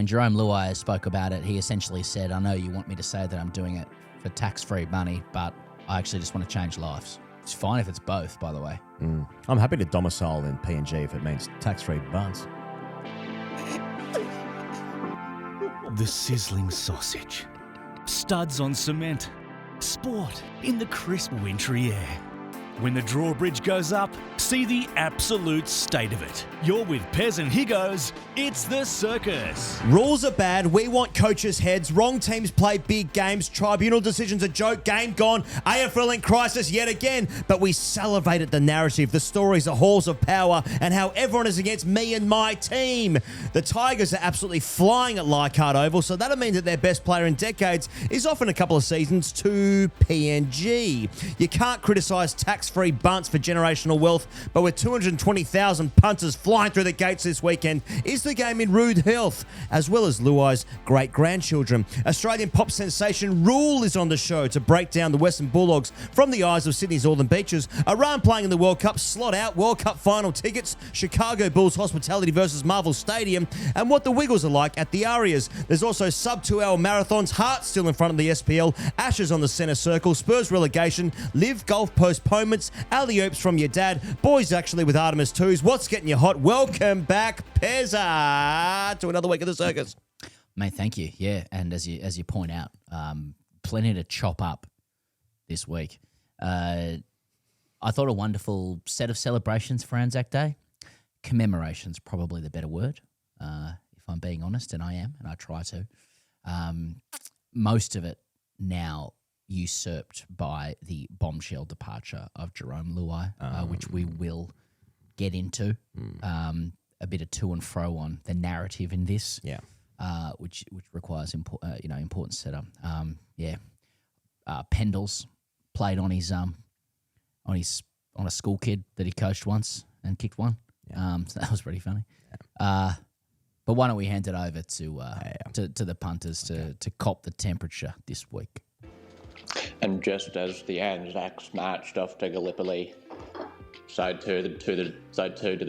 when Jarome Luai spoke about it, he essentially said, I know you want me to say that I'm doing it for tax-free money, but I actually just want to change lives. It's fine if it's both, by the way. I'm happy to domicile in PNG if it means tax-free Bunce. The sizzling sausage. Studs on cement. Sport in the crisp wintry air. When the drawbridge goes up, see the absolute state of it. You're with Pez and Higgos, it's the circus. Rules are bad. We want coaches' heads. Wrong teams play big games. Tribunal decisions a joke. Game gone. AFL in crisis yet again. But we salivate at the narrative, the stories, the halls of power, and how everyone is against me and my team. The Tigers are absolutely flying at Leichhardt Oval, so that'll mean that their best player in decades is off in a couple of seasons to PNG. You can't criticise tax-free Bunce for generational wealth, but with 220,000 punters flying through the gates this weekend, is the game in rude health, as well as Luai's great-grandchildren. Australian pop sensation RUEL is on the show to break down the Western Bulldogs from the eyes of Sydney's Northern Beaches, Iran playing in the World Cup, slot out World Cup final tickets, Chicago Bulls hospitality versus Marvel Stadium, and what the Wiggles are like at the Arias. There's also sub-2-hour marathons, Heart still in front of the SPL, Ashes on the centre circle, Spurs relegation, Live golf postponements, alley-oops from your dad, boys actually with Artemis 2s. What's getting you hot? Welcome back, Pezza, to another week of the circus. Mate, thank you. Yeah, and as you point out, plenty to chop up this week. I thought a wonderful set of celebrations for Anzac Day. Commemoration's probably the better word, if I'm being honest, and I am, and I try to. Most of it now usurped by the bombshell departure of Jarome Luai, which we will get into. A bit of to and fro on the narrative in this, which requires important setup. Pendles played on a school kid that he coached once and kicked one. So that was pretty funny. But why don't we hand it over to the punters to cop the temperature this week. And just as the Anzacs marched off to Gallipoli, so too did the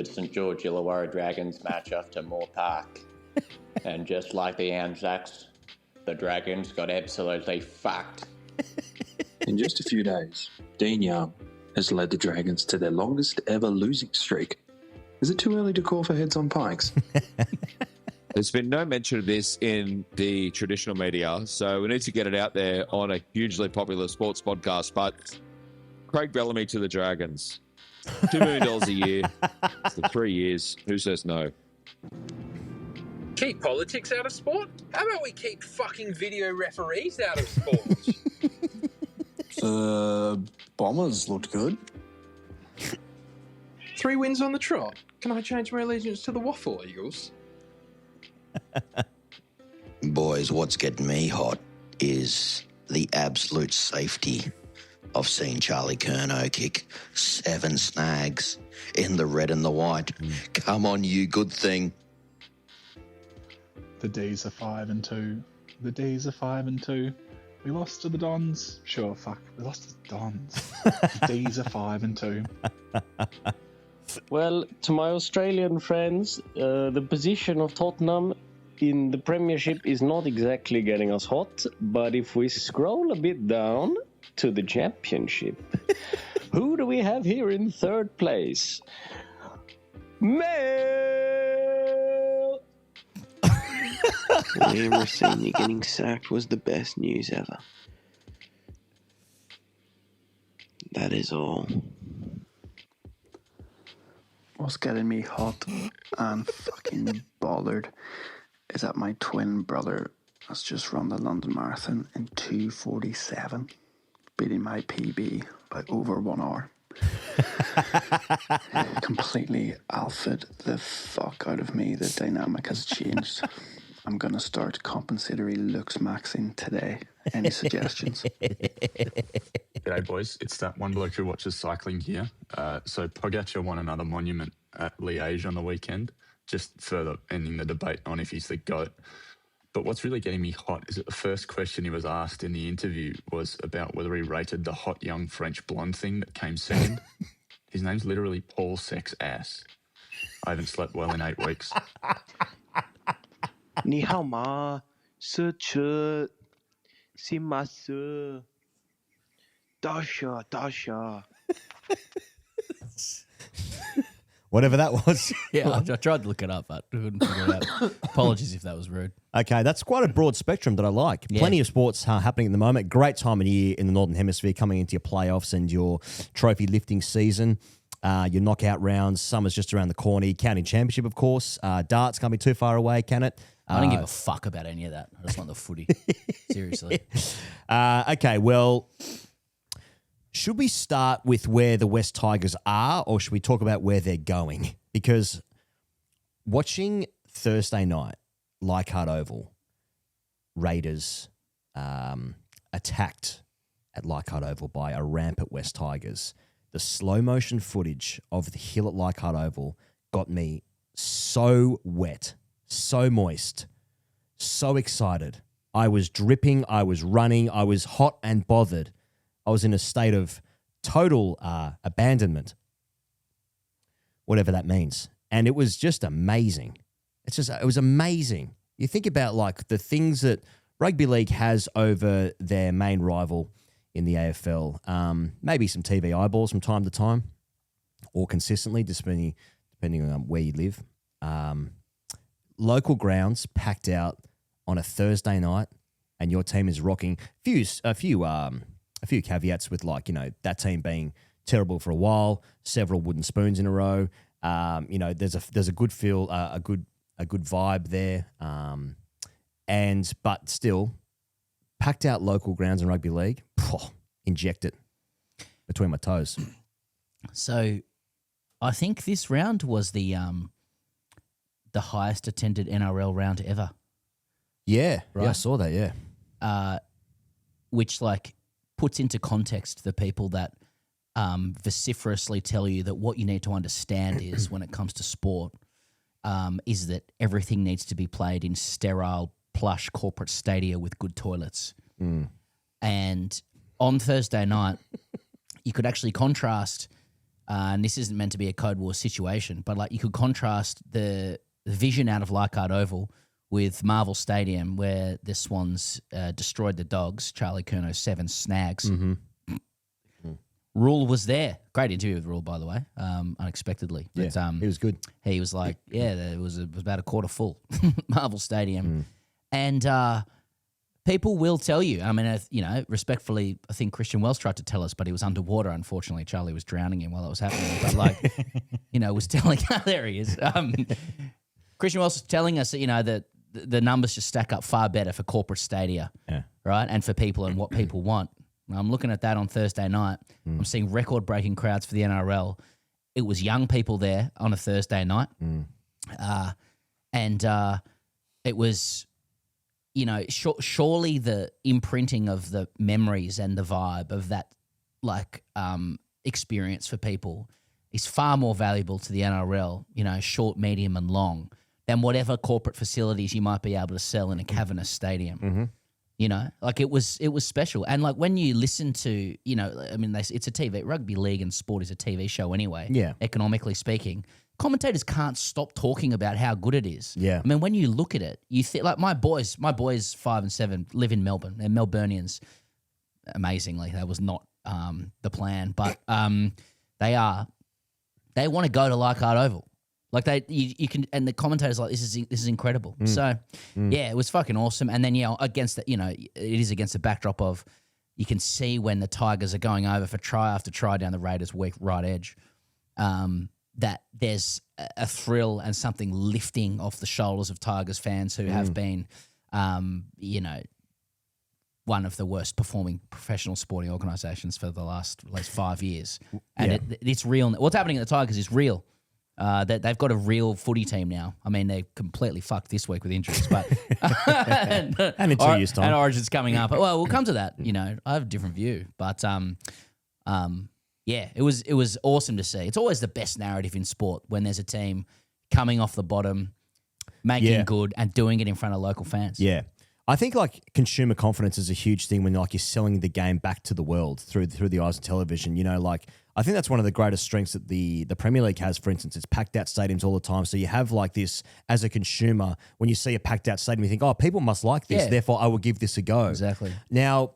St George Illawarra Dragons march off to Moore Park. And just like the Anzacs, the Dragons got absolutely fucked. In just a few days, Dean Young has led the Dragons to their longest ever losing streak. Is it too early to call for heads on pikes? There's been no mention of this in the traditional media, so we need to get it out there on a hugely popular sports podcast. But Craig Bellamy to the Dragons. $2 million a year for 3 years. Who says no? Keep politics out of sport? How about we keep fucking video referees out of sport? The Bombers looked good. 3 wins on the trot. Can I change my allegiance to the Waffle Eagles? Boys, what's getting me hot is the absolute safety of seeing Charlie Curnow kick 7 snags in the red and the white. Come on, you good thing. The D's are 5-2. The D's are 5-2. We lost to the Dons. Sure, fuck. We lost to the Dons. The D's are 5-2. Well, to my Australian friends, the position of Tottenham in the Premiership is not exactly getting us hot, but if we scroll a bit down to the Championship, who do we have here in 3rd place? Mail! Liam Senior getting sacked was the best news ever. That is all. What's getting me hot and fucking bothered is that my twin brother has just run the London Marathon in 2:47, beating my PB by over 1 hour. Completely alphaed the fuck out of me. The dynamic has changed. I'm going to start compensatory looks maxing today. Any suggestions? G'day, boys. It's that one bloke who watches cycling here. So Pogacar won another monument at Liège on the weekend, just further ending the debate on if he's the GOAT. But what's really getting me hot is that the first question he was asked in the interview was about whether he rated the hot young French blonde thing that came second. His name's literally Paul Sex Ass. I haven't slept well in 8 weeks. 你好吗？是吃是吗？是Dasha. Whatever that was. Yeah, I tried to look it up, but couldn't figure it out. Apologies if that was rude. Okay, that's quite a broad spectrum that I like. Yeah. Plenty of sports happening at the moment. Great time of year in the Northern Hemisphere coming into your playoffs and your trophy lifting season, your knockout rounds. Summer's just around the corner. County Championship, of course. Darts can't be too far away, can it? I don't give a fuck about any of that. I just want the footy. Seriously. Okay, well, should we start with where the West Tigers are, or should we talk about where they're going? Because watching Thursday night, Leichhardt Oval, Raiders attacked at Leichhardt Oval by a rampant West Tigers. The slow motion footage of the hill at Leichhardt Oval got me so wet, so moist, so excited. I was dripping, I was running, I was hot and bothered. I was in a state of total abandonment, whatever that means. And it was just amazing. It was amazing. You think about like the things that rugby league has over their main rival in the AFL. Maybe some TV eyeballs from time to time or consistently, depending on where you live. Local grounds packed out on a Thursday night and your team is rocking. A few caveats with that team being terrible for a while, several wooden spoons in a row. There's a good feel, a good vibe there. But still, packed out local grounds in rugby league, inject it between my toes. So, I think this round was the highest attended NRL round ever. Yeah, right? Yeah, I saw that. Yeah, which puts into context the people that vociferously tell you that what you need to understand is when it comes to sport is that everything needs to be played in sterile, plush corporate stadia with good toilets. And on Thursday night, you could actually contrast, and this isn't meant to be a Code War situation, but you could contrast the vision out of Leichhardt Oval with Marvel Stadium, where the Swans destroyed the Dogs, Charlie Curnow 7 snags. Rule was there. Great interview with Rule, by the way, unexpectedly. Yeah, But, he was good. He was like, it was about a quarter full, Marvel Stadium. And people will tell you, I mean, respectfully, I think Christian Wells tried to tell us, but he was underwater, unfortunately. Charlie was drowning him while it was happening. But was telling, there he is. Christian Wells was telling us that, that the numbers just stack up far better for corporate stadia, right? And for people and what people want. I'm looking at that on Thursday night. I'm seeing record-breaking crowds for the NRL. It was young people there on a Thursday night. It was, surely the imprinting of the memories and the vibe of that, experience for people is far more valuable to the NRL, short, medium, and long, than whatever corporate facilities you might be able to sell in a cavernous stadium. It was special. And when you listen to, it's a TV, rugby league and sport is a TV show anyway. Yeah. Economically speaking, commentators can't stop talking about how good it is. Yeah. I mean, when you look at it, you think my boys 5 and 7 live in Melbourne. They're Melburnians. Amazingly, that was not the plan, but they want to go to Leichhardt Oval. You can, and the commentators this is incredible. So it was fucking awesome. And then against that, it is against the backdrop of you can see when the Tigers are going over for try after try down the Raiders' weak right edge, that there's a thrill and something lifting off the shoulders of Tigers fans who have been, one of the worst performing professional sporting organisations for the last at least 5 years, and it's real. What's happening at the Tigers is real. They've got a real footy team now. I mean, they're completely fucked this week with injuries, but and in 2 years' time, and Origin's coming up. Well, we'll come to that. I have a different view, but it was awesome to see. It's always the best narrative in sport when there's a team coming off the bottom, making good, and doing it in front of local fans. Yeah. I think consumer confidence is a huge thing when you're selling the game back to the world through the eyes of television. I think that's one of the greatest strengths that the Premier League has, for instance. It's packed out stadiums all the time. So you have like this, as a consumer, when you see a packed out stadium, you think, oh, people must like this. Yeah. Therefore, I will give this a go. Exactly. Now,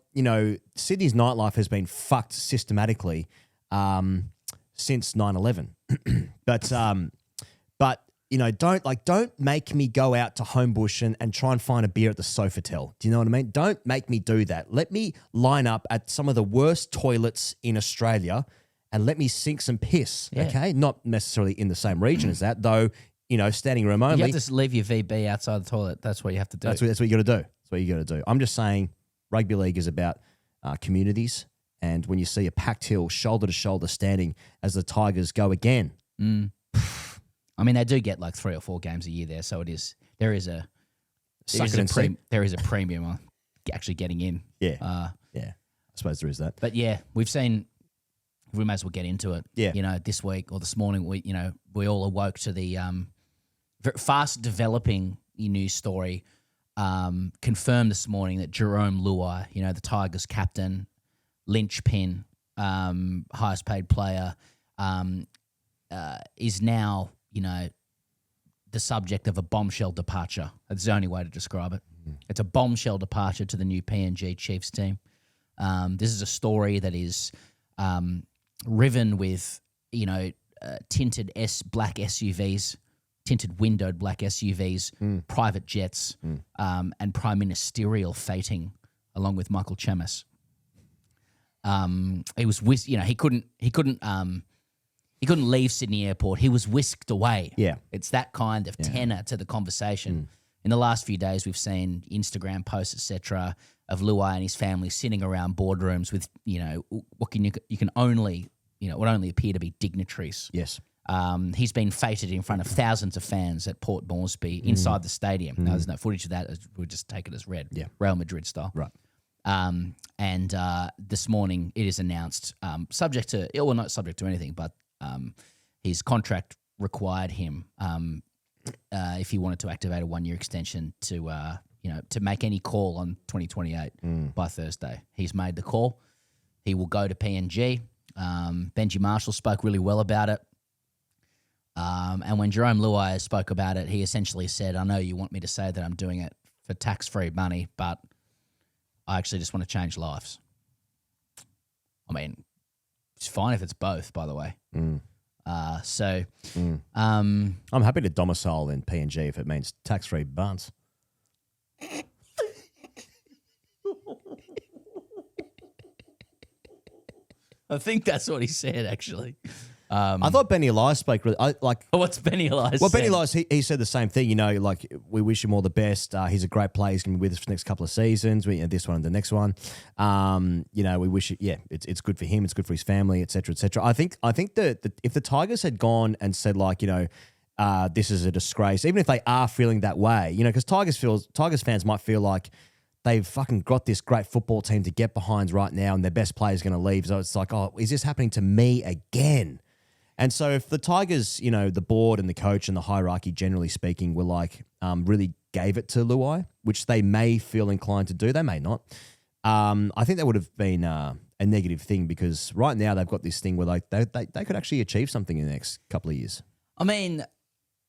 Sydney's nightlife has been fucked systematically since 9/11. But don't make me go out to Homebush and try and find a beer at the Sofitel. Do you know what I mean? Don't make me do that. Let me line up at some of the worst toilets in Australia and let me sink some piss, okay? Not necessarily in the same region as that, though, standing room only. You have to leave your VB outside the toilet. That's what you have to do. That's what you got to do. That's what you got to do. I'm just saying rugby league is about communities, and when you see a packed hill, shoulder to shoulder, standing as the Tigers go again. I mean, they do get like 3 or 4 games a year there, so there is a premium on actually getting in. Yeah, I suppose there is that. But yeah, we may as well get into it. Yeah. This week or this morning, we all awoke to the fast developing news story. Confirmed this morning that Jarome Luai, the Tigers captain, linchpin, highest paid player, is now, the subject of a bombshell departure. That's the only way to describe it. It's a bombshell departure to the new PNG Chiefs team. This is a story that is riven with, tinted black SUVs, tinted windowed black SUVs, private jets, and prime ministerial fating, along with Michael Chemis. He was he couldn't leave Sydney Airport. He was whisked away. Yeah. It's that kind of tenor to the conversation. In the last few days, we've seen Instagram posts, etc., of Luai and his family sitting around boardrooms with, what you can only, what only appear to be dignitaries. Yes. He's been feted in front of thousands of fans at Port Moresby inside the stadium. Now, there's no footage of that. We'll just take it as read. Yeah. Real Madrid style. Right. And this morning it is announced, not subject to anything, but his contract required him, if he wanted to activate a 1-year extension, to make any call on 2028 by Thursday. He's made the call. He will go to PNG. Benji Marshall spoke really well about it. And when Jarome Luai spoke about it, he essentially said, I know you want me to say that I'm doing it for tax-free money, but I actually just want to change lives. I mean, it's fine if it's both, by the way. I'm happy to domicile in PNG if it means tax-free Bunce. I think that's what he said, actually. I thought Benny Elias spoke really. What's Benny Elias? Well, Benny Elias, he said the same thing. We wish him all the best. He's a great player. He's going to be with us for the next couple of seasons. This one and the next one. We wish it. Yeah, it's good for him. It's good for his family, etc., etc. I think that if the Tigers had gone and said this is a disgrace, even if they are feeling that way, because Tigers fans might feel like they've fucking got this great football team to get behind right now, and their best player is going to leave. So it's like, oh, is this happening to me again? And so if the Tigers, the board and the coach and the hierarchy, generally speaking, were really gave it to Luai, which they may feel inclined to do, they may not. I think that would have been a negative thing, because right now they've got this thing where they could actually achieve something in the next couple of years. I mean,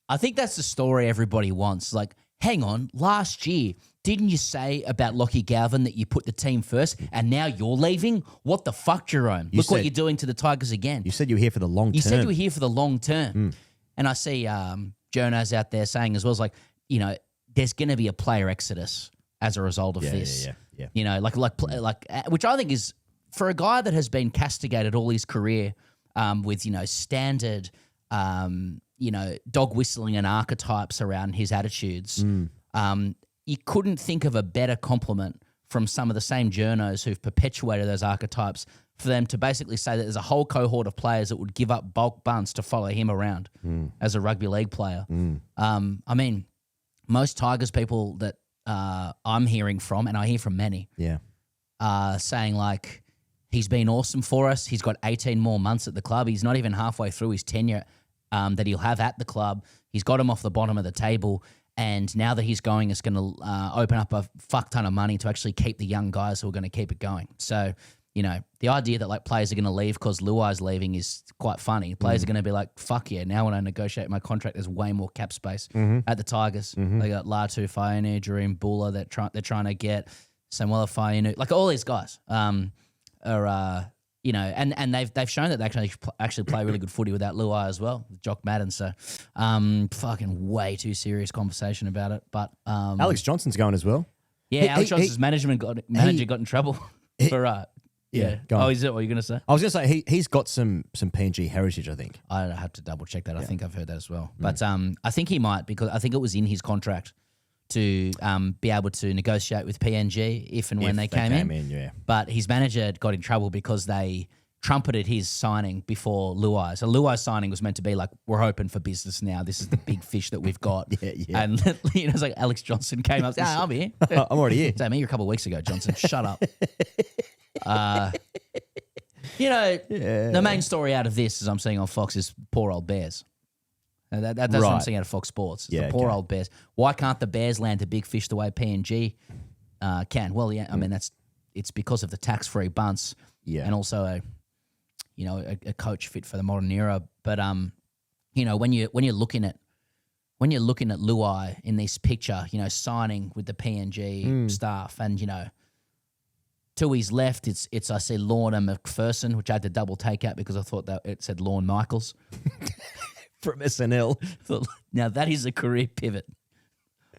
I think that's the story everybody wants. Like, hang on, last year, didn't you say about Lockie Galvin that you put the team first and now you're leaving? What the fuck, Jarome? Look what you're doing to the Tigers again. You said you were here for the long term. You said you were here for the long term. And I see journos out there saying as well, there's going to be a player exodus as a result of this. Yeah. Which I think is, for a guy that has been castigated all his career with, standard, dog whistling and archetypes around his attitudes, you couldn't think of a better compliment from some of the same journos who've perpetuated those archetypes for them to basically say that there's a whole cohort of players that would give up bulk bunts to follow him around as a rugby league player. I mean, most Tigers people that I'm hearing from, and I hear from many, saying he's been awesome for us. He's got 18 more months at the club. He's not even halfway through his tenure that he'll have at the club. He's got him off the bottom of the table. And now that he's going, it's going to open up a fuck ton of money to actually keep the young guys who are going to keep it going. So, the idea that like players are going to leave because Luai's leaving is quite funny. Players are going to be like, fuck yeah, now when I negotiate my contract, there's way more cap space at the Tigers. They got Latu Fainu, Jarome Buller that they're trying to get, Samuela Fainu, like all these guys and they've shown that they can actually play really good footy without Luai as well, Jock Madden. So fucking way too serious conversation about it. But Alex Johnson's going as well. Yeah, Alex Johnson's manager got in trouble for Yeah. Go on. Oh, is it what you're going to say? I was going to say he's got some PNG heritage, I think. I have to double check that. I think I've heard that as well. But I think he might, because I think it was in his contract to be able to negotiate with PNG if and when they came in. Yeah. But his manager got in trouble because they trumpeted his signing before Luai. So Luai's signing was meant to be like, we're open for business now. This is the big fish that we've got. Yeah. And it's like Alex Johnson came up. I'm here. I'm already here. I met you a couple of weeks ago, Johnson. Shut up. The main story out of this, as I'm seeing on Fox, is poor old Bears. That's what I'm seeing out of Fox Sports. It's the poor old Bears. Why can't the Bears land a big fish the way PNG can? Well, yeah, I mean it's because of the tax-free Bunce, and also a coach fit for the modern era. But when you're looking at Luai in this picture, signing with the PNG staff, and to his left, it's I see Lorna McPherson, which I had to double take out because I thought that it said Lorne Michaels from SNL. Now that is a career pivot.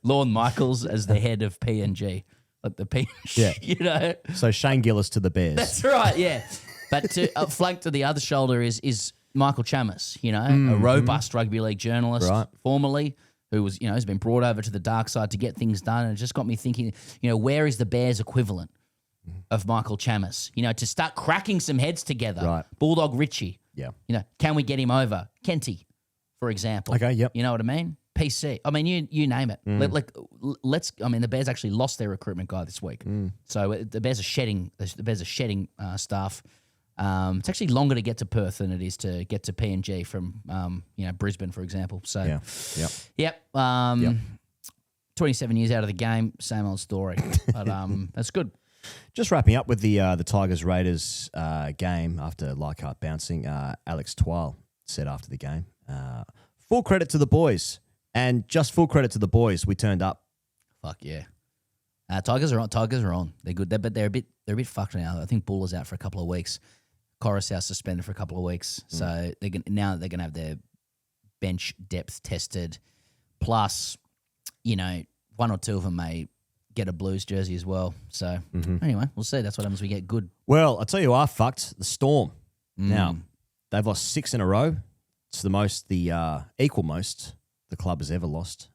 Lorne Michaels as the head of PNG, like the PNG, So Shane Gillis to the Bears. That's right, yeah. But flanked to the other shoulder is Michael Chamis, a robust rugby league journalist, formerly, who was has been brought over to the dark side to get things done, and it just got me thinking, where is the Bears equivalent of Michael Chamis, to start cracking some heads together. Right. Bulldog Richie. Yeah. Can we get him over? Kenty, for example. Okay, yep. You know what I mean? PC. I mean, you name it. The Bears actually lost their recruitment guy this week. So the Bears are shedding staff. It's actually longer to get to Perth than it is to get to PNG from Brisbane, for example. So 27 years out of the game, same old story. But that's good. Just wrapping up with the Tigers-Raiders game after Leichhardt bouncing, Alex Twal said after the game, full credit to the boys, and just full credit to the boys. We turned up. Fuck yeah. Tigers are on. They're good, but they're a bit fucked now. I think Buller's out for a couple of weeks. Coruscant suspended for a couple of weeks, so they're gonna have their bench depth tested. Plus, one or two of them may get a Blues jersey as well. So anyway, we'll see. That's what happens when we get good. Well, I'll tell you who are fucked. The Storm. Now, they've lost 6 in a row. It's the equal most the club has ever lost.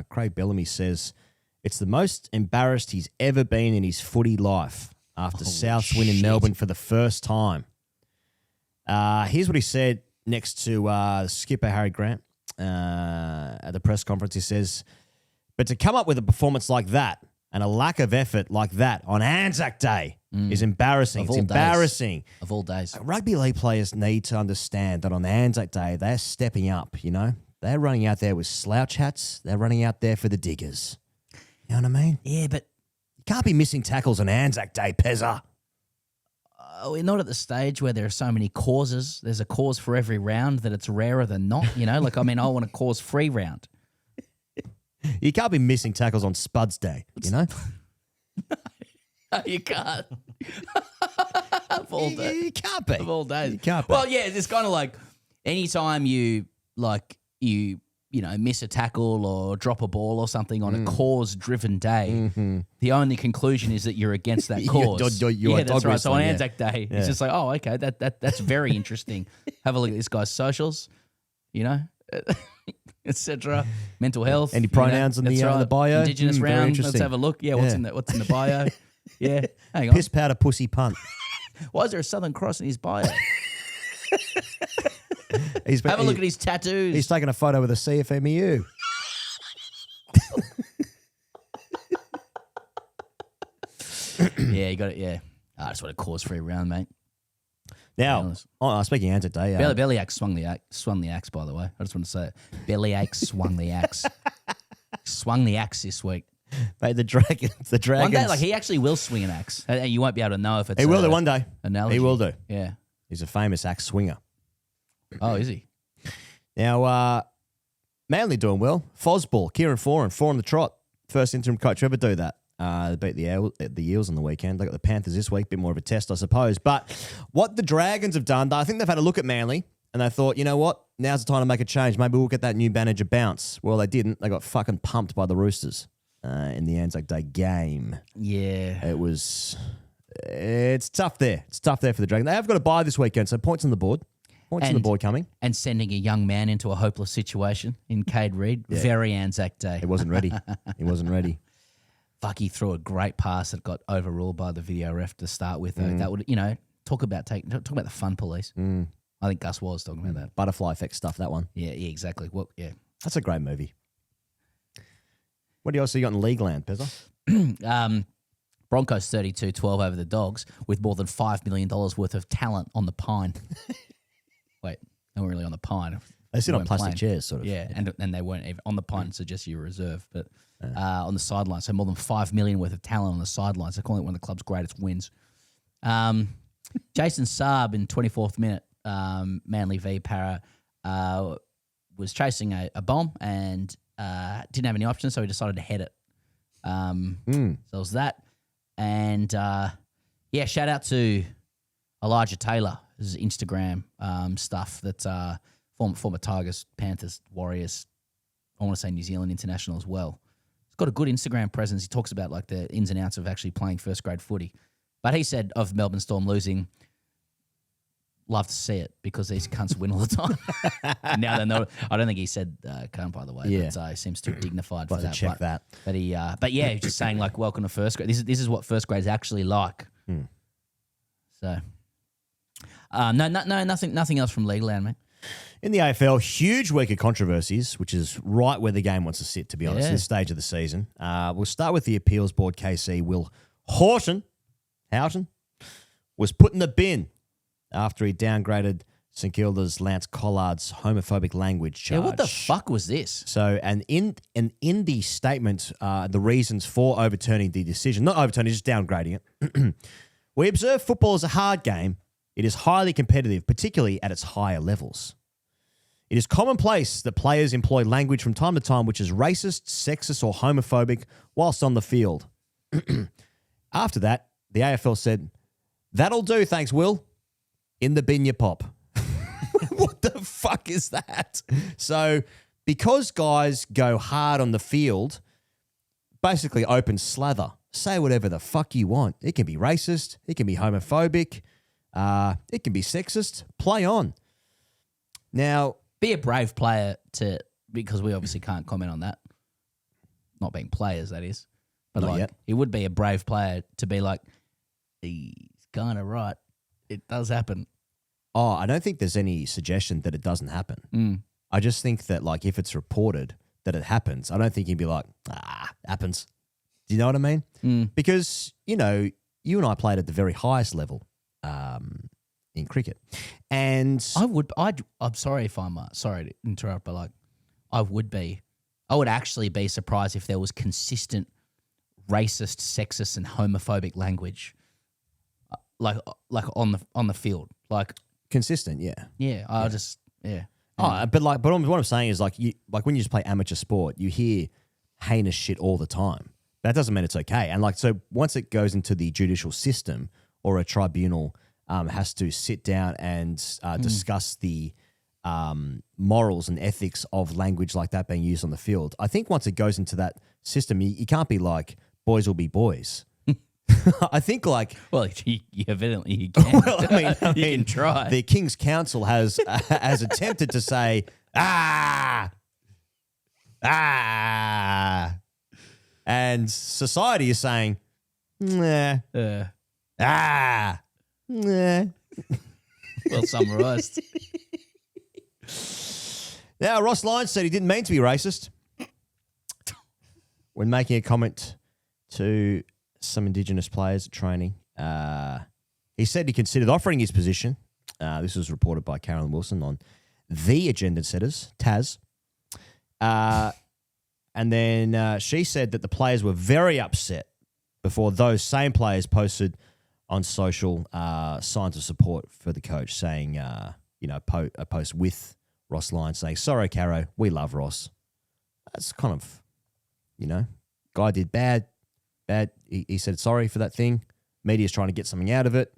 Craig Bellamy says it's the most embarrassed he's ever been in his footy life after South's win in Melbourne for the first time. Here's what he said next to skipper Harry Grant at the press conference. He says, but to come up with a performance like that and a lack of effort like that on Anzac Day is embarrassing. It's embarrassing. Of all days. Rugby league players need to understand that on Anzac Day, they're stepping up, They're running out there with slouch hats. They're running out there for the diggers. You know what I mean? Yeah, but you can't be missing tackles on Anzac Day, Pezza. We're not at the stage where there are so many causes. There's a cause for every round that it's rarer than not, I want a cause-free round. You can't be missing tackles on Spuds Day, No, you can't. Of all days. You can't be. Of all days. You can't be. Well, yeah, it's kind of like anytime you miss a tackle or drop a ball or something on a cause-driven day, the only conclusion is that you're against that cause. You're that's right. So on Anzac Day, it's just like, oh, okay, that's very interesting. Have a look at this guy's socials, etc. Mental health. Any pronouns in the bio? Indigenous round. Let's have a look. Yeah, what's in the bio? Yeah, hang on. Piss powder pussy punt. Why is there a Southern Cross in his bio? Have a look at his tattoos. He's taking a photo with a CFMEU. Yeah, you got it. Yeah, that's what a cause-free round, mate. Now, speaking of Anzac Day, Bellyache swung the axe. By the way, I just want to say it. Bellyache swung the axe. Swung the axe this week. Mate, the Dragons. One day, like he actually will swing an axe, and you won't be able to know if it's. He will do one day. Analogy. He will do. Yeah. He's a famous axe swinger. Oh, is he? Now, Manly doing well. Fosball, Kieran Foran, 4 on the trot. First interim coach to ever do that. They beat the Eels on the weekend. They got the Panthers this week. Bit more of a test, I suppose. But what the Dragons have done, I think they've had a look at Manly and they thought, you know what? Now's the time to make a change. Maybe we'll get that new manager bounce. Well, they didn't. They got fucking pumped by the Roosters in the Anzac Day game. Yeah. It's tough there. It's tough there for the Dragons. They have got a bye this weekend, so points on the board. Points on the board coming. And sending a young man into a hopeless situation in Cade Reid. Yeah. Very Anzac Day. He wasn't ready. He wasn't ready. Fuck, he threw a great pass that got overruled by the video ref to start with. That would, talk about the fun police. I think Gus was talking about that. Butterfly effect stuff, that one. Yeah, exactly. Well, yeah. That's a great movie. What else have you got in league land, Pezza? Broncos 32-12 over the Dogs with more than $5 million worth of talent on the pine. Wait, they weren't really on the pine. They sit on plastic chairs, sort of. Yeah, and they weren't even on the pine, suggests you're reserve, but on the sidelines. So more than $5 million worth of talent on the sidelines. They're calling it one of the club's greatest wins. Jason Saab in 24th minute, Manly v Para, was chasing a bomb and didn't have any options, so he decided to head it. So it was that. And, shout out to Elijah Taylor's Instagram stuff that's former Tigers, Panthers, Warriors, I want to say New Zealand international as well. He's got a good Instagram presence. He talks about like the ins and outs of actually playing first grade footy. But he said of Melbourne Storm losing, love to see it because these cunts win all the time. Now they know. I don't think he said cunt, by the way. Yeah. But he seems too dignified We'll for have that. to check that. But he's just saying like, welcome to first grade. This is what first grade's actually like. So, nothing else from league land, mate. In the AFL, huge week of controversies, which is right where the game wants to sit, to be honest, this stage of the season. We'll start with the appeals board. KC Will Houghton was put in the bin after he downgraded St Kilda's Lance Collard's homophobic language charge. Yeah, what the fuck was this? So, and in the statement, the reasons for overturning the decision, not overturning, just downgrading it. We observe football as a hard game. It is highly competitive, particularly at its higher levels. It is commonplace that players employ language from time to time which is racist, sexist, or homophobic whilst on the field. After that, the AFL said, "That'll do, thanks, Will. In the bin you pop." What the fuck is that? So, because guys go hard on the field, basically open slather. Say whatever the fuck you want. It can be racist. It can be homophobic. It can be sexist. Play on. Now, be a brave player because we obviously can't comment on that. Not being players, that is. But not yet. It would be a brave player to be like, he's kind of right. It does happen. Oh, I don't think there's any suggestion that it doesn't happen. I just think that, like, if it's reported that it happens, I don't think you'd be like, happens. Do you know what I mean? Because, you and I played at the very highest level in cricket. And I'm sorry if I'm sorry to interrupt, but like, I would actually be surprised if there was consistent racist, sexist, and homophobic language, like on the field, like consistent, yeah. But what I'm saying is like when you just play amateur sport, you hear heinous shit all the time. That doesn't mean it's okay. And like, so once it goes into the judicial system or a tribunal has to sit down and discuss the morals and ethics of language like that being used on the field, I think once it goes into that system, you can't be like, boys will be boys. I think like... Well, you evidently you can. Well, I mean, you can try. The King's Council has attempted to say, and society is saying, nah, nah. Well summarised. Now, Ross Lyons said he didn't mean to be racist when making a comment to some Indigenous players at training. He said he considered offering his position. This was reported by Carolyn Wilson on The Agenda Setters, Taz. And then she said that the players were very upset before those same players posted on social signs of support for the coach, saying, a post with Ross Lyon saying, "Sorry, Caro, we love Ross." That's kind of, guy did bad. He said sorry for that thing. Media's trying to get something out of it.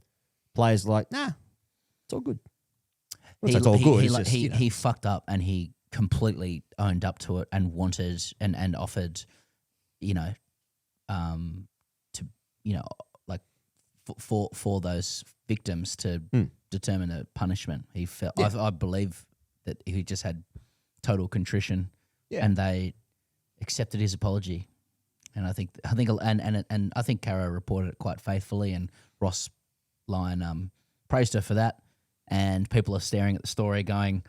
Players are like, nah, it's all good. It's all good. He fucked up and he completely owned up to it and wanted and offered, for those victims to determine a punishment. He felt. Yeah. I believe that he just had total contrition, and they accepted his apology. And I think Caro reported it quite faithfully, and Ross Lyon praised her for that. And people are staring at the story, going,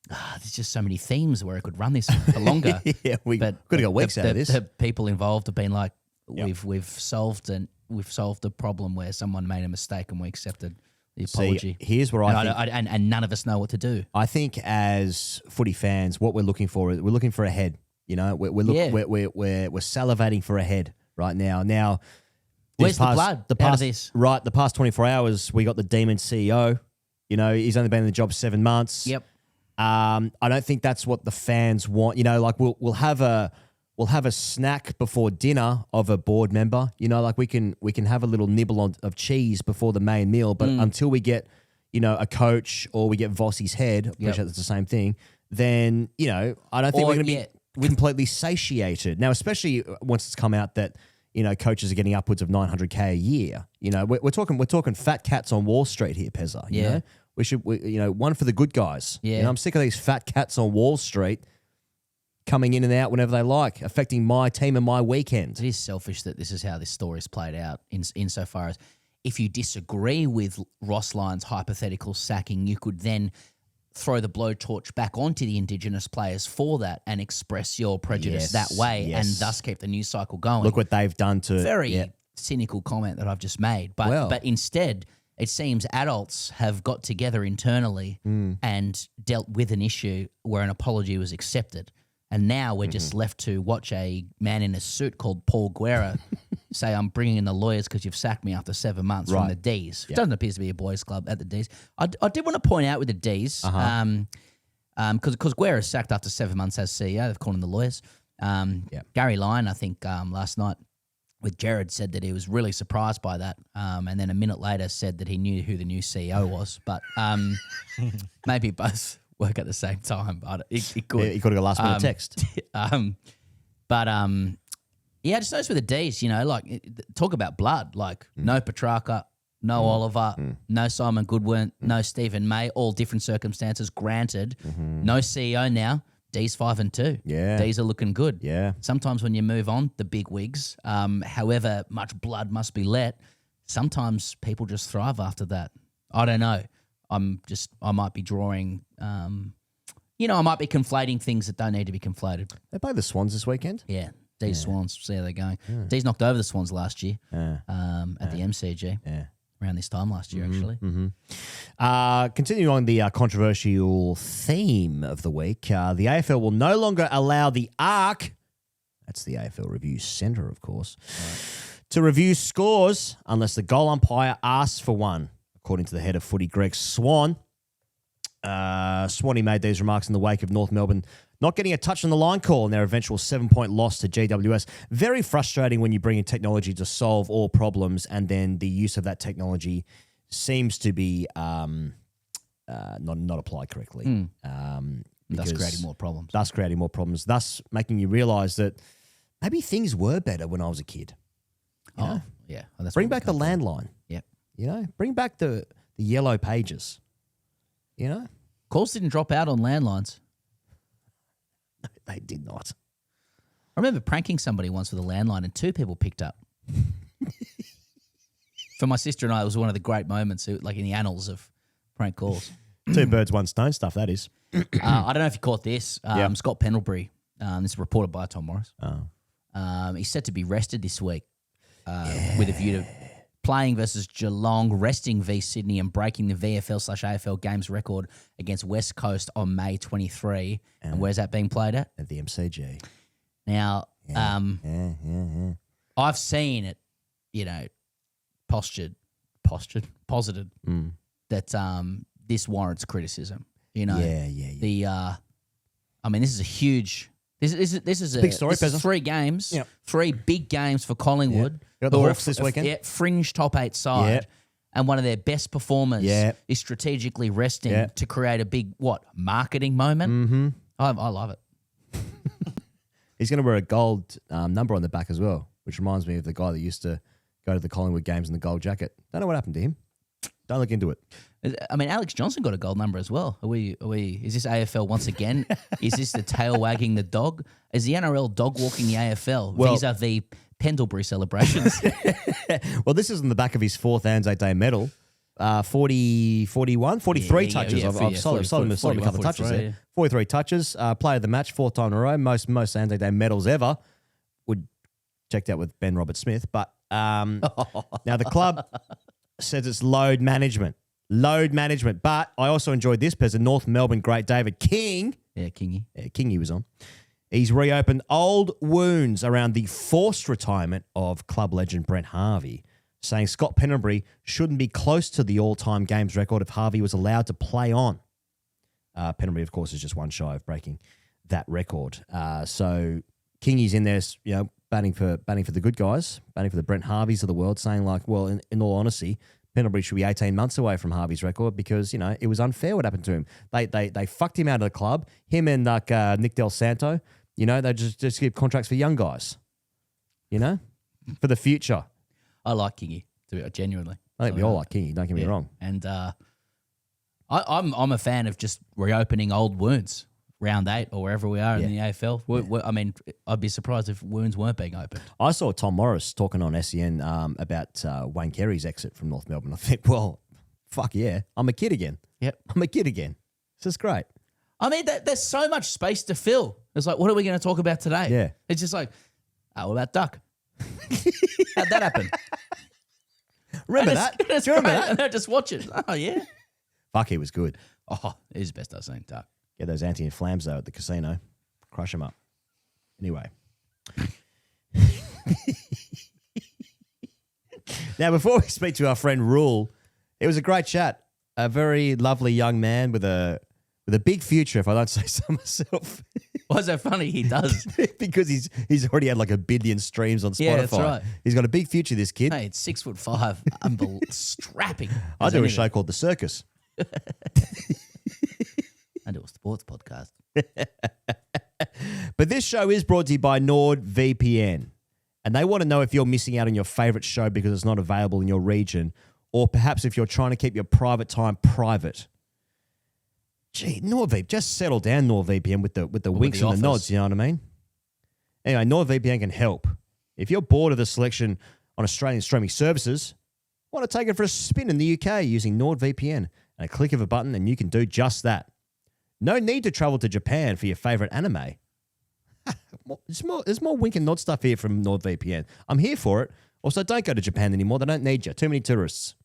"There's just so many themes where it could run this for longer." We could have got weeks out of this. The people involved have been like, "We've solved the problem where someone made a mistake and we accepted the apology." See, here's where I think, and none of us know what to do. I think as footy fans, what we're looking for is we're looking for a head. We're salivating for a head right now. Now, where's the blood out of this? Right, the past 24 hours, we got the Demon CEO. He's only been in the job 7 months. Yep. I don't think that's what the fans want. We'll have a snack before dinner of a board member. We can have a little nibble of cheese before the main meal. But until we get, a coach or we get Vossi's head, I'm pretty sure that's the same thing. Then I don't think we're going to be completely satiated. Now, especially once it's come out that coaches are getting upwards of $900K a year. We're talking fat cats on Wall Street here, Pezza. You know? We should, one for the good guys. Yeah. I'm sick of these fat cats on Wall Street coming in and out whenever they like, affecting my team and my weekend. It is selfish that this is how this story is played out insofar as if you disagree with Ross Lyon's hypothetical sacking, you could then throw the blowtorch back onto the Indigenous players for that and express your prejudice that way and thus keep the news cycle going. Look what they've done to... Very cynical comment that I've just made. But instead, it seems adults have got together internally and dealt with an issue where an apology was accepted. And now we're just left to watch a man in a suit called Paul Guerra say, "I'm bringing in the lawyers because you've sacked me after 7 months from the D's." It doesn't appear to be a boys' club at the D's. I did want to point out with the D's, because Guerra's sacked after 7 months as CEO. They've called him the lawyers. Gary Lyon, I think, last night with Jared said that he was really surprised by that, and then a minute later said that he knew who the new CEO was. But maybe both work at the same time. But he could. He could have got a last minute text. I just noticed with the D's, talk about blood. No Petrarca, no Oliver, no Simon Goodwin, no Stephen May. All different circumstances. Granted, no CEO now. D's 5-2. Yeah, D's are looking good. Yeah. Sometimes when you move on, the big wigs, however much blood must be let, sometimes people just thrive after that. I don't know. I might be drawing, I might be conflating things that don't need to be conflated. They play the Swans this weekend. Yeah, D's Swans. See how they're going. D's knocked over the Swans last year at the MCG. Yeah. Around this time last year, actually. Continuing on the controversial theme of the week, the AFL will no longer allow the ARC, that's the AFL Review Centre, of course, to review scores unless the goal umpire asks for one, according to the head of footy, Greg Swan. Swanee made these remarks in the wake of North Melbourne not getting a touch on the line call in their eventual 7-point loss to GWS. Very frustrating when you bring in technology to solve all problems and then the use of that technology seems to be not applied correctly. Thus creating more problems. Thus making you realise that maybe things were better when I was a kid. Oh, yeah. Well, bring back the landline. Yep. Bring back the yellow pages. Calls didn't drop out on landlines. No, they did not. I remember pranking somebody once with a landline and 2 people picked up. For my sister and I, it was one of the great moments, like in the annals of prank calls. 2 birds, 1 stone stuff, that is. I don't know if you caught this. Scott Pendlebury, this is reported by Tom Morris. He's set to be rested this week with a view to playing versus Geelong, resting v Sydney and breaking the VFL/AFL games record against West Coast on May 23. And where's that being played at? At the MCG. Now, Yeah. I've seen it, posited that this warrants criticism. Yeah. This is a huge. This is a big story, This is Pezza. 3 games, Yep. 3 big games for Collingwood. Got the who are Hawks this weekend. Fringe top 8 side, Yep. and one of their best performers Yep. is strategically resting Yep. to create a big marketing moment. Mm-hmm. I love it. He's going to wear a gold number on the back as well, which reminds me of the guy that used to go to the Collingwood games in the gold jacket. Don't know what happened to him. Don't look into it. Alex Johnson got a gold number as well. Are we? Is this AFL once again? Is this the tail wagging the dog? Is the NRL dog walking the AFL vis-a-vis Pendlebury celebrations? Well, this is on the back of his 4th Anzac Day medal. 40, 41, 43 touches. I've sold him a couple of touches there. Yeah. 43 touches. Player of the match, 4th time in a row. Most Anzac Day medals ever. Would checked out with Ben Roberts-Smith. But now the club says it's load management. But I also enjoyed this person, North Melbourne great David King. Yeah, Kingy. Yeah, Kingy was on. He's reopened old wounds around the forced retirement of club legend Brent Harvey, saying Scott Pendlebury shouldn't be close to the all-time games record if Harvey was allowed to play on. Pendlebury, of course, is just one shy of breaking that record. So Kingy's in there, batting for the good guys, batting for the Brent Harveys of the world, saying like, well, in all honesty, Pendlebury should be 18 months away from Harvey's record because, it was unfair what happened to him. They fucked him out of the club. Him and Nick Del Santo, they just give contracts for young guys, for the future. I like Kingy, genuinely. I think we all like Kingy, don't get me wrong. And I'm a fan of just reopening old wounds, round 8 or wherever we are in the AFL. I'd be surprised if wounds weren't being opened. I saw Tom Morris talking on SEN about Wayne Carey's exit from North Melbourne. I think, well, fuck yeah, I'm a kid again. Yep. I'm a kid again. This is great. There's so much space to fill. It's like, what are we going to talk about today? Yeah. It's just like, what about Duck? How'd that happen? Remember that? Do you remember that? And I just watch it. Oh, yeah. Fuck, he was good. Oh, he's the best I've seen, Duck. Get those anti-inflams, though, at the casino. Crush them up. Anyway. Now, before we speak to our friend Rule, it was a great chat. A very lovely young man with a big future, if I don't say so myself. Why is that funny? He does. Because he's already had like 1 billion streams on Spotify. Yeah, that's right. He's got a big future, this kid. Hey, it's 6'5", strapping. I do a show called The Circus. I do a sports podcast. But this show is brought to you by NordVPN. And they want to know if you're missing out on your favorite show because it's not available in your region, or perhaps if you're trying to keep your private time private. Gee, NordVPN, just settle down, NordVPN, with the winks and the nods, you know what I mean? Anyway, NordVPN can help. If you're bored of the selection on Australian streaming services, want to take it for a spin in the UK using NordVPN. And a click of a button and you can do just that. No need to travel to Japan for your favorite anime. There's more wink and nod stuff here from NordVPN. I'm here for it. Also, don't go to Japan anymore. They don't need you. Too many tourists.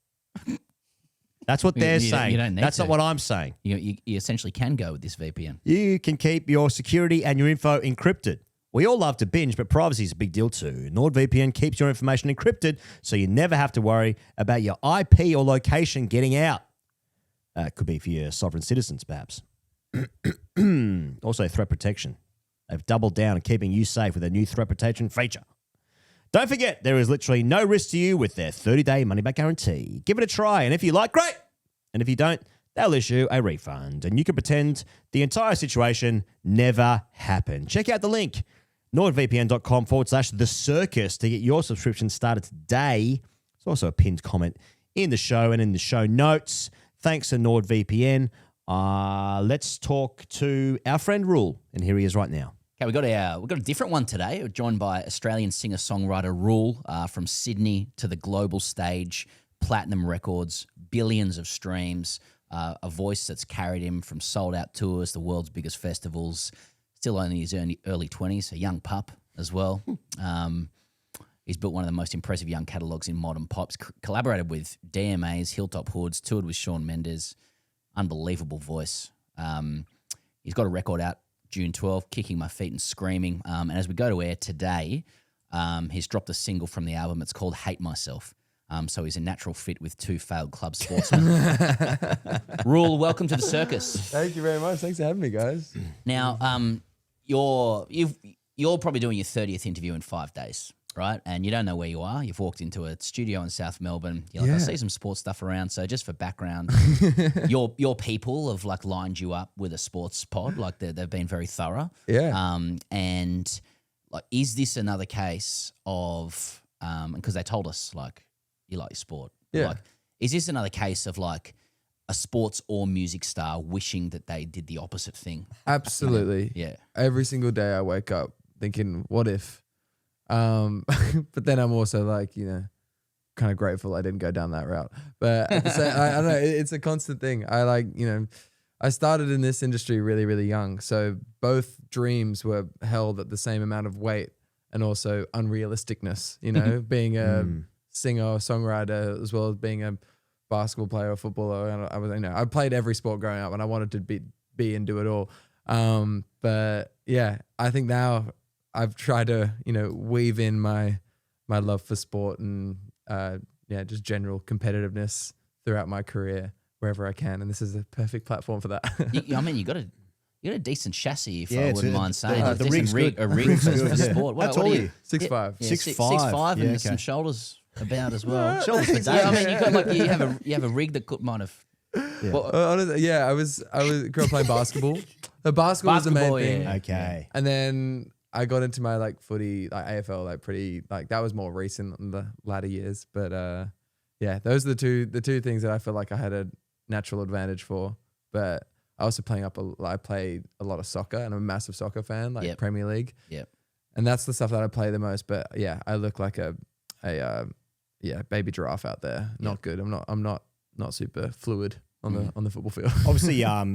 That's what they're saying. You don't need That's to. not what I'm saying. You essentially can go with this VPN. You can keep your security and your info encrypted. We all love to binge, but privacy is a big deal too. NordVPN keeps your information encrypted so you never have to worry about your IP or location getting out. It could be for your sovereign citizens, perhaps. Also, threat protection. They've doubled down on keeping you safe with a new threat protection feature. Don't forget, there is literally no risk to you with their 30-day money-back guarantee. Give it a try, and if you like, great. And if you don't, they'll issue a refund, and you can pretend the entire situation never happened. Check out the link, nordvpn.com/the circus to get your subscription started today. There's also a pinned comment in the show and in the show notes. Thanks to NordVPN. Let's talk to our friend Rule, and here he is right now. Okay, we've got a different one today. We're joined by Australian singer-songwriter Rule, from Sydney to the global stage, platinum records, billions of streams, a voice that's carried him from sold-out tours, the world's biggest festivals, still only in his early 20s, a young pup as well. He's built one of the most impressive young catalogues in modern pops, collaborated with DMAs, Hilltop Hoods, toured with Shawn Mendes. Unbelievable voice. He's got a record out June 12th, kicking my feet and screaming. And as we go to air today, he's dropped a single from the album. It's called Hate Myself. So he's a natural fit with 2 failed club sportsmen. RUEL, welcome to the circus. Thank you very much. Thanks for having me, guys. Now, you're probably doing your 30th interview in 5 days, right? And you don't know where you are. You've walked into a studio in South Melbourne. You're like, I see some sports stuff around. So just for background, your people have like lined you up with a sports pod. Like they've been very thorough. Yeah. And like, is this another case of because they told us like you like sport. Yeah. Like, is this another case of like a sports or music star wishing that they did the opposite thing? Absolutely. Yeah. Every single day I wake up thinking, what if? But then I'm also like, kind of grateful I didn't go down that route. But at the same, I don't know, it's a constant thing. I started in this industry really, really young. So both dreams were held at the same amount of weight and also unrealisticness, being a singer or songwriter as well as being a basketball player or footballer. I played every sport growing up and I wanted to be and do it all. But yeah, I think now I've tried to, weave in my love for sport and just general competitiveness throughout my career wherever I can, and this is a perfect platform for that. You got a decent chassis, if I wouldn't mind saying. The rig's good. A rig for sport. How tall are you? 6'5". Yeah, 6'5", and some shoulders about as well. Shoulders for days. You got like you have a rig that might have. Yeah. Well, Honestly, I grew up playing basketball. The basketball was the main thing. yeah. Okay. And then I got into my footy, AFL, that was more recent in the latter years. But those are the two things that I feel like I had a natural advantage for. But I also I played a lot of soccer and I'm a massive soccer fan, Premier League. Yep. And that's the stuff that I play the most. But yeah, I look like a baby giraffe out there. Not good. I'm not super fluid on the football field. Obviously,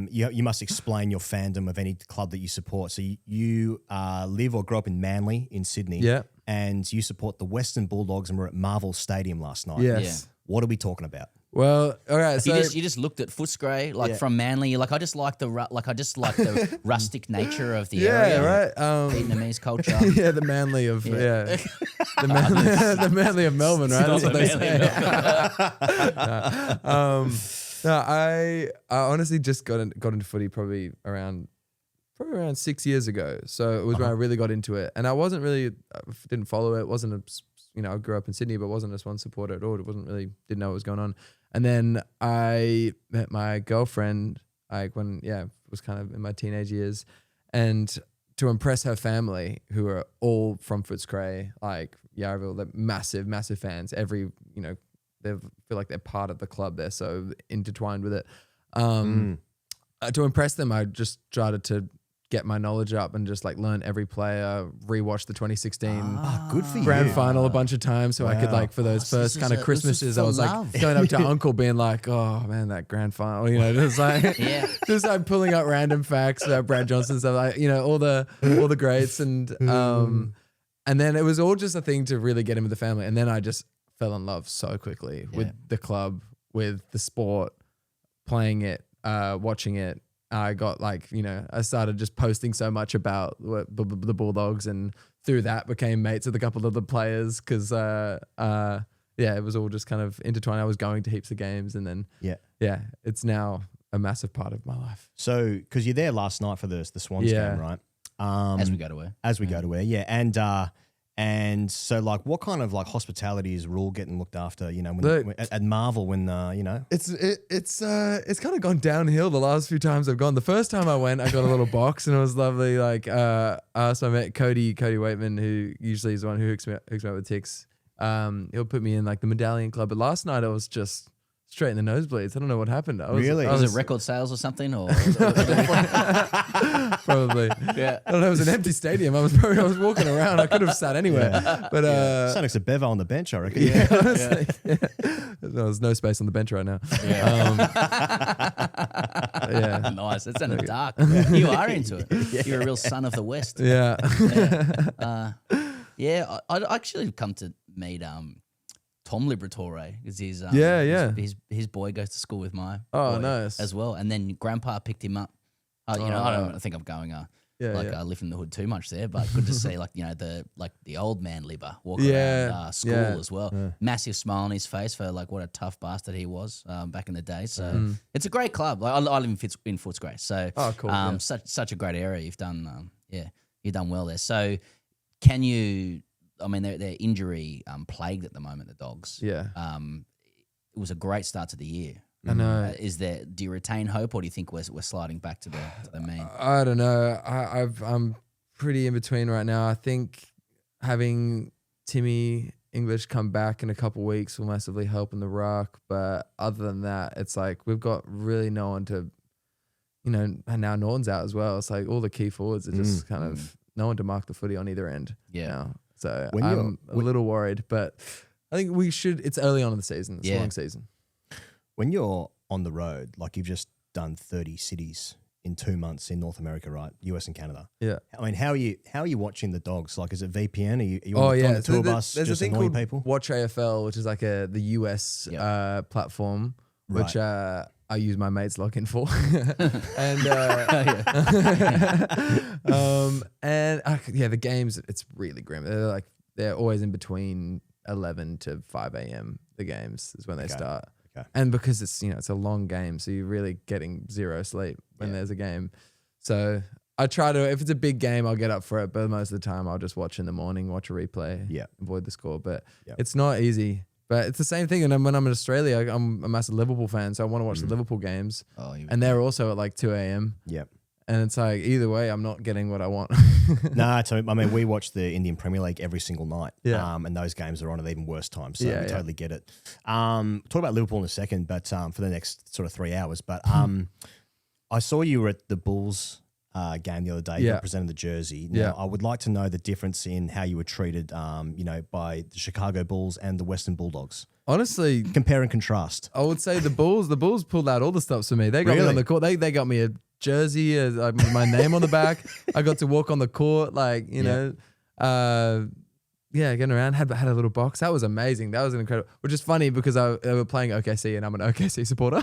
you must explain your fandom of any club that you support. So you live or grew up in Manly in Sydney. Yeah. And you support the Western Bulldogs and we're at Marvel Stadium last night. Yes. Yeah. What are we talking about? Well, all right. So you just looked at Footscray, from Manly. You're like, I just like the rustic nature of the area. Right. Vietnamese culture. Yeah, the Manly of the Manly of Melbourne, right? That's what they say. I honestly just got into footy probably around 6 years ago. So it was when I really got into it, and I didn't follow it. Wasn't I grew up in Sydney, but wasn't a Swan supporter at all. Didn't know what was going on. And then I met my girlfriend was kind of in my teenage years, and to impress her family, who are all from Footscray, Yarraville, they're massive, massive fans. They feel like they're part of the club. They're so intertwined with it. To impress them, I just started to get my knowledge up and just learn every player, rewatch the 2016 good for grand you. final a bunch of times so I could for those first kind of Christmases, I was going up to uncle being like, oh man, that grand final, just pulling out random facts about Brad Johnson stuff, all the greats, and then it was all just a thing to really get in with the family, and then I just fell in love so quickly with the club, with the sport, playing it, watching it. I got I started just posting so much about the Bulldogs, and through that became mates with a couple of the players because it was all just kind of intertwined. I was going to heaps of games, and then it's now a massive part of my life. So because you're there last night for the Swans game, right? As we go to air. Yeah. And so, what kind of hospitality is RUEL getting looked after? When at Marvel, when it's kind of gone downhill the last few times I've gone. The first time I went, I got a little box and it was lovely. So I met Cody Waitman, who usually is the one who hooks me up with ticks. He'll put me in the Medallion Club, but last night I was just straight in the nosebleeds. I don't know what happened. Was it record sales or something? Or probably. Yeah. I don't know. It was an empty stadium. I was walking around. I could have sat anywhere. But sat next to Bevo on the bench, I reckon. Yeah, honestly. Yeah. There's no space on the bench right now. Yeah. Nice. It sounded dark. You are into it. You're a real son of the West. Yeah. I'd actually come to meet Tom Liberatore, because his boy goes to school with my boy nice as well, and then Grandpa picked him up. I don't think I'm going. I live in the hood too much there, but good to see the old man Libba walking around school as well. Yeah. Massive smile on his face for what a tough bastard he was back in the day. So it's a great club. Like, I live in Footscray, so cool. such a great area. You've done you've done well there. So can you? I mean, they're injury plagued at the moment. The Dogs. Yeah. It was a great start to the year. I know. Do you retain hope, or do you think we're sliding back to the mean? I don't know. I'm pretty in between right now. I think having Timmy English come back in a couple of weeks will massively help in the ruck. But other than that, it's like we've got really no one to, and now Norton's out as well. It's like all the key forwards are just kind of no one to mark the footy on either end. Yeah. Now. So I'm a little worried, but I think we should. It's early on in the season. It's a long season. When you're on the road, like you've just done 30 cities in 2 months in North America, right? US and Canada. Yeah. I mean, how are you watching the Dogs? Like, is it VPN? Are you on the tour bus there's just a thing annoying called people? Watch AFL, which is like the US platform, which I use my mate's login for. And the games, it's really grim. They're always in between 11 to 5 a.m. The games is when they start. Okay. And because it's a long game, so you're really getting zero sleep when there's a game. So I try to, if it's a big game, I'll get up for it. But most of the time I'll just watch in the morning, watch a replay, avoid the score. But it's not easy. But it's the same thing. And when I'm in Australia, I'm a massive Liverpool fan, so I want to watch the Liverpool games. And they're also at like 2 a.m. Yep. And it's like, either way, I'm not getting what I want. So I mean, we watch the Indian Premier League every single night. Yeah. And those games are on at even worse times. So we totally get it. Talk about Liverpool in a second, but for the next sort of 3 hours. But I saw you were at the Bulls game the other day. You represented the jersey. Now, I would like to know the difference in how you were treated, by the Chicago Bulls and the Western Bulldogs. Honestly, compare and contrast. I would say the Bulls pulled out all the stops for me. They got me on the court. They got me a jersey, my name on the back. I got to walk on the court, getting around. Had a little box. That was amazing. That was incredible. Which is funny because they were playing OKC and I'm an OKC supporter.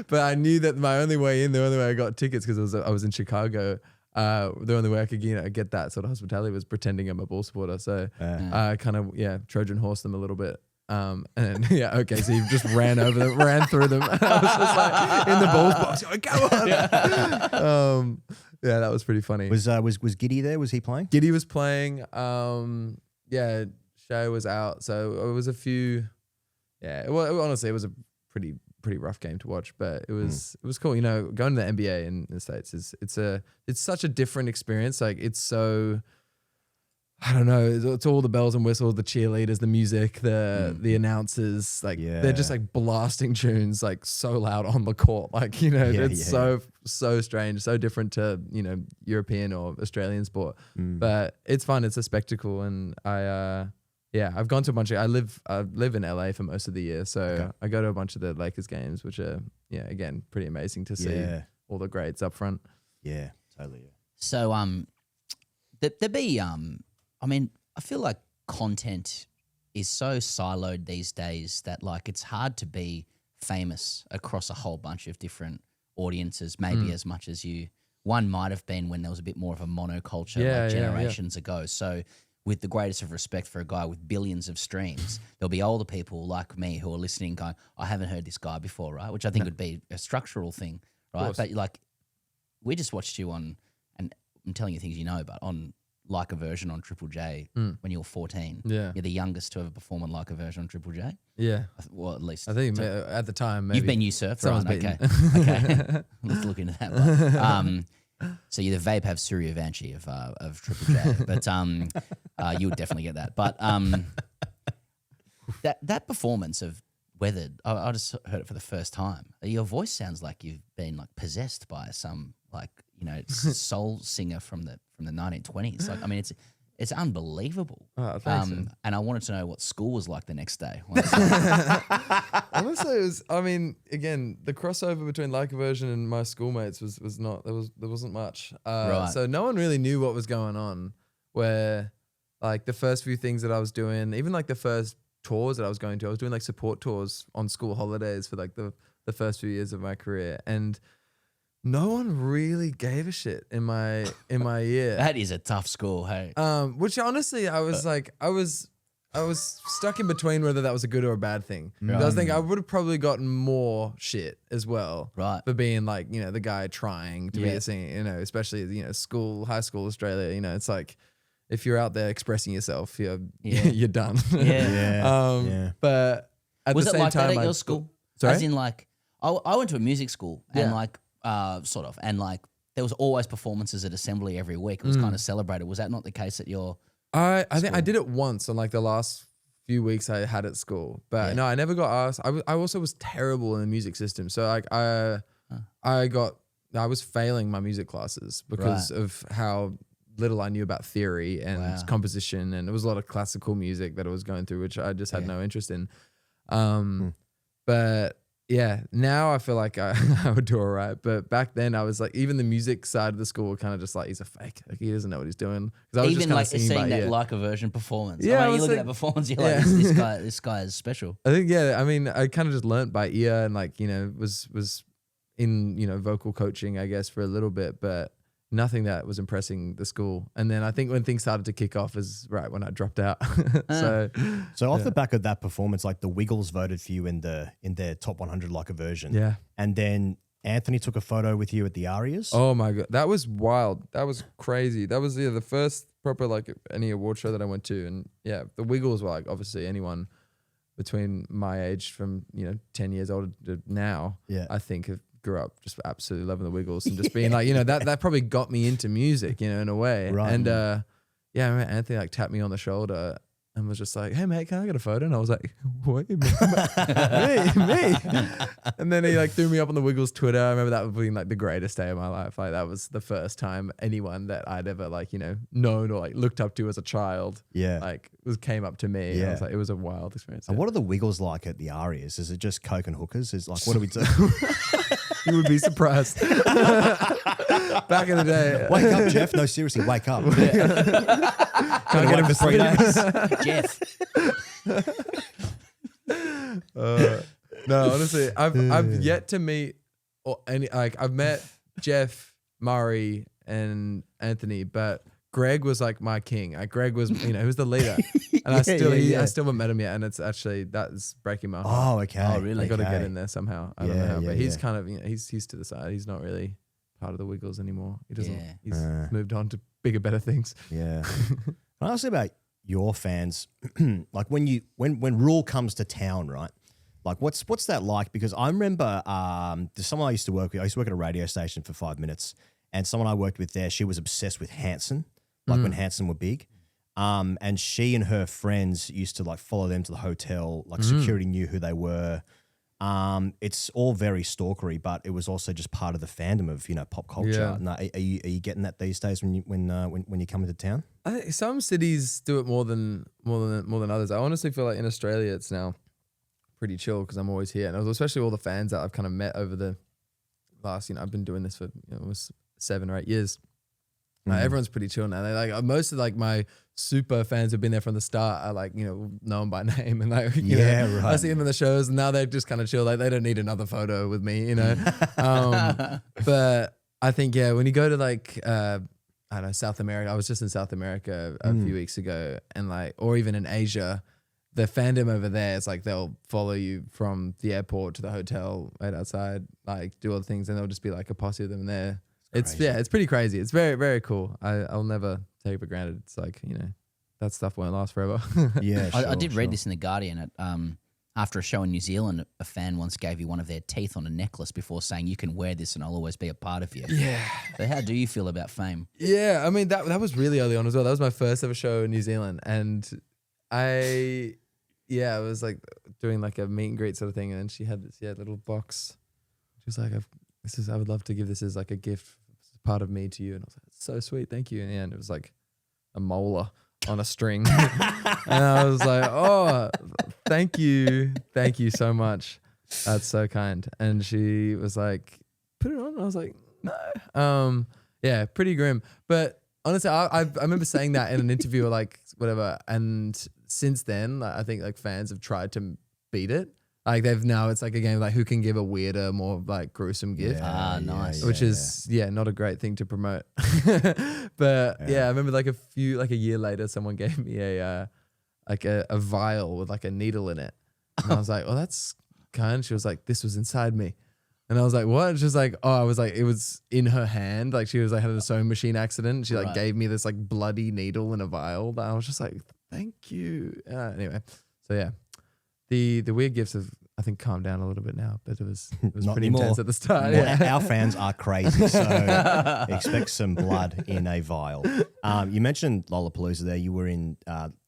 But I knew that the only way I got tickets because I was in Chicago. The only way I could get that sort of hospitality was pretending I'm a Bull supporter. So I kind of Trojan horse them a little bit. So you just ran through them. I was just like in the Bulls box. Go on. That was pretty funny. Was Giddy there? Was he playing? Giddy was playing. Shay was out. So it was a few. Honestly, it was a pretty rough game to watch, but it was cool. Going to the NBA in the States it's such a different experience. Like it's so. I don't know. It's all the bells and whistles, the cheerleaders, the music, the announcers. They're just like blasting tunes like so loud on the court. So strange, so different to European or Australian sport. But it's fun. It's a spectacle, and I've gone to a bunch of. I live in LA for most of the year, so I go to a bunch of the Lakers games, which are again pretty amazing to see all the greats up front. Yeah, totally. Yeah. So there'd be I mean, I feel like content is so siloed these days that it's hard to be famous across a whole bunch of different audiences, maybe as much as one might have been when there was a bit more of a monoculture generations ago. So with the greatest of respect for a guy with billions of streams, there'll be older people like me who are listening going, I haven't heard this guy before, right? Which I think would be a structural thing, right? But we just watched you on, and I'm telling you things but on Like a Version on Triple J when you were 14. Yeah. You're the youngest to ever perform on Like a Version on Triple J. Yeah. Well, at least. I think at the time, maybe. You've been usurped, right? Okay. Let's look into that. Right? So you're the Vape have Suryavanshi of Triple J. But you would definitely get that. But that performance of Weathered, I just heard it for the first time. Your voice sounds like you've been possessed by some soul singer from the 1920s. I mean, it's unbelievable. Oh, thanks. And I wanted to know what school was like the next day. Honestly, it was. I mean, again, the crossover between Like a Version and my schoolmates was not. There wasn't much. Right. So no one really knew what was going on. Where the first few things that I was doing, even the first tours that I was going to, I was doing support tours on school holidays for the first few years of my career. And no one really gave a shit in my year. That is a tough school, hey. Which honestly, I was like, I was stuck in between whether that was a good or a bad thing. I was thinking I would have probably gotten more shit as well, right, for being like, you know, the guy trying to be a singer, you know, especially, you know, high school Australia, you know, it's like if you're out there expressing yourself, you're done. But at was the it same like time, that at your school? Sorry? As in, like, I went to a music school and like sort of, and like there was always performances at assembly every week. It was kind of celebrated. Was that not the case at your? I think I did it once on like the last few weeks I had at school, but no, I never got asked. I also was terrible in the music system, so like I was failing my music classes because of how little I knew about theory and composition, and it was a lot of classical music that I was going through, which I just had no interest in. But yeah, now I feel like I would do all right. But back then I was like, even the music side of the school kind of just like, he's a fake. Like he doesn't know what he's doing. I was Even like seeing that like a version performance. Yeah, I mean, you look at that performance, you're like, this guy is special. I think, I mean, I kind of just learnt by ear and like, you know, was in, you know, vocal coaching, I guess, for a little bit, but nothing that was impressing the school. And then I think when things started to kick off is right when I dropped out. So off the back of that performance, like the Wiggles voted for you in their top 100 like a version. Yeah. And then Anthony took a photo with you at the Arias. Oh my God. That was wild. That was crazy. That was the first proper like any award show that I went to. And yeah, the Wiggles were like obviously anyone between my age from, you know, 10 years older to now, I think have grew up just absolutely loving the Wiggles and just being like, you know, that probably got me into music, you know, in a way. Right. And I remember Anthony like tapped me on the shoulder and was just like, hey mate, can I get a photo? And I was like, what? me? And then he like threw me up on the Wiggles Twitter. I remember that being like the greatest day of my life. Like that was the first time anyone that I'd ever like, you know, known or like looked up to as a child, like came up to me. Yeah. I was like, it was a wild experience. And what are the Wiggles like at the Arias? Is it just coke and hookers? Is like, what do we do? You would be surprised. Back in the day. Wake up, Jeff. No, seriously, wake up. Can't get him for 3 days. Jeff. No, honestly, I've yet to meet I've met Jeff, Murray, and Anthony, but Greg was like my king. Like Greg was, you know, he was the leader, and I still haven't met him yet, and it's actually that's breaking my heart. Oh, okay. Oh, really? I got to get in there somehow. I don't know how, but he's kind of, you know, he's to the side. He's not really part of the Wiggles anymore. He doesn't. He's moved on to bigger, better things. Yeah. Can I ask you about your fans? Like when RUEL comes to town, right? Like what's that like? Because I remember there's someone I used to work with. I used to work at a radio station for 5 minutes, and someone I worked with there, she was obsessed with Hanson, like when Hanson were big. And she and her friends used to like follow them to the hotel. Like security knew who they were. It's all very stalkery, but it was also just part of the fandom of, you know, pop culture. Yeah. Now, are you getting that these days when you come into town? I think some cities do it more than others. I honestly feel like in Australia it's now pretty chill because I'm always here, and especially all the fans that I've kind of met over the last, you know, I've been doing this for, you know, almost 7 or 8 years. Everyone's pretty chill now. They like most of like my super fans who've been there from the start are like, you know them by name, and like you know, right. I see them in the shows, and now they're just kind of chill. Like they don't need another photo with me, you know. But I think when you go to like I don't know, South America. I was just in South America a few weeks ago, and like, or even in Asia, the fandom over there is like they'll follow you from the airport to the hotel right outside, like do all the things, and there'll just be like a posse of them there. It's pretty crazy. It's very, very cool. I'll never take it for granted. It's like, you know, that stuff won't last forever. Yeah, I did read this in The Guardian. After a show in New Zealand, a fan once gave you one of their teeth on a necklace before saying, you can wear this and I'll always be a part of you. Yeah. So how do you feel about fame? Yeah, I mean, that was really early on as well. That was my first ever show in New Zealand. And I was like doing like a meet and greet sort of thing. And then she had this little box. She was like, I would love to give this as like a gift, part of me to you. And I was like, it's so sweet, thank you. And it was like a molar on a string. And I was like, oh, thank you so much. That's so kind. And she was like, put it on. And I was like, no. Yeah, pretty grim. But honestly, I remember saying that in an interview or like whatever. And since then, I think like fans have tried to beat it. Like it's like a game like who can give a weirder, more like gruesome gift. Nice. Which is not a great thing to promote. But I remember like a year later, someone gave me a vial with like a needle in it, and I was like, "Oh, that's kind." She was like, "This was inside me," and I was like, "What?" And she was like, "Oh, I was like, it was in her hand. Like she was like had a sewing machine accident. She like gave me this like bloody needle in a vial." And I was just like, "Thank you." Anyway, so yeah, the weird gifts have, I think, calmed down a little bit now, but it was Not pretty anymore. intense at the start. Well, Yeah. Our fans are crazy, so expect some blood in a vial. You mentioned Lollapalooza there. You were in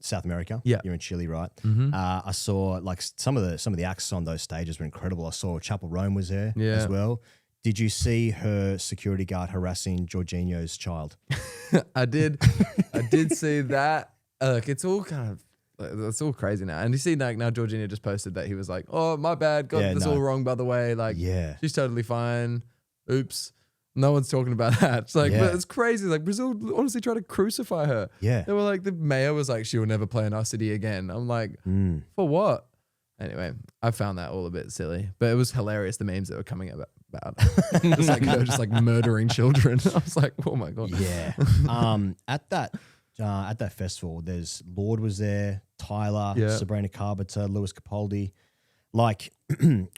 South America. Yeah. You're in Chile, right? Mhm. I saw like some of the acts on those stages were incredible. I saw Chapel Rome was there as well. Did you see her security guard harassing Jorginho's child? I did see that. Look, it's all kind of, it's all crazy now. And you see now Jorginho just posted that he was like, "Oh, my bad, got this all wrong, by the way. Like, she's totally fine. Oops." No one's talking about that. It's like, but it's crazy. Like Brazil honestly tried to crucify her. Yeah. They were like, the mayor was like, "She will never play in our city again." I'm like, for what? Anyway, I found that all a bit silly, but it was hilarious, the memes that were coming about just like her just like murdering children. I was like, oh my God. Yeah. At that festival, there's Lord was there, Tyler, Sabrina Carpenter, Lewis Capaldi. Like,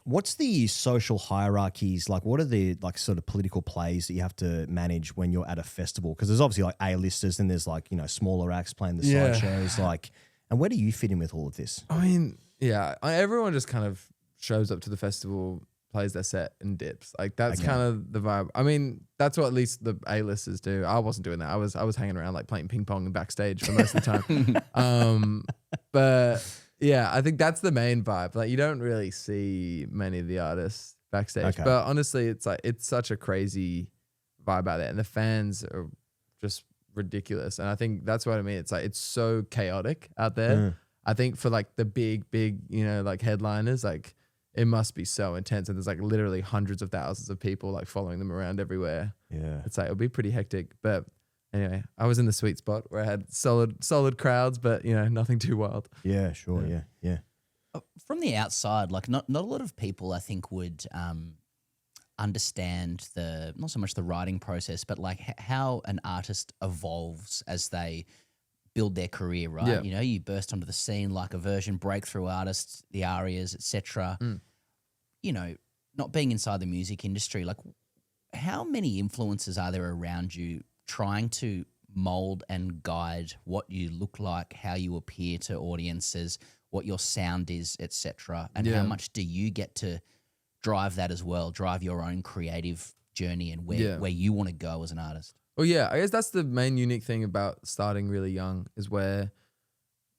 what's the social hierarchies? Like, what are the like sort of political plays that you have to manage when you're at a festival? Because there's obviously like A-listers, and there's like, you know, smaller acts playing the side shows. Like, and where do you fit in with all of this? I mean, everyone just kind of shows up to the festival, plays their set and dips. Like that's kind of the vibe. I mean, that's what at least the A-listers do. I wasn't doing that. I was hanging around like playing ping pong backstage for most of the time. But yeah, I think that's the main vibe. Like you don't really see many of the artists backstage. But honestly, it's like it's such a crazy vibe out there, and the fans are just ridiculous. And I think that's what I mean. It's like it's so chaotic out there. I think for like the big, you know, like headliners, like it must be so intense. And there's like literally hundreds of thousands of people like following them around everywhere. Yeah. It's like, it'll be pretty hectic. But anyway, I was in the sweet spot where I had solid crowds, but you know, nothing too wild. Yeah, sure. Yeah. From the outside, like not a lot of people I think would understand not so much the writing process, but like how an artist evolves as they build their career, right? Yeah. You know, you burst onto the scene like a version breakthrough artist, the Arias, etc. You know, not being inside the music industry, like how many influences are there around you trying to mold and guide what you look like, how you appear to audiences, what your sound is, etc. And how much do you get to drive that as well, drive your own creative journey and where you want to go as an artist? Well, yeah, I guess that's the main unique thing about starting really young is where,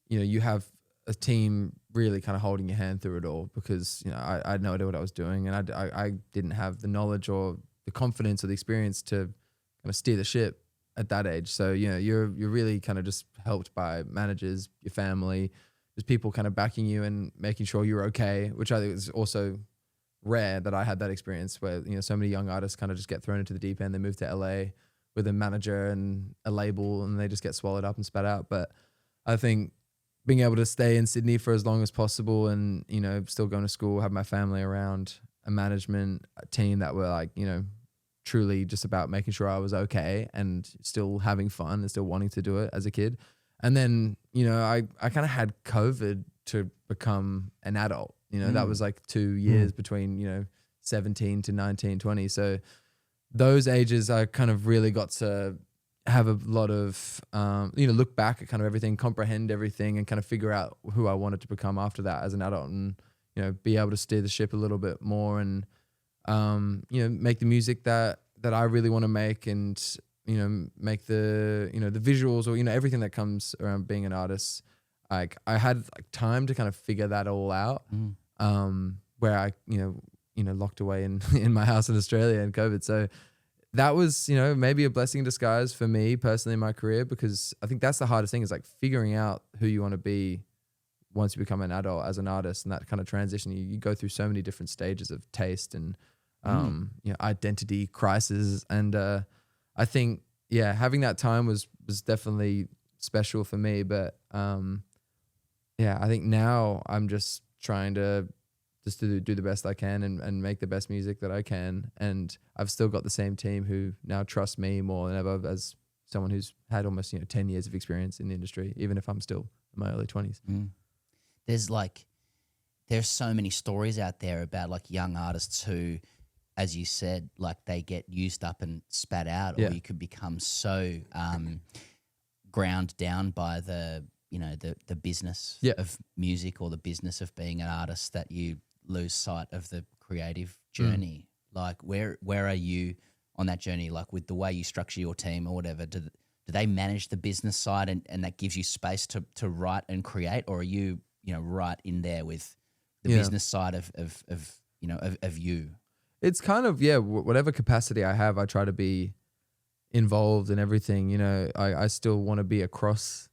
you know, you have a team really kind of holding your hand through it all because, you know, I had no idea what I was doing and I didn't have the knowledge or the confidence or the experience to kind of steer the ship at that age. So, you know, you're really kind of just helped by managers, your family, just people kind of backing you and making sure you're okay, which I think is also rare that I had that experience where, you know, so many young artists kind of just get thrown into the deep end. They move to LA with a manager and a label and they just get swallowed up and spat out. But I think being able to stay in Sydney for as long as possible and, you know, still going to school, have my family around, a management team that were like, you know, truly just about making sure I was okay and still having fun and still wanting to do it as a kid. And then, you know, I kind of had COVID to become an adult. You know, that was like 2 years between, you know, 17 to 19, 20. So those ages I kind of really got to have a lot of, you know, look back at kind of everything, comprehend everything and kind of figure out who I wanted to become after that as an adult and, you know, be able to steer the ship a little bit more and, you know, make the music that I really want to make and, you know, make the, you know, the visuals or, you know, everything that comes around being an artist. Like I had like time to kind of figure that all out, where I, you know, locked away in my house in Australia in COVID. So that was, you know, maybe a blessing in disguise for me personally in my career, because I think that's the hardest thing is like figuring out who you want to be once you become an adult as an artist and that kind of transition. You go through so many different stages of taste and, you know, identity crisis. And I think, yeah, having that time was definitely special for me. But yeah, I think now I'm just trying to just to do the best I can and make the best music that I can. And I've still got the same team who now trust me more than ever as someone who's had almost 10 years of experience in the industry, even if I'm still in my early 20s. There's so many stories out there about like young artists who, as you said, like they get used up and spat out, or you could become so ground down by the business of music or the business of being an artist that you lose sight of the creative journey. Like where are you on that journey? Like with the way you structure your team or whatever, do they manage the business side and that gives you space to write and create, or are you right in there with the business side of you? It's kind of, whatever capacity I have, I try to be involved in everything. I still want to be across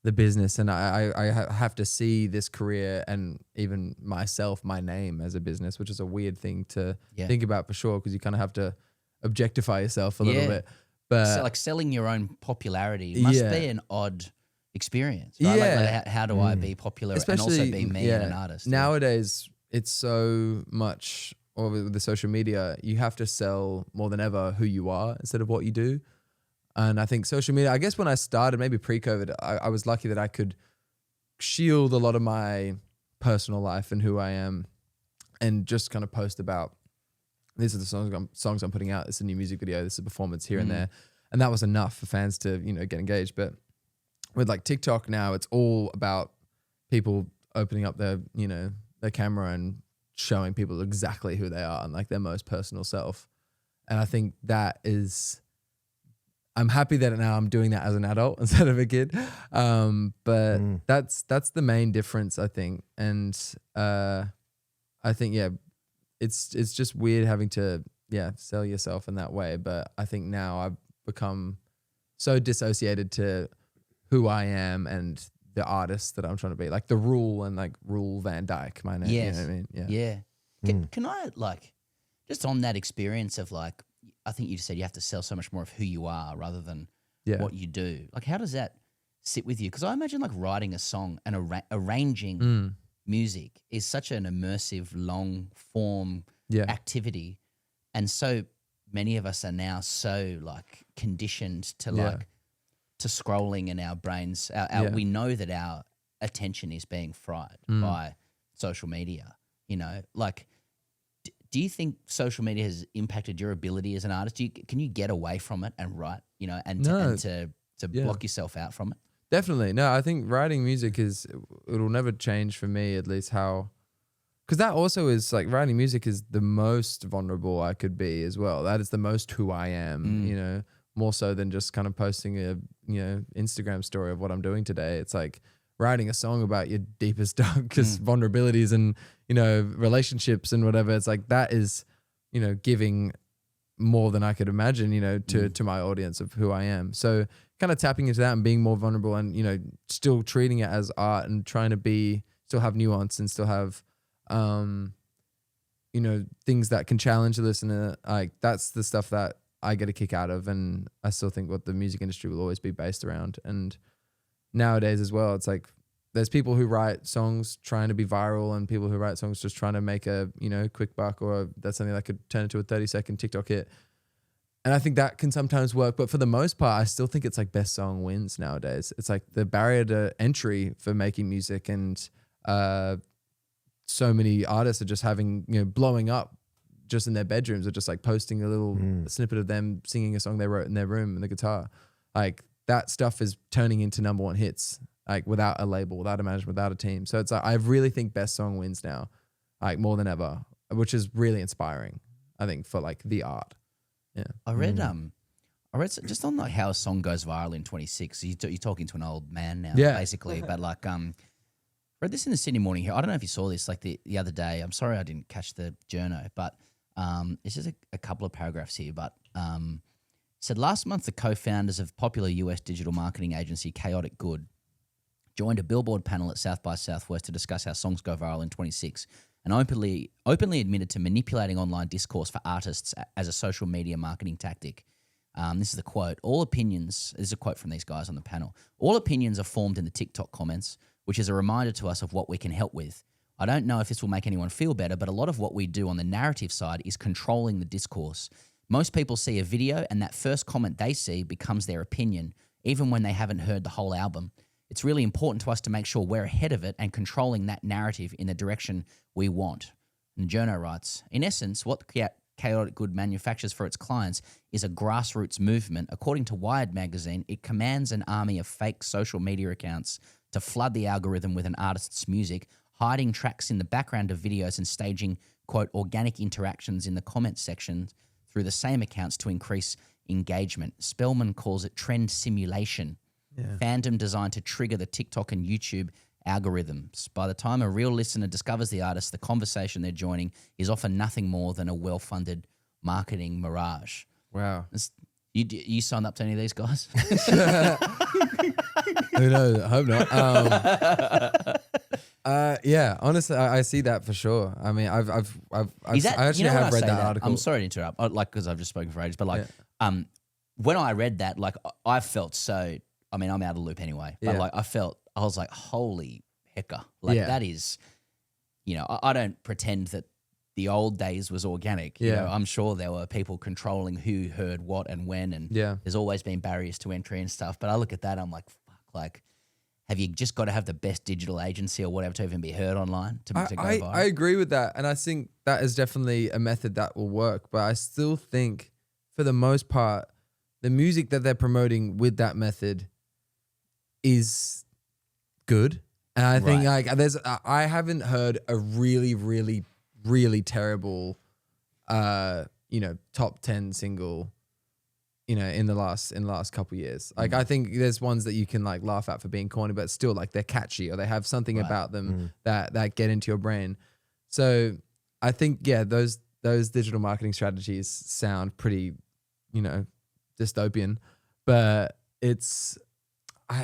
the business, and I have to see this career and even myself, my name as a business, which is a weird thing to think about for sure, because you kind of have to objectify yourself a little bit. But so like selling your own popularity must be an odd experience, right? Like how do I be popular and also be me and an artist? Nowadays, it's so much, or with the social media, you have to sell more than ever who you are instead of what you do. And I think social media, I guess when I started, maybe pre-COVID, I was lucky that I could shield a lot of my personal life and who I am and just kind of post about, these are the songs I'm putting out, this is a new music video, this is a performance here and there. And that was enough for fans to, get engaged. But with like TikTok now, it's all about people opening up their camera and showing people exactly who they are and like their most personal self. And I think that is, I'm happy that now I'm doing that as an adult instead of a kid. But that's the main difference, I think. And I think, it's just weird having to, sell yourself in that way. But I think now I've become so dissociated to who I am and the artist that I'm trying to be, like the Rule and like Rule Van Dyke, my name. Yes. You know what I mean? Yeah. Can I like, just on that experience of like, I think you said you have to sell so much more of who you are rather than what you do. Like, how does that sit with you? Because I imagine like writing a song and arranging music is such an immersive, long form activity. And so many of us are now so like conditioned to like, to scrolling in our brains. We know that our attention is being fried by social media, like, do you think social media has impacted your ability as an artist? Can you get away from it and write, and to block yourself out from it? Definitely. No, I think writing music it'll never change for me, at least because that also is like, writing music is the most vulnerable I could be as well. That is the most who I am, more so than just kind of posting a, Instagram story of what I'm doing today. It's like writing a song about your deepest, darkest vulnerabilities and, relationships and whatever. It's like, that is, giving more than I could imagine, to my audience of who I am. So kind of tapping into that and being more vulnerable and, still treating it as art and trying to still have nuance and still have, things that can challenge the listener. Like, that's the stuff that I get a kick out of. And I still think what the music industry will always be based around. And nowadays as well, it's like, there's people who write songs trying to be viral and people who write songs just trying to make a, quick buck, or that's something that could turn into a 30-second TikTok hit. And I think that can sometimes work. But for the most part, I still think it's like best song wins nowadays. It's like the barrier to entry for making music, and so many artists are just having, blowing up just in their bedrooms, or just like posting a little snippet of them singing a song they wrote in their room on the guitar. Like, that stuff is turning into number one hits, like without a label, without a management, without a team. So it's like, I really think best song wins now, like more than ever, which is really inspiring, I think, for like the art. Yeah. I read just on like how a song goes viral in 26. You're talking to an old man now, basically. But like, read this in the Sydney Morning Herald. I don't know if you saw this like the other day. I'm sorry I didn't catch the journo, but it's just a couple of paragraphs here. But said last month the co-founders of popular US digital marketing agency Chaotic Good joined a Billboard panel at South by Southwest to discuss how songs go viral in 26, and openly admitted to manipulating online discourse for artists as a social media marketing tactic. This is a quote. This is a quote from these guys on the panel. All opinions are formed in the TikTok comments, which is a reminder to us of what we can help with. I don't know if this will make anyone feel better, but a lot of what we do on the narrative side is controlling the discourse. Most people see a video and that first comment they see becomes their opinion, even when they haven't heard the whole album. It's really important to us to make sure we're ahead of it and controlling that narrative in the direction we want. And Jono writes, in essence, what Chaotic Good manufactures for its clients is a grassroots movement. According to Wired magazine, it commands an army of fake social media accounts to flood the algorithm with an artist's music, hiding tracks in the background of videos and staging, quote, organic interactions in the comments section through the same accounts to increase engagement. Spellman calls it trend simulation. Fandom designed to trigger the TikTok and YouTube algorithms. By the time a real listener discovers the artist, the conversation they're joining is often nothing more than a well-funded marketing mirage. Wow. You signed up to any of these guys? Who knows? I hope not. Yeah, honestly, I see that for sure. I mean, I actually have read that article. I'm sorry to interrupt, because I've just spoken for ages, but when I read that, I felt so. I mean, I'm out of the loop anyway, but I was like, holy hecker, that is, I don't pretend that the old days was organic. You know, I'm sure there were people controlling who heard what and when, and there's always been barriers to entry and stuff. But I look at that, I'm like, fuck, have you just got to have the best digital agency or whatever to even be heard online to go viral? I agree with that. And I think that is definitely a method that will work. But I still think for the most part, the music that they're promoting with that method is good. And I think I haven't heard a really, really, really terrible, top 10 single, in the last couple of years. Like, I think there's ones that you can laugh at for being corny, but still they're catchy or they have something about them that get into your brain. So I think, those digital marketing strategies sound pretty, dystopian, but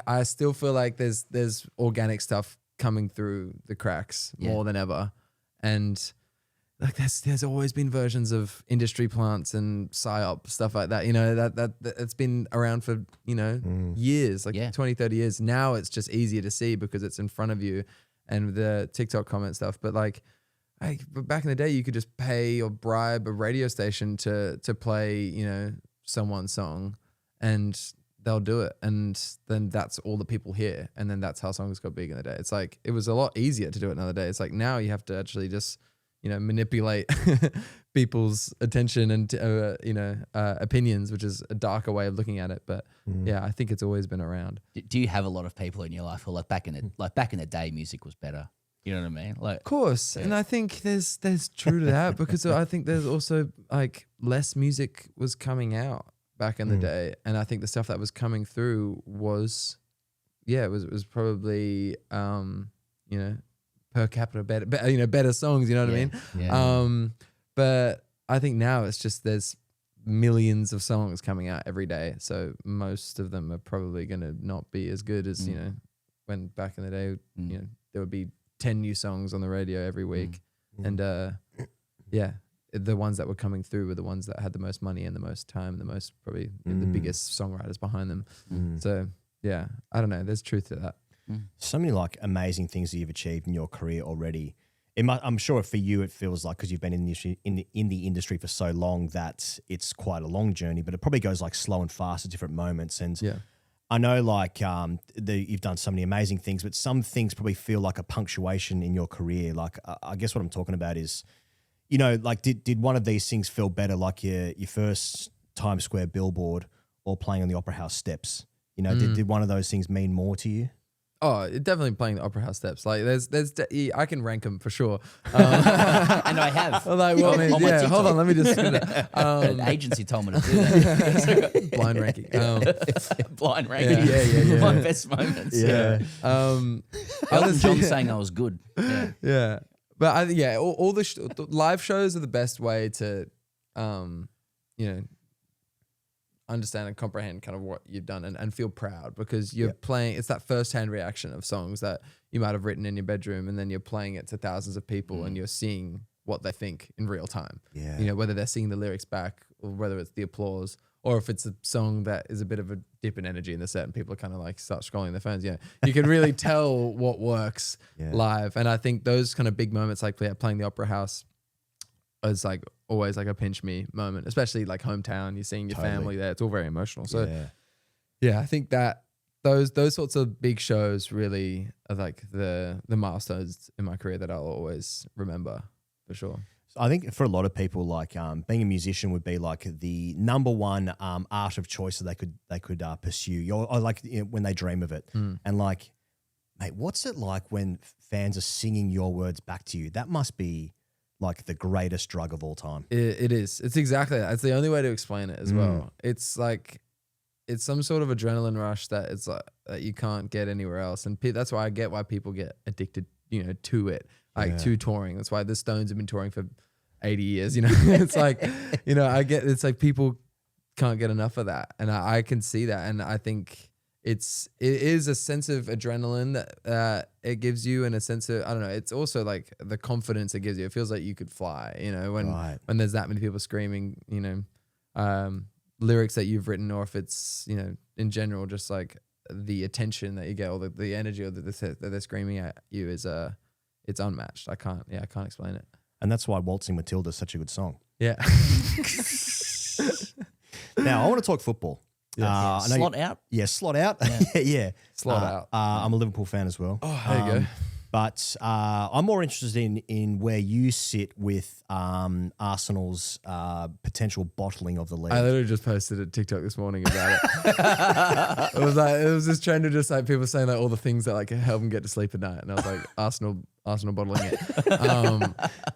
I still feel like there's organic stuff coming through the cracks more than ever. And there's always been versions of industry plants and psyop stuff like that, that it's been around for, years, 20, 30 years. Now it's just easier to see because it's in front of you and the TikTok comment stuff. But but back in the day, you could just pay or bribe a radio station to play, someone's song and they'll do it. And then that's all the people hear. And then that's how songs got big in the day. It's it was a lot easier to do it another day. It's now you have to actually just, manipulate people's attention and, opinions, which is a darker way of looking at it. But I think it's always been around. Do you have a lot of people in your life who back in the day, music was better? You know what I mean? Of course. Yeah. And I think there's true to that because I think there's also less music was coming out back in the day. And I think the stuff that was coming through was probably, per capita better songs, you know what I mean? Yeah. But I think now it's just there's millions of songs coming out every day. So most of them are probably going to not be as good as, when back in the day, there would be 10 new songs on the radio every week. And the ones that were coming through were the ones that had the most money and the most time, the most probably the biggest songwriters behind them. So I don't know. There's truth to that. So many amazing things that you've achieved in your career already. I'm sure for you it feels like, because you've been in the industry for so long, that it's quite a long journey, but it probably goes slow and fast at different moments. And I know you've done so many amazing things, but some things probably feel like a punctuation in your career. I guess what I'm talking about is, did one of these things feel better, like your first Times Square billboard or playing on the Opera House steps? Did one of those things mean more to you? Oh, definitely playing the Opera House steps. I can rank them for sure. And I have. Hold on, let me just. An agency told me to do that. Blind ranking. Blind ranking. Yeah. My best moments. Yeah. Elton John saying I was good. Yeah. But all the live shows are the best way to, understand and comprehend kind of what you've done and feel proud, because you're playing, it's that first-hand reaction of songs that you might have written in your bedroom, and then you're playing it to thousands of people and you're seeing what they think in real time. Whether they're seeing the lyrics back or whether it's the applause or if it's a song that is a bit of a dip in energy in the set and people are kind of like start scrolling their phones, you can really tell what works live. And I think those kind of big moments, like playing the Opera House, is like always like a pinch me moment, especially like hometown. You're seeing your family there. It's all very emotional. So I think that those sorts of big shows really are like the milestones in my career that I'll always remember for sure. I think for a lot of people, like being a musician would be like the number one art of choice that they could pursue, or like when they dream of it. And like, mate, what's it like when fans are singing your words back to you? That must be like the greatest drug of all time. It is. It's exactly that. It's the only way to explain it as well. It's like, it's some sort of adrenaline rush that it's like that you can't get anywhere else. And that's why I get why people get addicted, to it, like to touring. That's why the Stones have been touring for 80 years, It's like, I get, it's like people can't get enough of that. And I can see that. And I think it is a sense of adrenaline that it gives you, and a sense of, I don't know, it's also like the confidence it gives you. It feels like you could fly, when there's that many people screaming, lyrics that you've written, or if it's, in general, just like the attention that you get, or the energy or that they're screaming at you is it's unmatched. I can't explain it. And that's why Waltzing Matilda is such a good song. Yeah. Now, I want to talk football. Slot out? Yeah, slot out. Yeah. Slot out. I'm a Liverpool fan as well. Oh, there you go. But I'm more interested in where you sit with Arsenal's potential bottling of the league. I literally just posted a TikTok this morning about it. It was this trend of just like people saying like all the things that like help them get to sleep at night, and I was like Arsenal bottling it.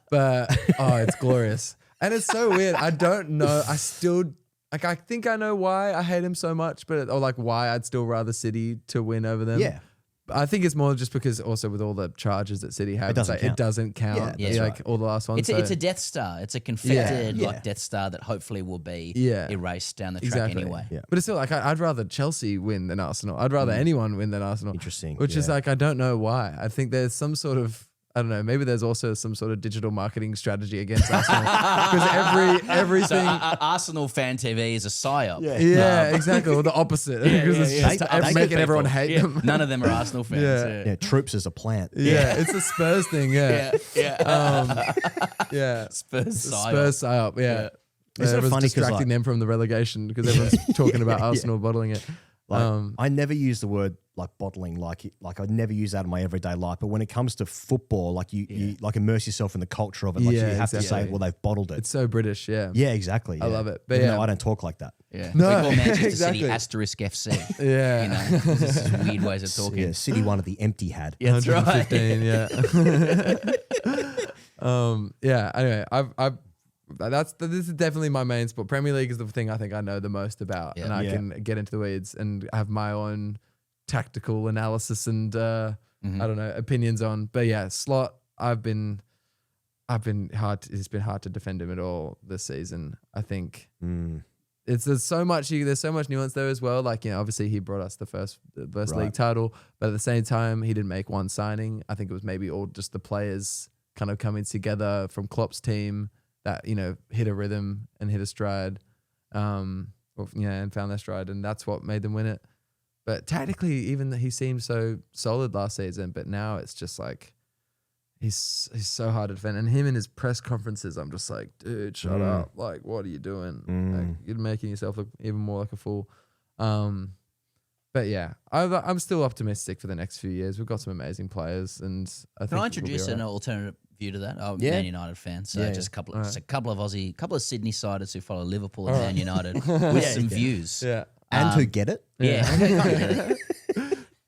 But it's glorious, and it's so weird. I don't know. I still like. I think I know why I hate him so much, or like why I'd still rather City to win over them. Yeah. I think it's more just because also with all the charges that City have, it doesn't count. Yeah, like all the last ones. It's a Death Star. It's a confected Death Star that hopefully will be erased down the track anyway. Yeah. But it's still like I'd rather Chelsea win than Arsenal. I'd rather anyone win than Arsenal. Interesting. Which is like I don't know why. I think there's some sort of, I don't know, maybe there's also some sort of digital marketing strategy against Arsenal, because everything. So Arsenal fan TV is a psyop. Yeah, exactly. Or the opposite. Because it's just making everyone hate them. None of them are Arsenal fans. Yeah, Troops is a plant. Yeah, it's a Spurs thing. Yeah. Spurs psyop. Yeah. Everyone's funny distracting them from the relegation because everyone's talking about Arsenal bottling it. I never use the word like bottling, like I never use that in my everyday life. But when it comes to football, like you like immerse yourself in the culture of it. Like you have to say, well, they've bottled it. It's so British, yeah. Yeah, exactly. Yeah. I love it. But even though I don't talk like that. Yeah. No, we call Manchester exactly. City asterisk FC. Yeah. This is weird ways of talking. Yeah, City one of the empty had. Yeah, that's right. 115, yeah. Anyway, this is definitely my main sport. Premier League is the thing I think I know the most about, and I can get into the weeds and have my own tactical analysis and I don't know, opinions on. But yeah, Slot, I've been hard. It's been hard to defend him at all this season. I think there's so much nuance there as well. Like, obviously he brought us the first league title, but at the same time he didn't make one signing. I think it was maybe all just the players kind of coming together from Klopp's team that, hit a rhythm and hit a stride, and found their stride, and that's what made them win it. But tactically, even he seemed so solid last season, but now it's just like he's so hard to defend. And him in his press conferences, I'm just like, dude, shut up! Like, what are you doing? Like, you're making yourself look even more like a fool. But yeah, I'm still optimistic for the next few years. We've got some amazing players, and I think. Can I introduce an alternative view to that? I'm a Man United fan, so just a couple of Aussie, couple of Sydney siders who follow Liverpool and Man United with some views. Yeah, and who get it. Yeah,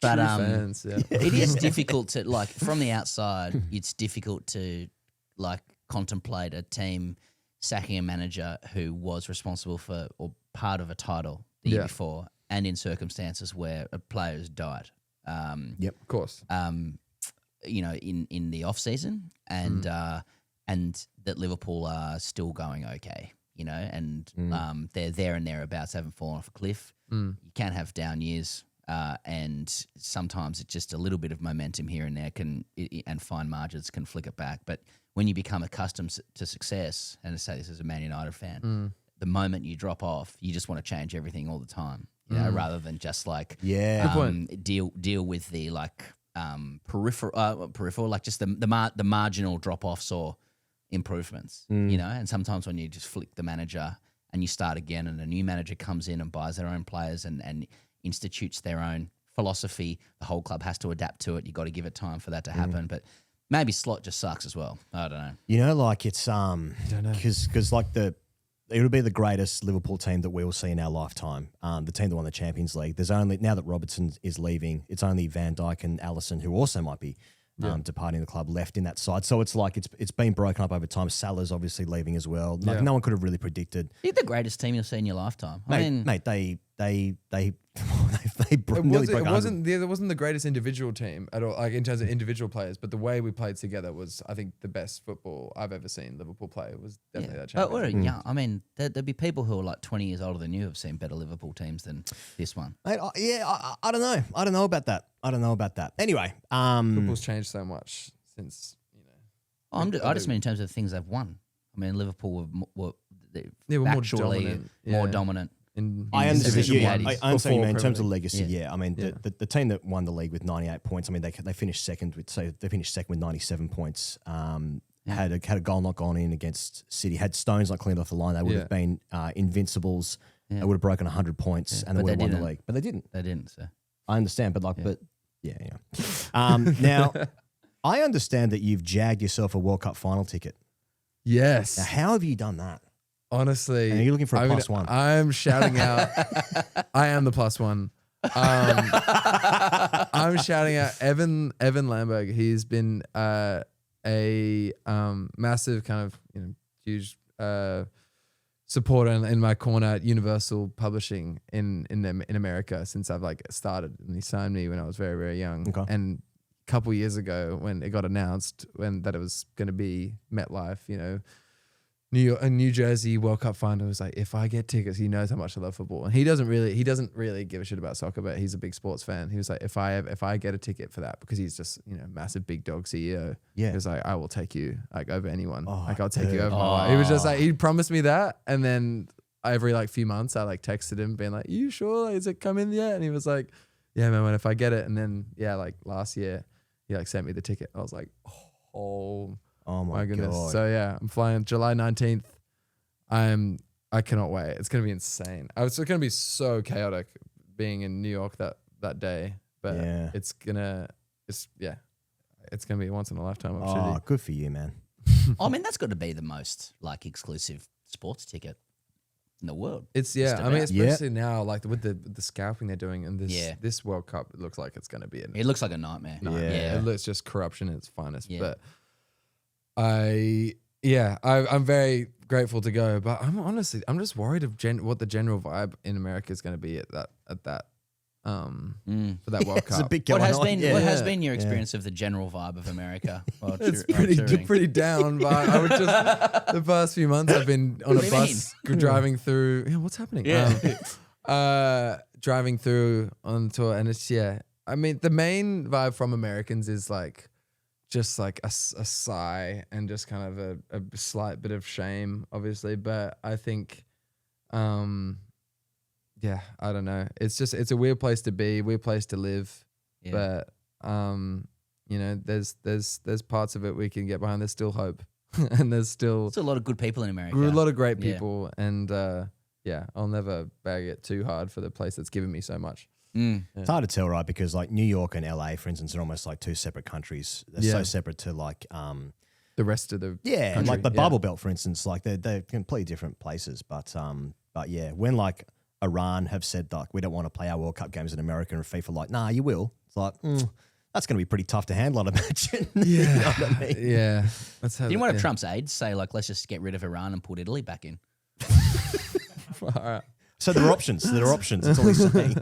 but fans, it is difficult to like from the outside. It's difficult to like contemplate a team sacking a manager who was responsible for or part of a title the year before, and in circumstances where a player has died. Of course. In the off season, and that Liverpool are still going okay, and they're there and thereabouts, haven't fallen off a cliff. You can have down years, and sometimes it's just a little bit of momentum here and there and fine margins can flick it back. But when you become accustomed to success, and to say this as a Man United fan, the moment you drop off, you just want to change everything all the time, you know, rather than just like Yeah. Good point. deal with the like peripheral, like just the marginal drop offs or improvements, you know. And sometimes when you just flick the manager and you start again, and a new manager comes in and buys their own players and institutes their own philosophy, the whole club has to adapt to it. You got to give it time for that to happen, but. Maybe Slot just sucks as well. I don't know. You know, like it's because like it'll be the greatest Liverpool team that we will see in our lifetime. The team that won the Champions League. There's only now that Robertson is leaving, it's only Van Dijk and Alisson, who also might be departing the club, left in that side. So it's like it's been broken up over time. Salah's obviously leaving as well. Like no one could have really predicted. You're the greatest team you'll see in your lifetime. Mate, they nearly broke 100. There wasn't the greatest individual team at all, like in terms of individual players, but the way we played together was, I think, the best football I've ever seen Liverpool play. Was definitely that But we're Champions. young. I mean, there'd be people who are like 20 years older than you who've seen better Liverpool teams than this one. Mate, I don't know. I don't know about that. Anyway, Football's changed so much since, you know. I just mean in terms of the things they've won. I mean, Liverpool were more actually more dominant. I understand. I understand. You mean in terms of Premier legacy, yeah. I mean, the team that won the league with 98 points. I mean, they finished second with 97 points. Had a goal not gone in against City. Had Stones not cleaned off the line, they would have been invincibles. Yeah. They would have broken 100 points and they would have won the league. But they didn't. They didn't. So I understand, but now I understand that you've jagged yourself a World Cup final ticket. Yes. Now, how have you done that? Honestly, and are you looking for a plus one? I'm shouting out. I am the plus one. I'm shouting out Evan Lamberg. He's been a massive kind of huge supporter in my corner at Universal Publishing in America since I've started, and he signed me when I was very, very young. Okay. And a couple years ago when it got announced that it was going to be MetLife, New Jersey World Cup final, was like, if I get tickets, he knows how much I love football, and he doesn't really give a shit about soccer, but he's a big sports fan. He was like, if I get a ticket for that, because he's just massive big dog CEO. Yeah, he was like, I will take you over anyone. I'll take dude. you over my wife. He was just like, he promised me that, and then every few months I texted him being like, you sure? Is it come in yet? And he was like, yeah, man, if I get it. And then last year he sent me the ticket. I was like, oh my goodness. God. So yeah, I'm flying July 19th. I cannot wait. It's going to be insane. It's going to be so chaotic being in New York that day, but it's going to be a once in a lifetime opportunity. Oh, good for you, man. I mean, that's got to be the most exclusive sports ticket in the world. It's I mean, especially now, with the scalping they're doing in this World Cup, it looks like it's going to be it looks like a nightmare. It looks just corruption at its finest. Yeah. But I'm very grateful to go, but I'm just worried of what the general vibe in America is going to be at that for that World Cup. What has been your experience of the general vibe of America? It's pretty down, but I would just the past few months I've been on a bus driving through. What's happening? Driving through on tour, and it's I mean, the main vibe from Americans is just a sigh and just kind of a slight bit of shame, obviously. But I think, I don't know. It's a weird place to be, weird place to live. Yeah. But there's parts of it we can get behind. There's still hope, and there's a lot of good people in America. A lot of great people, and I'll never bag it too hard for the place that's given me so much. It's hard to tell, right? Because New York and LA, for instance, are almost like two separate countries. They're so separate to the rest of the country. Like the Bible Belt, for instance, they're completely different places. But when Iran have said we don't want to play our World Cup games in America, and FIFA nah, you will. It's like that's going to be pretty tough to handle, I'd imagine. Yeah, you know what I mean? Yeah. Didn't one of Trump's aides say let's just get rid of Iran and put Italy back in? All right. So there are options. That's all he's saying.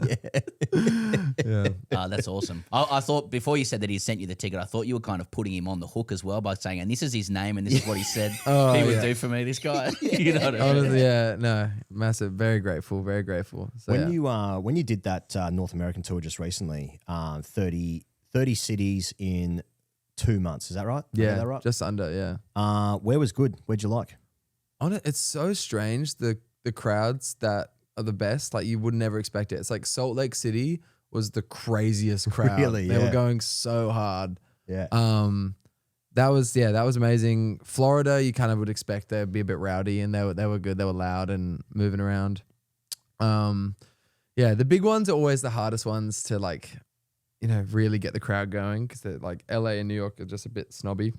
That's awesome. I thought before you said that he sent you the ticket, I thought you were kind of putting him on the hook as well by saying, and this is his name and this is what he said he would do for me, this guy. You know what I mean? Honestly, no, massive. Very grateful, very grateful. So, when you did that North American tour just recently, 30 cities in 2 months, is that right? Yeah, is that right? Just under, where was good? Where'd you like? It's so strange, the the crowds that are the best. Like you would never expect it. It's like Salt Lake City was the craziest crowd. Really? They Yeah. were going so hard. Yeah. That was amazing. Florida, you kind of would expect they'd be a bit rowdy, and they were good. They were loud and moving around. Yeah, the big ones are always the hardest ones to like, really get the crowd going because they're like LA and New York are just a bit snobby.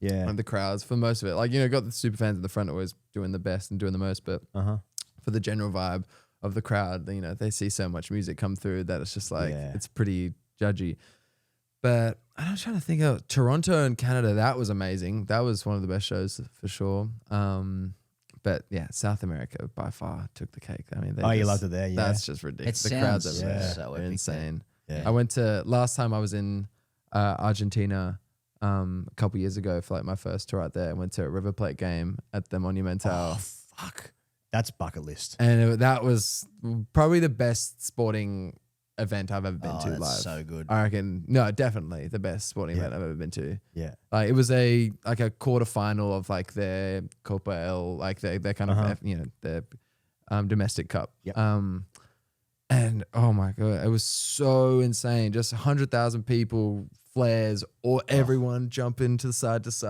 Yeah. And the crowds for most of it, like got the super fans at the front always doing the best and doing the most, but for the general vibe of the crowd, they see so much music come through that it's just like it's pretty judgy. But I'm trying to think of Toronto and Canada. That was amazing. That was one of the best shows for sure. But yeah, South America by far took the cake. I mean, you loved it there. Yeah, that's just ridiculous. It The crowds sounds are so they're epic. insane. Yeah. I went to last time I was in Argentina a couple years ago for like my first tour out there. I went to a River Plate game at the Monumental. Oh fuck, that's bucket list. And that was probably the best sporting event I've ever been to that's live. so good. I reckon, no, definitely the best sporting event I've ever been to. Yeah. Like it was a quarterfinal of like their Copa El, like their kind of their domestic cup. Yep. And oh my god, it was so insane. Just 100,000 people, flares, or everyone jumping to side, just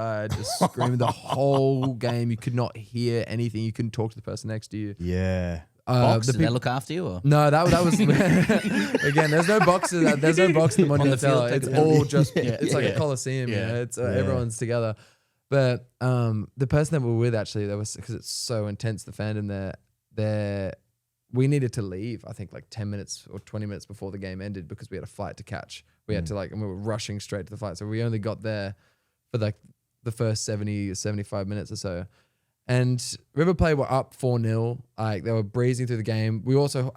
screaming the whole game. You could not hear anything. You couldn't talk to the person next to you. Yeah. Box, did they look after you? Or? No, that was again. There's no boxes. There's no box in the Monumental. It's all just. It's like a coliseum. It's everyone's together. But the person that we were with actually, that was because it's so intense. The fandom there. We needed to leave. I think like 10 minutes or 20 minutes before the game ended because we had a flight to catch. We had to and we were rushing straight to the flight. So we only got there for like the first 70 or 75 minutes or so. And River Plate were up 4-0. Like they were breezing through the game. We also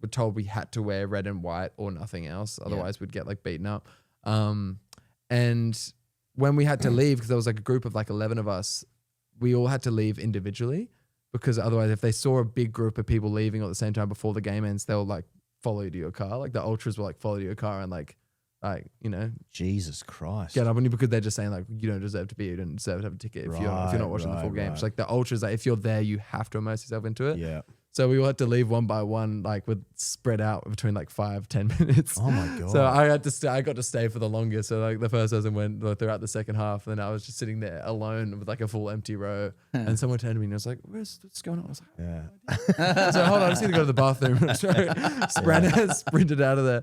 were told we had to wear red and white or nothing else. Otherwise we'd get like beaten up. And when we had to leave, because there was like a group of like 11 of us, we all had to leave individually because otherwise if they saw a big group of people leaving at the same time before the game ends, they'll like follow you to your car. Like the ultras will like follow you to your car and like, Jesus Christ. get up on you because they're just saying like you don't deserve to be, you don't deserve to have a ticket if you're not watching the full game. It's like the ultras, like if you're there, you have to immerse yourself into it. Yeah. So we all had to leave one by one, like with spread out between like 5-10 minutes. Oh my god. So I got to stay for the longest. So like the first person went throughout the second half, and then I was just sitting there alone with like a full empty row. And someone turned to me and was like, "What's going on?" I was like, So hold on, I just need to go to the bathroom. Sprinted out of there.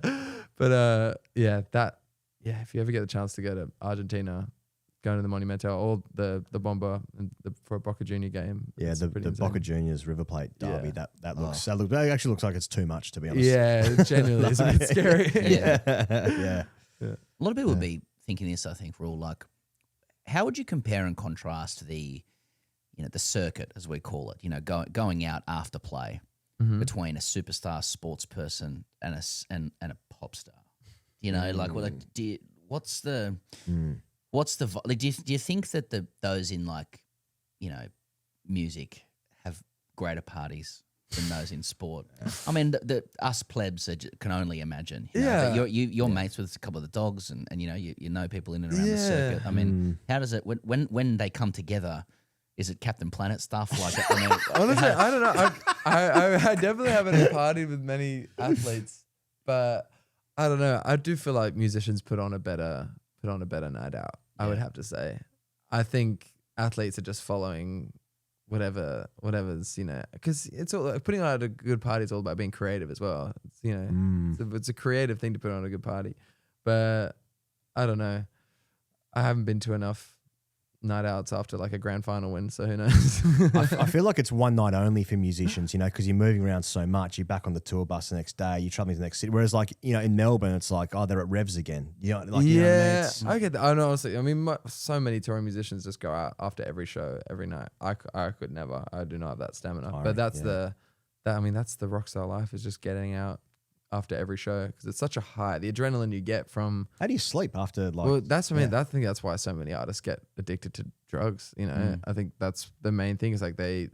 But if you ever get the chance to go to Argentina, going to the Monumental or the Bomba for a Boca Junior game. Yeah, the Boca Juniors River Plate derby. Yeah. That actually looks like it's too much, to be honest. Yeah, it genuinely is a bit scary. Yeah. A lot of people would be thinking this, I think, Rule, like, how would you compare and contrast the circuit, as we call it, going out after play between a superstar sports person and a pop star? What's the like? Do you think that those in like, music have greater parties than those in sport? I mean, the us plebs can only imagine. But you're mates with a couple of the dogs, and you know people in and around the circuit. I mean, how does it when they come together? Is it Captain Planet stuff? Like, honestly, I don't know. I definitely haven't partied with many athletes, but I don't know. I do feel like musicians put on a better night out. I would have to say. I think athletes are just following whatever's because it's all putting on a good party is all about being creative as well. It's a creative thing to put on a good party, but I don't know. I haven't been to enough night outs after like a grand final win, so who knows? I feel like it's one night only for musicians, because you're moving around so much. You're back on the tour bus the next day. You're traveling to the next city. Whereas like in Melbourne, it's like they're at Revs again. I get that. I know. Honestly, I mean, so many touring musicians just go out after every show every night. I could never. I do not have that stamina. But that's the rock star life, is just getting out after every show, because it's such a high. The adrenaline you get from. How do you sleep after like? Well, that's what I mean. I think that's why so many artists get addicted to drugs. I think that's the main thing. Is like they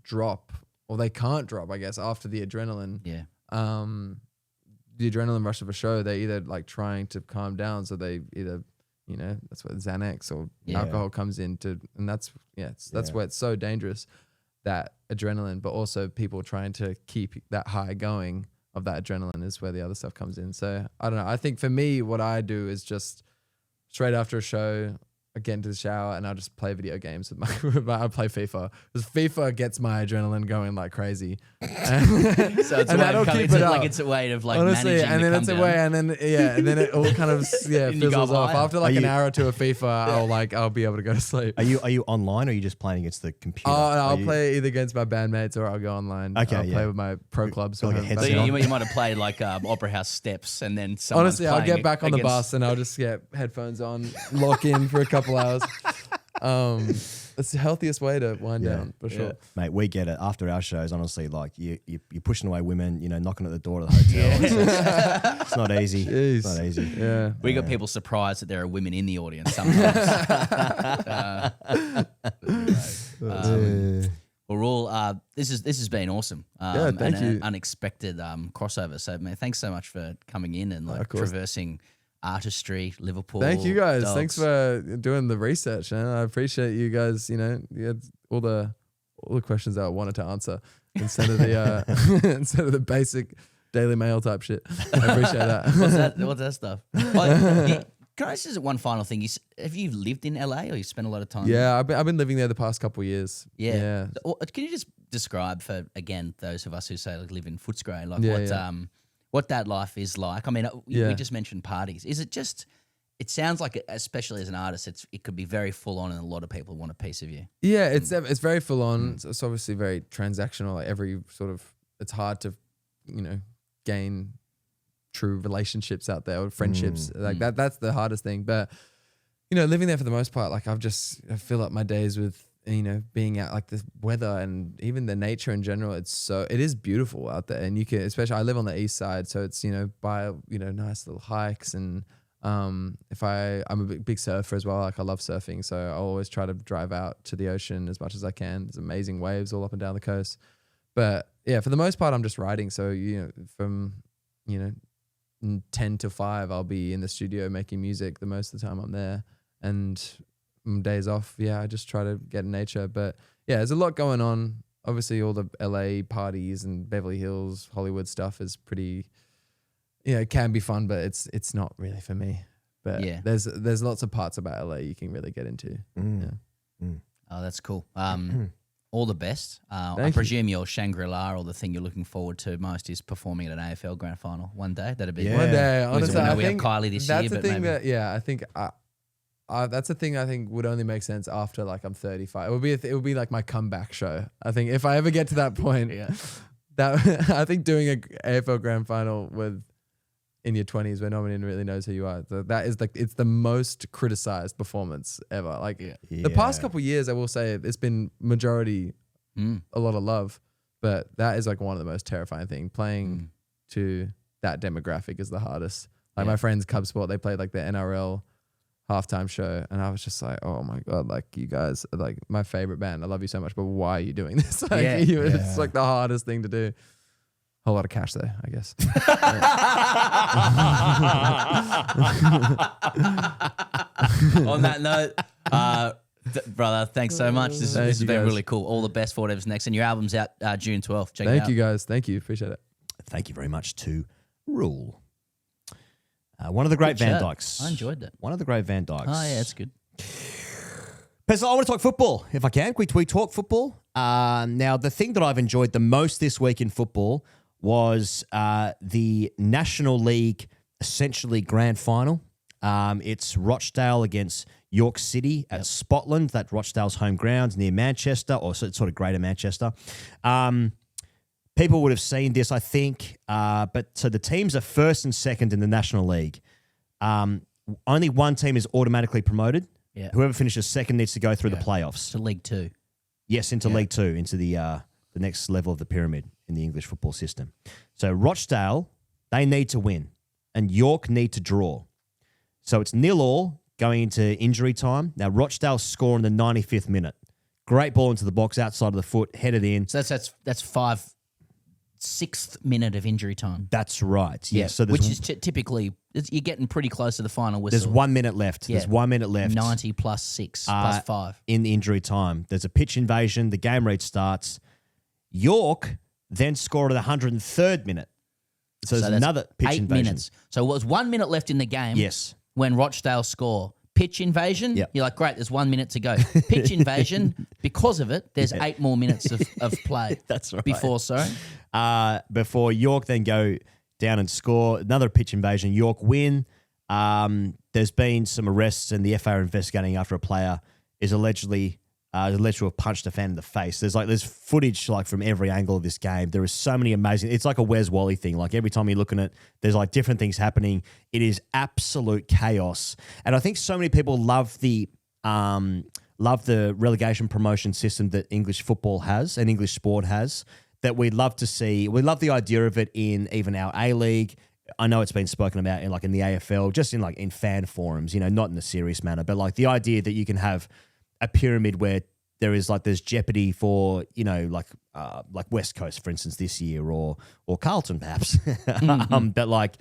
drop, or they can't drop, I guess, after the adrenaline. Yeah. The adrenaline rush of a show. They either like trying to calm down, so they either that's where Xanax or alcohol comes into, and that's where it's so dangerous. that adrenaline, but also people trying to keep that high going of that adrenaline is where the other stuff comes in. So I don't know. I think for me, what I do is just straight after a show, I get into the shower and I'll just play video games with I play FIFA because FIFA gets my adrenaline going like crazy. So it's a way of like honestly, managing and then it's a way, and then and then it all kind of fizzles off. After like an hour or two of FIFA, I'll be able to go to sleep. Are you online or are you just playing against the computer? I'll play either against my bandmates or I'll go online. Okay, I'll play with my pro clubs. Like a headset so you might have played like Opera House steps, and then honestly, I'll get back on the bus and I'll just get headphones on, lock in for a couple hours. It's the healthiest way to wind down for sure. Mate, we get it. After our shows, honestly, like you're pushing away women, knocking at the door of the hotel. It's not easy. Jeez. It's not easy. Yeah. We got people surprised that there are women in the audience sometimes. Well, Raul, this has been awesome. Thank you. An unexpected crossover. So, man, thanks so much for coming in and traversing artistry, Liverpool. Thank you guys. dogs. Thanks for doing the research, man. I appreciate you guys. You had all the questions that I wanted to answer instead of the basic Daily Mail type shit. I appreciate that. What's that stuff? Can I just one final thing? Have you lived in LA or you spent a lot of time? Yeah, I've been living there the past couple of years. Yeah. Can you just describe for again those of us who say live in Footscray, what that life is like? I mean, we just mentioned parties. Is it just? It sounds like, especially as an artist, it could be very full on, and a lot of people want a piece of you. Yeah, it's very full on. It's obviously very transactional. Like it's hard to, gain true relationships out there or friendships like that. That's the hardest thing. But living there for the most part, like I fill up my days with being out, like the weather and even the nature in general. It is beautiful out there, and you can, especially I live on the east side, so it's by nice little hikes, and I'm a big surfer as well. Like I love surfing, so I always try to drive out to the ocean as much as I can. There's amazing waves all up and down the coast. But yeah, for the most part, I'm just writing. So from 10 to 5, I'll be in the studio making music the most of the time I'm there, and days off, I just try to get in nature. But yeah, there's a lot going on. Obviously, all the LA parties and Beverly Hills, Hollywood stuff is pretty, it can be fun, but it's not really for me. But there's lots of parts about LA you can really get into. Oh, that's cool. All the best. I Thank presume your Shangri-La or the thing you're looking forward to most is performing at an AFL Grand Final one day. That'd be one day. Honestly, we have Kylie this year. That's the thing maybe. I think. That's a thing I think would only make sense after like I'm 35. It would be like my comeback show. I think if I ever get to that point, that I think doing a AFL Grand Final in your 20s where nobody really knows who you are, that is it's the most criticized performance ever. Like the past couple of years, I will say it's been majority a lot of love, but that is like one of the most terrifying things. Playing to that demographic is the hardest. Like my friends Cub Sport, they played like the NRL halftime show, and I was just like, oh my god, like you guys are like my favorite band. I love you so much, but why are you doing this? Like it's like the hardest thing to do. Whole lot of cash there, I guess. On that note, brother, thanks so much. This has been really cool. All the best for whatever's next. And your album's out June 12th. Check it out. Thank you, guys. Thank you. Appreciate it. Thank you very much to RUEL. One of the great Van Dykes. I enjoyed that. One of the great Van Dykes. Oh, yeah, that's good. Pestle, I want to talk football, if I can. Can we talk football? Now, the thing that I've enjoyed the most this week in football was the National League, essentially grand final. It's Rochdale against York City at Spotland. That's Rochdale's home grounds near Manchester, or sort of Greater Manchester. People would have seen this, I think. But so the teams are first and second in the National League. Only one team is automatically promoted. Yeah. Whoever finishes second needs to go through the playoffs. To League Two. Yes, into League Two, into the next level of the pyramid in the English football system. So Rochdale, they need to win, and York need to draw. So it's 0-0 going into injury time. Now Rochdale score in the 95th minute. Great ball into the box outside of the foot, headed in. So that's 5 6th minute of injury time. That's right. Yeah. So which is typically you're getting pretty close to the final whistle. There's 1 minute left. Yeah. There's 1 minute left. 90 plus 6 plus 5 in the injury time. There's a pitch invasion. The game restarts. York then scored at the 103rd minute. So there's another pitch 8 invasion. minutes. So it was 1 minute left in the game. Yes. When Rochdale score. Pitch invasion, Yep. you're like, great, there's 1 minute to go. Pitch invasion, because of it, there's 8 more minutes of play. That's right. Before York then go down and score. Another pitch invasion. York win. There's been some arrests, and the FA are investigating after a player is alleged to have punched a fan in the face. There's footage like from every angle of this game. There is so many amazing. It's like a Wes Wally thing. Like every time you're looking at, there's like different things happening. It is absolute chaos, and I think so many people love the relegation promotion system that English football has and English sport has. That we'd love to see. We love the idea of it in even our A League. I know it's been spoken about in the AFL, just in fan forums. Not in a serious manner, but like the idea that you can have a pyramid where there's jeopardy for like West Coast, for instance, this year or Carlton perhaps. But like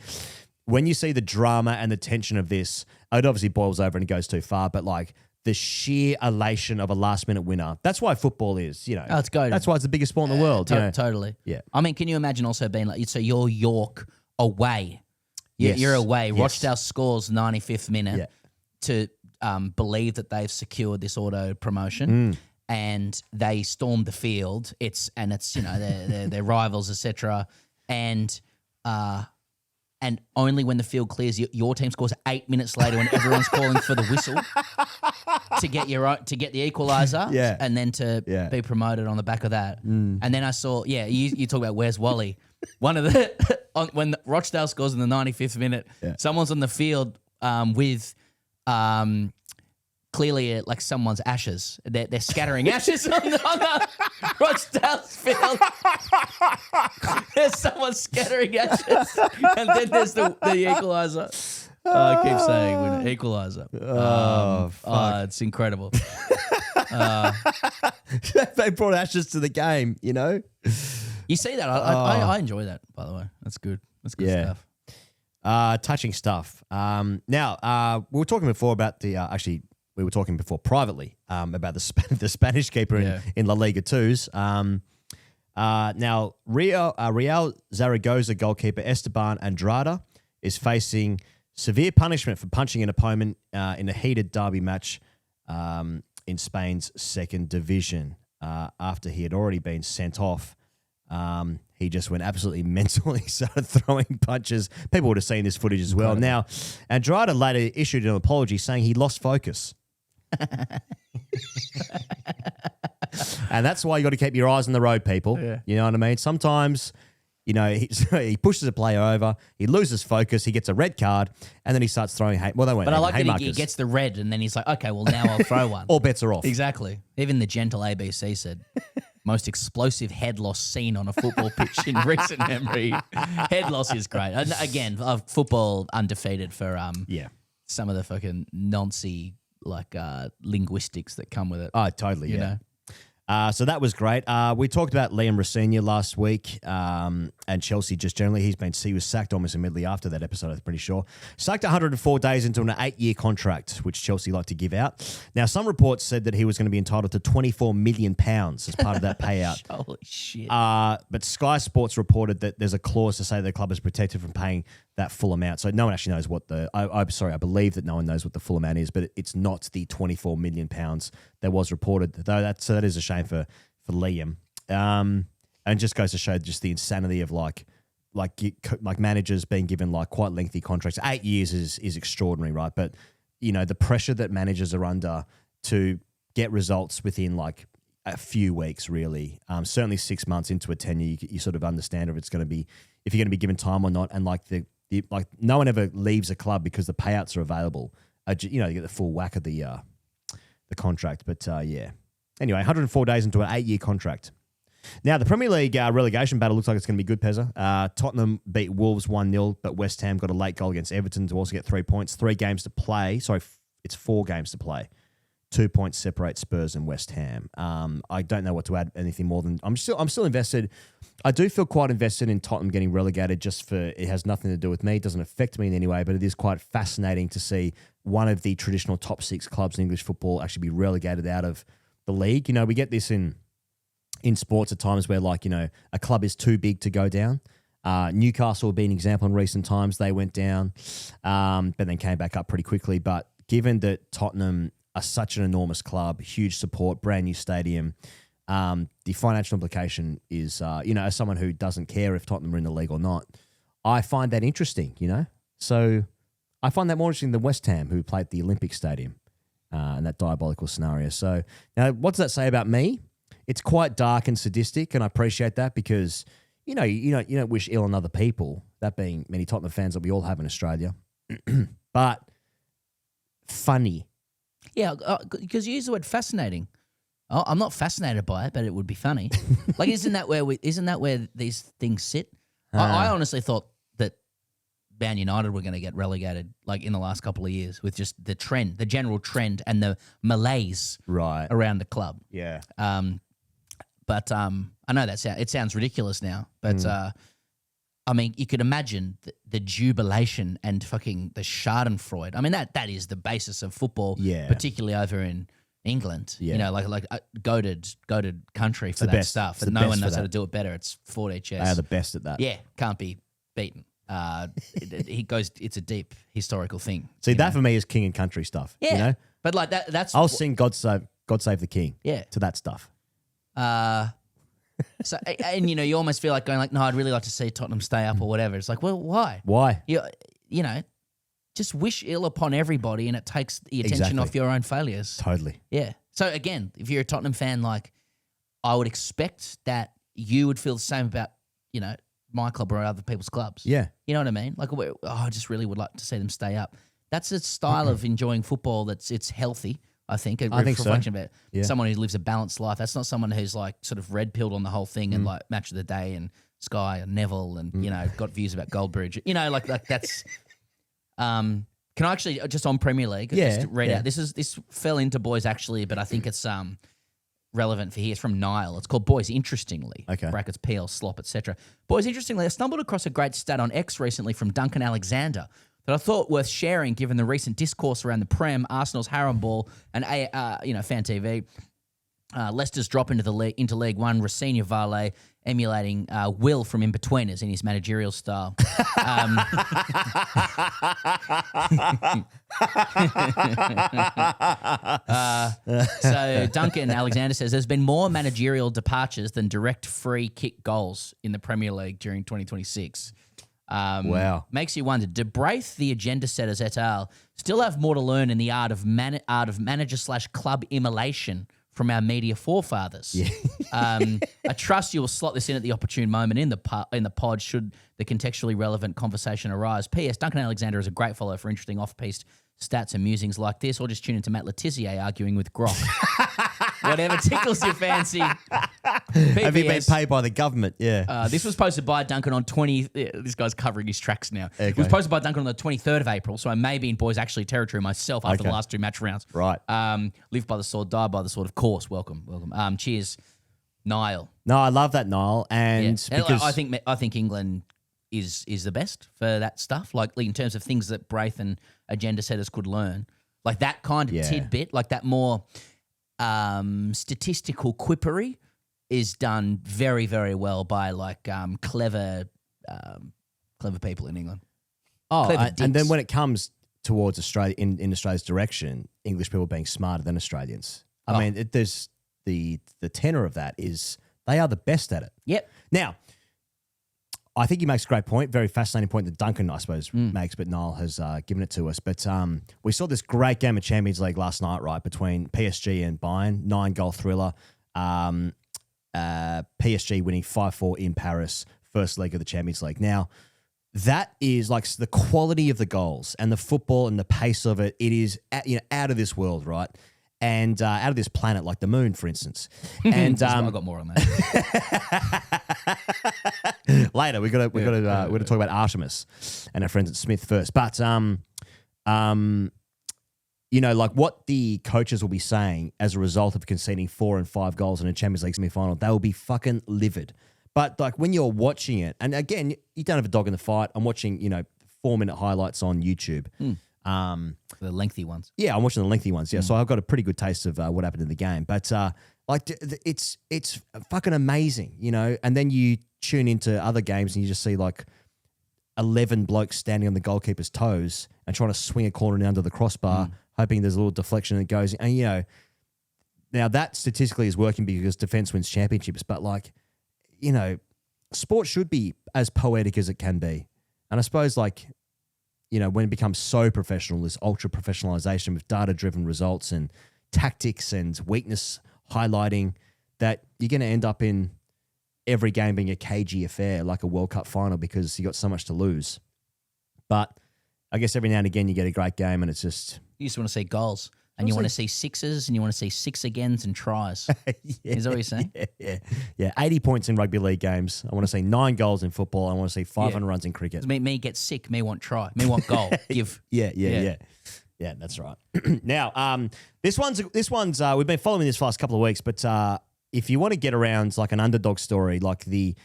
when you see the drama and the tension of this, it obviously boils over and it goes too far. But like the sheer elation of a last minute winner, that's why football is. it's goated. That's why it's the biggest sport in the world. Totally. Yeah. I mean, can you imagine also being like, so you're York away. Yes. You're away. Yes. Rochdale scores 95th minute to believe that they've secured this auto promotion. And they storm the field. It's they're rivals, etc. And only when the field clears, your team scores 8 minutes later when everyone's calling for the whistle to get the equaliser, and then to be promoted on the back of that. And then I saw, you talk about where's Wally. One of the when Rochdale scores in the 95th minute, someone's on the field with. Clearly, like someone's ashes. They're scattering ashes on the Rochdale's field. There's someone scattering ashes, and then there's the equaliser. I keep saying equaliser. Fuck. It's incredible. They brought ashes to the game. You see that? I enjoy that. By the way, that's good. That's good stuff. Touching stuff. Now, we were talking before about the we were talking before privately about the Spanish keeper in La Liga 2s. Now, Real Zaragoza goalkeeper Esteban Andrada is facing severe punishment for punching an opponent in a heated derby match in Spain's second division after he had already been sent off. He just went absolutely mental. He started throwing punches. People would have seen this footage as well. Now, Andrada later issued an apology saying he lost focus. And that's why you got to keep your eyes on the road, people. Yeah. You know what I mean? Sometimes, he pushes a player over, he loses focus, he gets a red card, and then he starts throwing hate. Well, they weren't. But I like that haymakers. he gets the red, and then he's like, okay, well, now I'll throw one. All bets are off. Exactly. Even the gentle ABC said, most explosive head loss seen on a football pitch in recent memory. Head loss is great. And again, football undefeated for some of the fucking noncy linguistics that come with it. Oh, totally. You know? So that was great. We talked about Liam Rosenior last week and Chelsea just generally. He was sacked almost immediately after that episode, I'm pretty sure. Sacked 104 days into an 8-year contract, which Chelsea like to give out. Now, some reports said that he was going to be entitled to £24 million as part of that payout. Holy shit. But Sky Sports reported that there's a clause to say the club is protected from paying that full amount. So no one actually knows what I believe that no one knows what the full amount is, but it's not the £24 million that was reported. Though that is a shame for Liam. And just goes to show just the insanity of like managers being given like quite lengthy contracts. 8 years is extraordinary, right? But the pressure that managers are under to get results within like a few weeks, really. Certainly 6 months into a tenure, you sort of understand if you're going to be given time or not. And like no one ever leaves a club because the payouts are available. You get the full whack of the contract. But anyway, 104 days into an 8-year contract. Now, the Premier League relegation battle looks like it's going to be good, Pezza. Tottenham beat Wolves 1-0, but West Ham got a late goal against Everton to also get 3 points. 3 games to play. Sorry, it's 4 games to play. 2 points separate Spurs and West Ham. I don't know what to add anything more than I'm still invested. I do feel quite invested in Tottenham getting relegated. It has nothing to do with me. It doesn't affect me in any way, but it is quite fascinating to see one of the traditional top 6 clubs in English football actually be relegated out of the league. You know, we get this in sports at times where, like, you know, a club is too big to go down. Newcastle will be an example in recent times. They went down, but then came back up pretty quickly. But given that Tottenham are such an enormous club, huge support, brand new stadium, the financial implication is, as someone who doesn't care if Tottenham are in the league or not, I find that interesting, you know? So I find that more interesting than West Ham, who played at the Olympic Stadium in that diabolical scenario. So now what does that say about me? It's quite dark and sadistic, and I appreciate that because, you don't wish ill on other people, that being many Tottenham fans that we all have in Australia. But funny. Yeah, because you use the word fascinating. Oh, I'm not fascinated by it, but it would be funny. Like, isn't that where these things sit? I honestly thought that Man United were going to get relegated, like, in the last couple of years, with just the general trend, and the malaise around the club. Yeah. But I know it sounds ridiculous now, but I mean, you could imagine the jubilation and fucking the Schadenfreude. I mean, that is the basis of football, particularly over in England. Yeah. You know, like a goated country for that stuff, and no one knows how to do it better. It's 4D chess. They are the best at that. Yeah, can't be beaten. It's a deep historical thing. See, that for me is king and country stuff. Yeah, you know? but like that's I'll sing God Save the King. Yeah. To that stuff. So, and you almost feel like going like, no, I'd really like to see Tottenham stay up or whatever. It's like, well, why? Why? You know, just wish ill upon everybody, and it takes the attention off your own failures. Totally. Yeah. So again, if you're a Tottenham fan, like, I would expect that you would feel the same about, my club or other people's clubs. Yeah. You know what I mean? Like, I just really would like to see them stay up. That's a style of enjoying football it's healthy. I think. I think so. About someone who lives a balanced life. That's not someone who's like sort of red-pilled on the whole thing and like Match of the Day and Sky and Neville and, got views about Goldbridge. Like that's... Can I actually, just on Premier League, just read out? This fell into Boys Actually, but I think it's relevant for here. It's from Niall. It's called Boys Interestingly. Okay. Brackets, PL, slop, etc. Boys Interestingly, I stumbled across a great stat on X recently from Duncan Alexander that I thought worth sharing given the recent discourse around the Prem, Arsenal's harem ball, and Fan TV. Leicester's drop into League One, Rosenior Vale emulating Will from In-Betweeners in his managerial style. So Duncan Alexander says there's been more managerial departures than direct free kick goals in the Premier League during 2026. Wow. Makes you wonder, do Braith, the agenda setters et al., still have more to learn in the art of manager/club immolation from our media forefathers? Yeah. I trust you will slot this in at the opportune moment in the pod should the contextually relevant conversation arise. P.S. Duncan Alexander is a great follow for interesting off-piste stats and musings like this, or just tune into Matt Letizia arguing with Grok. Whatever tickles your fancy. Have you been paid by the government? Yeah. This was posted by Duncan on this guy's covering his tracks now. Okay. It was posted by Duncan on the 23rd of April, so I may be in Boys Actually territory myself after the last 2 match rounds. Right. Live by the sword, die by the sword, of course. Welcome. Cheers, Niall. No, I love that, Niall. And because I think England is the best for that stuff, like in terms of things that Braith and agenda setters could learn. Like that kind of tidbit, like that more statistical quippery is done very, very well by like clever people in England. And then when it comes towards Australia in Australia's direction, English people being smarter than Australians. I mean, there's the tenor of that is they are the best at it. Yep. Now, I think he makes a great point, very fascinating point that Duncan, I suppose, makes, but Niall has given it to us. But we saw this great game of Champions League last night, right, between PSG and Bayern, 9-goal thriller. PSG winning 5-4 in Paris, first leg of the Champions League. Now, that is like the quality of the goals and the football and the pace of it. It is out of this world, right? And out of this planet, like the moon, for instance. And I got more on that later. We're gonna talk about Artemis and our friends at Smith first. But like what the coaches will be saying as a result of conceding 4 and 5 goals in a Champions League semi-final, they will be fucking livid. But like when you're watching it, and again, you don't have a dog in the fight. I'm watching, 4-minute highlights on YouTube. The lengthy ones. Yeah, I'm watching the lengthy ones. Yeah, so I've got a pretty good taste of what happened in the game. But it's fucking amazing, And then you tune into other games and you just see like 11 blokes standing on the goalkeeper's toes and trying to swing a corner down to the crossbar, hoping there's a little deflection and it goes. And now that statistically is working because defense wins championships. But like, sport should be as poetic as it can be. And I suppose when it becomes so professional, this ultra professionalization with data-driven results and tactics and weakness highlighting, that you're going to end up in every game being a cagey affair like a World Cup final because you got so much to lose. But I guess every now and again you get a great game and it's just... You just want to see goals. And you want to see sixes and you want to see six agains and tries. Is that what you're saying? Yeah. 80 points in rugby league games. I want to see 9 goals in football. I want to see 500 runs in cricket. Me get sick. Me want try. Me want goal. Give. Yeah, that's right. Now, this one's we've been following this for the last couple of weeks, but if you want to get around like an underdog story, like the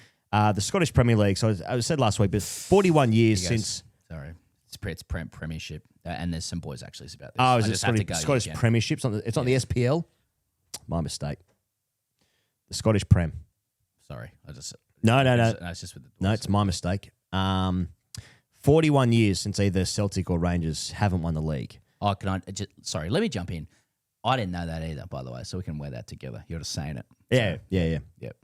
Scottish Premier League. So I said last week, but 41 years since. Sorry. It's Premiership, and there's some boys actually about this. Oh, is it Scottish Premiership? It's not the SPL? My mistake. The Scottish Prem. Sorry. No. It's just with the boys. No, it's my mistake. 41 years since either Celtic or Rangers haven't won the league. Oh, sorry, let me jump in. I didn't know that either, by the way, so we can wear that together. You're just saying it. Yeah. Yep.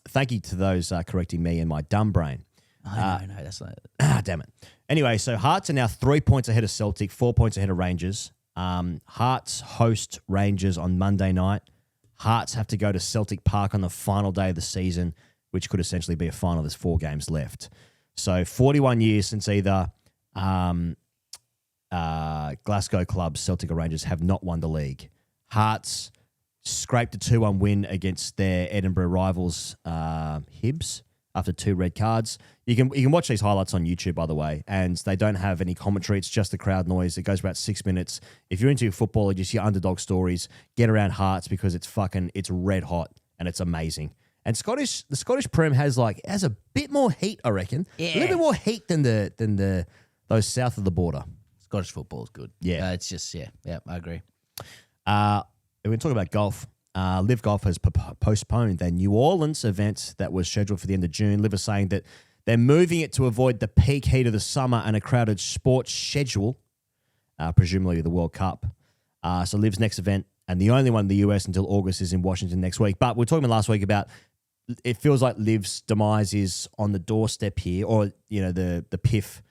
Thank you to those correcting me and my dumb brain. No, that's not... Damn it. Anyway, so Hearts are now 3 points ahead of Celtic, 4 points ahead of Rangers. Hearts host Rangers on Monday night. Hearts have to go to Celtic Park on the final day of the season, which could essentially be a final. There's 4 games left. So 41 years since either Glasgow clubs, Celtic or Rangers, have not won the league. Hearts scraped a 2-1 win against their Edinburgh rivals, Hibs, after 2 red cards. You can watch these highlights on YouTube, by the way, and they don't have any commentary. It's just the crowd noise. It goes about 6 minutes. If you're into football or just your underdog stories, get around Hearts because it's red hot and it's amazing. And the Scottish Prem has a bit more heat, I reckon. Yeah. A little bit more heat than those south of the border. Scottish football is good. Yeah. It's just, I agree. We're going to talk about golf. Live Golf has postponed their New Orleans event that was scheduled for the end of June. Liv is saying that they're moving it to avoid the peak heat of the summer and a crowded sports schedule, presumably the World Cup. So Liv's next event, and the only one in the US until August, is in Washington next week. But we were talking about last week about it feels like Liv's demise is on the doorstep here, or the PIF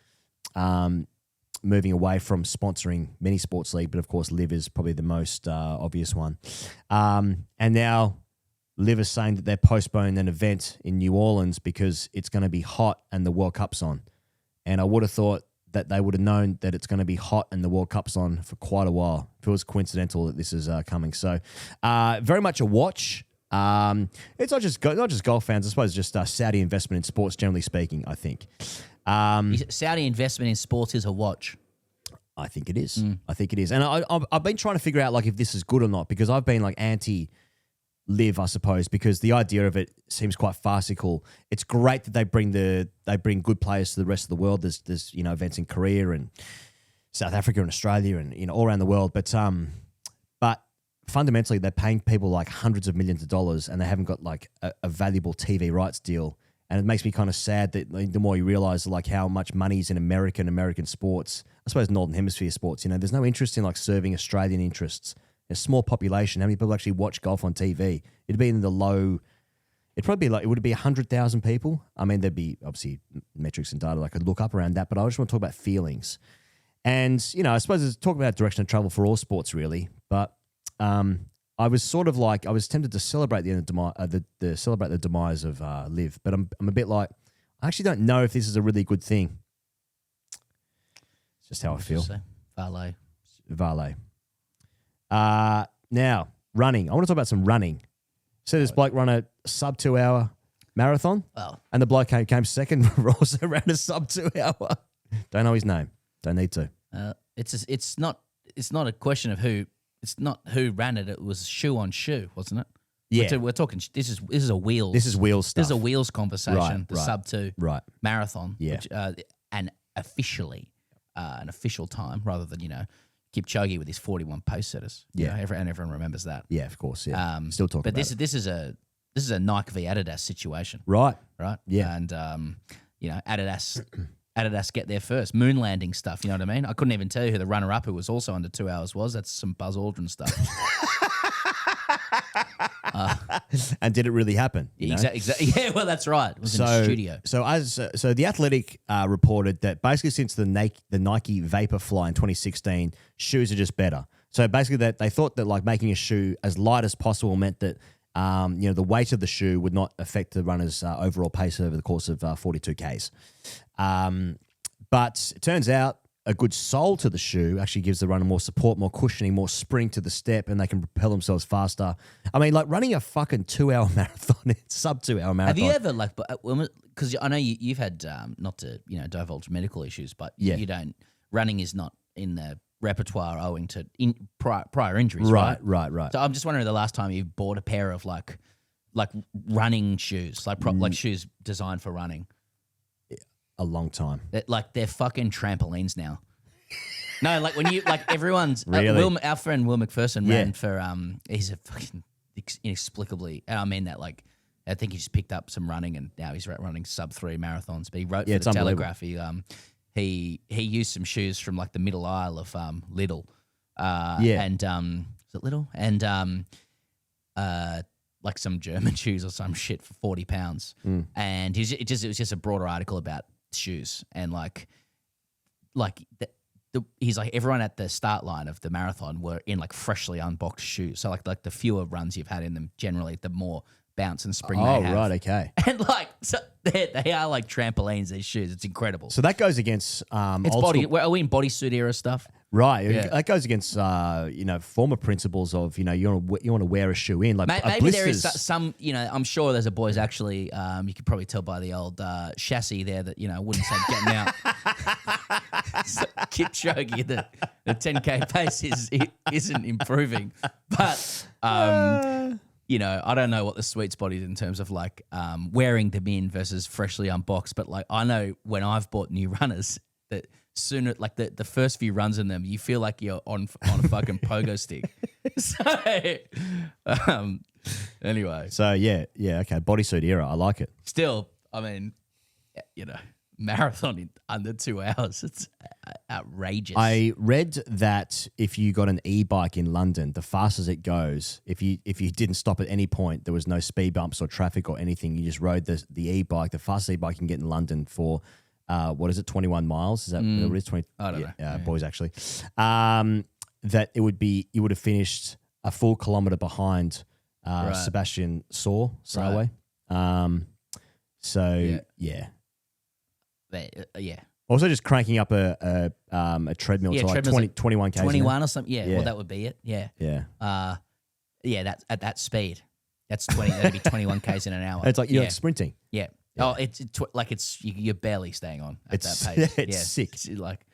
moving away from sponsoring many sports league, but of course Liv is probably the most obvious one. And now Liv is saying that they're postponing an event in New Orleans because it's going to be hot and the World Cup's on. And I would have thought that they would have known that it's going to be hot and the World Cup's on for quite a while. It feels coincidental that this is coming. So very much a watch. It's not just golf fans. I suppose just Saudi investment in sports, generally speaking, I think. Saudi investment in sports is a watch. I think it is. I think it is. And I've been trying to figure out if this is good or not, because I've been anti-Liv, I suppose, because the idea of it seems quite farcical. It's great that they bring good players to the rest of the world. There's events in Korea and South Africa and Australia and all around the world. But fundamentally, they're paying people hundreds of millions of dollars, and they haven't got a valuable TV rights deal. And it makes me kind of sad that the more you realize how much money is in American sports, I suppose Northern Hemisphere sports, there's no interest in serving Australian interests. A small population. How many people actually watch golf on TV? It'd be in the low. It'd probably be it would be 100,000 people. I mean, there'd be obviously metrics and data I could look up around that, but I just want to talk about feelings. And I suppose it's talking about direction of travel for all sports, really. But I was sort of I was tempted to celebrate the end of celebrate the demise of Liv, but I'm a bit I actually don't know if this is a really good thing. It's just how I feel. Valet. Now, running. I want to talk about some running. So this bloke run a sub 2 hour marathon, and the bloke came second. Also ran a sub 2 hour. Don't know his name. Don't need to. It's not. it's not a question of who. It's not who ran it. It was shoe on shoe, wasn't it? Yeah. We're talking. This is a wheels. This is wheels stuff. This is a wheels conversation. Right, the right. sub 2 marathon. Yeah. Which, and officially, an official time rather than Kipchoge with his 41 pace setters. Yeah. Everyone remembers that. Yeah, of course. Yeah. Still talking. But about this is a Nike v Adidas situation. Right. Yeah. And Adidas get there first. Moon landing stuff, you know what I mean? I couldn't even tell you who the runner-up who was also under 2 hours was. That's some Buzz Aldrin stuff. And did it really happen? Exactly. Yeah, well, that's right. It was in the studio. So the Athletic reported that basically since the Nike Vaporfly in 2016, shoes are just better. So basically that they thought that like making a shoe as light as possible meant that the weight of the shoe would not affect the runner's overall pace over the course of 42 Ks. But it turns out a good sole to the shoe actually gives the runner more support, more cushioning, more spring to the step, and they can propel themselves faster. I mean, like running a fucking 2 hour marathon, sub 2 hour marathon. Have you ever because I know you've had not to divulge medical issues, but you don't. Running is not in the repertoire owing to prior injuries, right? Right. So I'm just wondering the last time you bought a pair of like running shoes, like shoes designed for running. A long time. They're fucking trampolines now. No, like when you everyone's really? Our friend Will McPherson ran for he's a fucking inexplicably, and I mean that like I think he just picked up some running and now he's running sub 3 marathons. But he wrote for the Telegraph. He used some shoes from like the middle aisle of Lidl. And is it Lidl? And like some German shoes or some shit for £40. And it was just a broader article about shoes and he's like everyone at the start line of the marathon were in like freshly unboxed shoes. So like the fewer runs you've had in them, generally the more bounce and spring they have. Oh, right, okay. And so they are like trampolines, these shoes. It's incredible. So that goes against it's body. Are we in bodysuit era stuff? Right. Yeah. That goes against former principles of you want to wear a shoe in like maybe there is some I'm sure there's a boys actually you could probably tell by the old chassis there that wouldn't say getting out. So Kipchoge the 10K pace isn't improving, but I don't know what the sweet spot is in terms of like wearing them in versus freshly unboxed. But like I know when I've bought new runners that sooner, like the first few runs in them, you feel like you're on a fucking pogo stick. So anyway, so okay, bodysuit era, I like it. Still, I mean, marathon in under 2 hours, it's outrageous. I read that if you got an e-bike in London, the fastest it goes, if you didn't stop at any point, there was no speed bumps or traffic or anything, you just rode the e-bike, the fastest e-bike you can get in London for what is it, 21 miles? Is that what it is? 20? I don't know. Boys actually. That you would have finished a full kilometre behind Sebastian Sauerway. Also, just cranking up a treadmill to like 21 k's. 21 or something. Yeah, well, that would be it. Yeah. That's at that speed. That's 20. That'd be 21 k's in an hour. It's like you're like sprinting. Yeah. Oh, you're barely staying on at that pace. It's sick. It's like,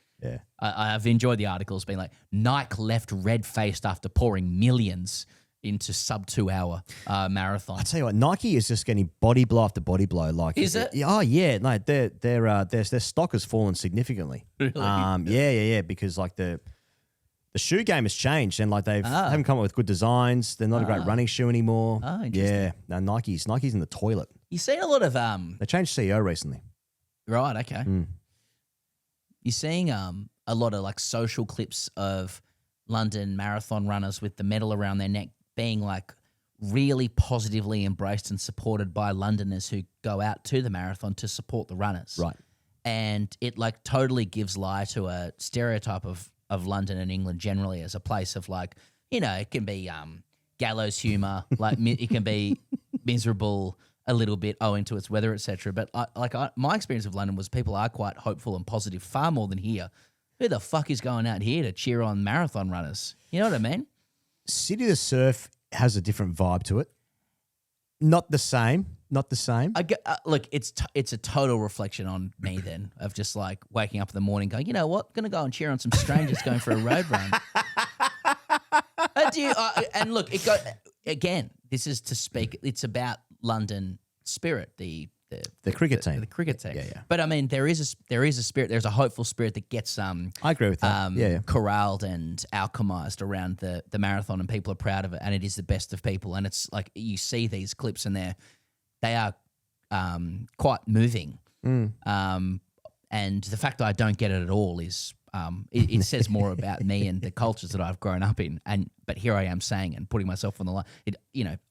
I've enjoyed the articles being like Nike left red faced after pouring millions into sub 2 hour marathon. I tell you what, Nike is just getting body blow after body blow. Like, is it? Oh yeah, no, their stock has fallen significantly. Really? Because like the shoe game has changed and like they haven't come up with good designs. They're not a great running shoe anymore. Oh, interesting. Yeah, now Nike's in the toilet. You seen a lot of They changed CEO recently. Right. Okay. You're seeing a lot of like social clips of London marathon runners with the medal around their neck being like really positively embraced and supported by Londoners who go out to the marathon to support the runners. Right. And it like totally gives lie to a stereotype of London and England generally as a place of like, it can be gallows humor, like it can be miserable a little bit owing to its weather, etc. But my experience of London was people are quite hopeful and positive, far more than here. Who the fuck is going out here to cheer on marathon runners? You know what I mean? City to Surf has a different vibe to it. Not the same. Look, it's a total reflection on me then of just like waking up in the morning going, you know what, going to go and cheer on some strangers going for a road run. And look, it got again. This is to speak. It's about London spirit, the cricket team. the cricket team. Yeah. But I mean, there is a spirit. There's a hopeful spirit that gets I agree with that. corralled and alchemized around the marathon, and people are proud of it. And it is the best of people. And it's like you see these clips, and they are quite moving. And the fact that I don't get it at all is it says more about me and the cultures that I've grown up in. But here I am saying and putting myself on the line.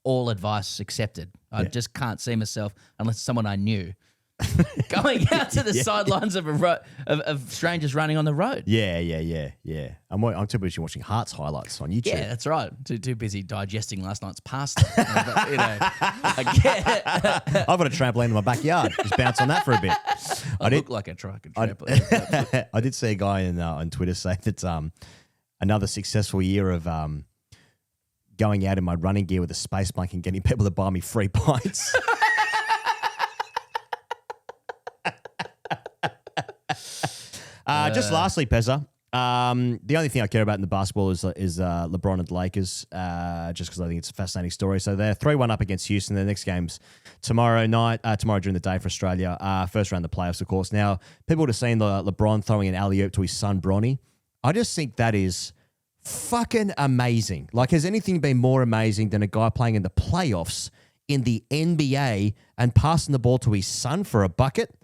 All advice accepted. I just can't see myself unless it's someone I knew going out to the sidelines of strangers running on the road. Yeah. I'm too busy watching Hearts highlights on YouTube. Yeah, that's right. Too busy digesting last night's pasta. I get it. I've got a trampoline in my backyard. Just bounce on that for a bit. I look like a trampoline. I did see a guy on Twitter say that another successful year of going out in my running gear with a space blanket and getting people to buy me free pints. Just lastly, Pezza, the only thing I care about in the basketball is LeBron and the Lakers, just because I think it's a fascinating story. So they're 3-1 up against Houston. Their next game's tomorrow during the day for Australia. First round of the playoffs, of course. Now, people would have seen LeBron throwing an alley-oop to his son, Bronny. I just think that is fucking amazing. Like, has anything been more amazing than a guy playing in the playoffs in the NBA and passing the ball to his son for a bucket?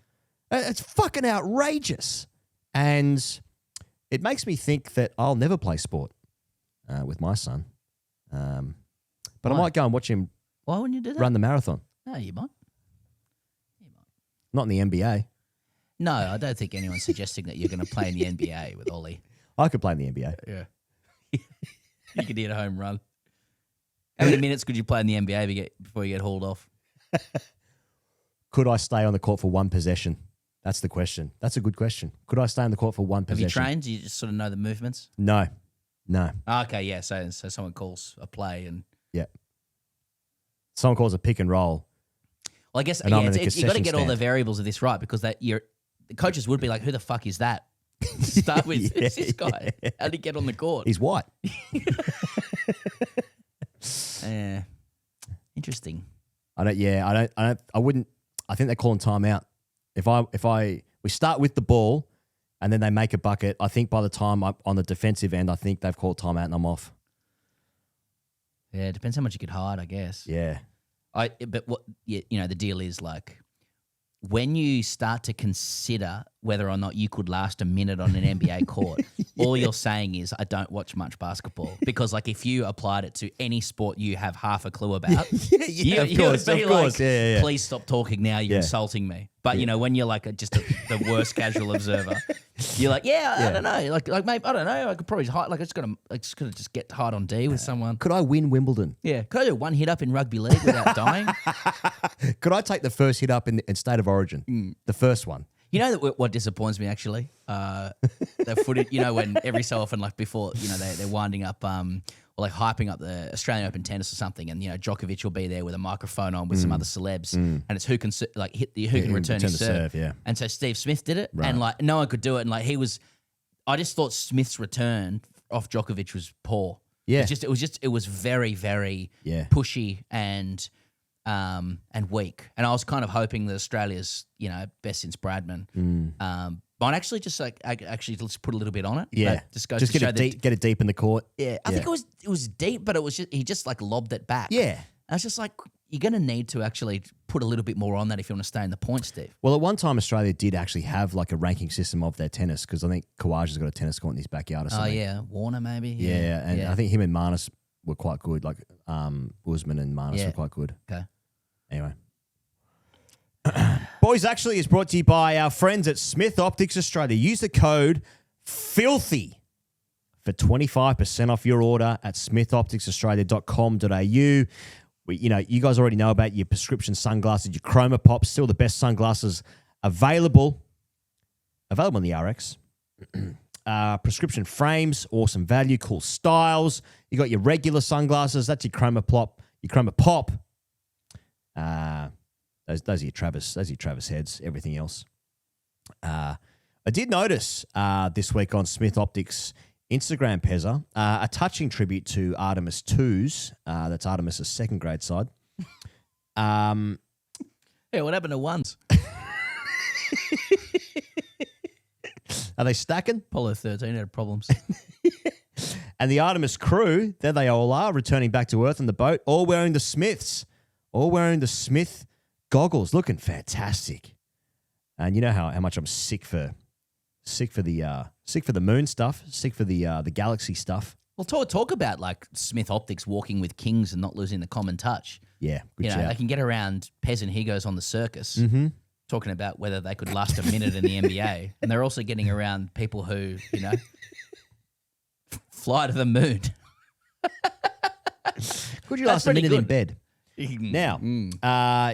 It's fucking outrageous. And it makes me think that I'll never play sport with my son. But I might go and watch him Why wouldn't you do that? run the marathon. No, you might. Not in the NBA. No, I don't think anyone's suggesting that you're going to play in the NBA with Ollie. I could play in the NBA. Yeah. You could hit a home run. How many minutes could you play in the NBA before you get hauled off? Could I stay on the court for one possession? That's the question. That's a good question. Could I stay on the court for one Have possession? you trained? Do you just sort of know the movements? No. Okay, yeah. So someone calls a play and... Yeah. Someone calls a pick and roll. Well, I guess And I'm in a you've got to concession get all the stand. variables of this right, because the coaches would be like, who the fuck is that? To start with, who's this guy? How did he get on the court? He's white. Yeah. Interesting. I think they're calling timeout. We start with the ball and then they make a bucket, I think by the time I'm on the defensive end, I think they've called timeout and I'm off. Yeah, it depends how much you could hide, I guess. Yeah. But what the deal is, like, when you start to consider whether or not you could last a minute on an NBA court, all you're saying is, I don't watch much basketball. Because, like, if you applied it to any sport you have half a clue about, of course. Yeah. Please stop talking now, you're insulting me. But, when you're like the worst casual observer, you're like, I don't know. Like maybe, I don't know, I could probably hide. Like, I just gotta just get hide on D with someone. Could I win Wimbledon? Yeah. Could I do one hit up in rugby league without dying? Could I take the first hit up in State of Origin? The first one. You know what disappoints me, actually? The footage, when every so often, like before, they're winding up or like hyping up the Australian Open tennis or something, and Djokovic will be there with a microphone on with some other celebs, and it's who can return his serve. Yeah. And so Steve Smith did it, and like no one could do it, and like I just thought Smith's return off Djokovic was poor. Yeah. It was very, very pushy and weak. And I was kind of hoping that Australia's, best since Bradman. But actually just let's put a little bit on it. Yeah. Just get it deep in the court. Yeah. I think it was deep, but he just like lobbed it back. Yeah. I was just like, you're going to need to actually put a little bit more on that if you want to stay in the point, Steve. Well, at one time, Australia did actually have like a ranking system of their tennis, because I think Kawaja's got a tennis court in his backyard or something. Oh, yeah. Warner, maybe. Yeah. And I think him and Marnus were quite good. Like Usman and Marnus were quite good. Okay. Anyway. Boys Actually is brought to you by our friends at Smith Optics Australia. Use the code FILTHY for 25% off your order at smithopticsaustralia.com.au. You guys already know about your prescription sunglasses, your Chroma Pops, still the best sunglasses available in the RX. Prescription frames, awesome value, cool styles. You got your regular sunglasses, that's your Chroma Pop. Those are your Travis heads, everything else. I did notice this week on Smith Optics Instagram Pezza, a touching tribute to Artemis 2s. That's Artemis's second grade side. Yeah, what happened to ones? Are they stacking? Apollo 13 had problems. And the Artemis crew, there they all are, returning back to Earth on the boat, all wearing the Smiths, all wearing the Smith goggles, looking fantastic. And you know how much I'm sick for the moon stuff, sick for the galaxy stuff. Well, talk about like Smith Optics walking with kings and not losing the common touch. Yeah, good you know, shout. they can get around Pez and Higos on the circus, Mm-hmm. talking about whether they could last a minute in the NBA, and they're also getting around people who, you know, fly to the moon. Could you last a minute in bed? Now,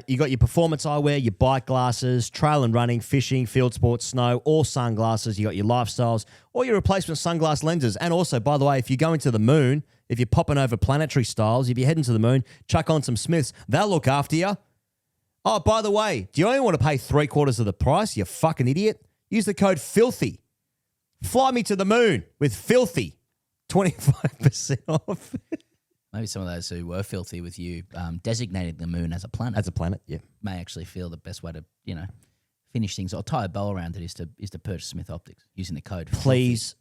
you got your performance eyewear, your bike glasses, trail and running, fishing, field sports, snow, all sunglasses. You got your lifestyles, all your replacement sunglass lenses. And also, by the way, if you're going to the moon, if you're popping over planetary styles, if you're heading to the moon, chuck on some Smiths. They'll look after you. Oh, by the way, do you only want to pay 3/4 of the price, you fucking idiot? Use the code FILTHY. Fly me to the moon with FILTHY. 25% off. Maybe some of those who were filthy with you designating the moon as a planet. As a planet, yeah. May actually feel the best way to, you know, finish things or tie a bow around it is to purchase Smith Optics using the code. Please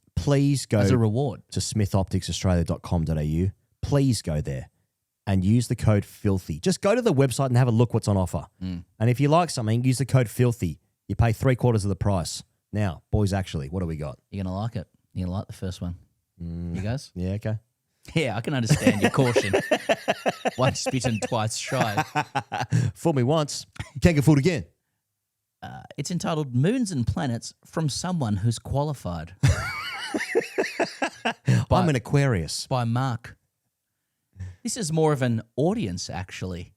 go as a reward to smithopticsaustralia.com.au. Please go there and use the code FILTHY. Just go to the website and have a look what's on offer. And if you like something, use the code FILTHY. You pay 3/4 of the price. Now, boys, actually, what do we got? You're going to like it. You're going to like the first one. You guys? Yeah, okay. Yeah, I can understand your caution. Once bitten, twice shy. Fool me once, can't get fooled again. It's entitled Moons and Planets from Someone Who's Qualified. I'm an Aquarius. By Mark. This is more of an audience, actually.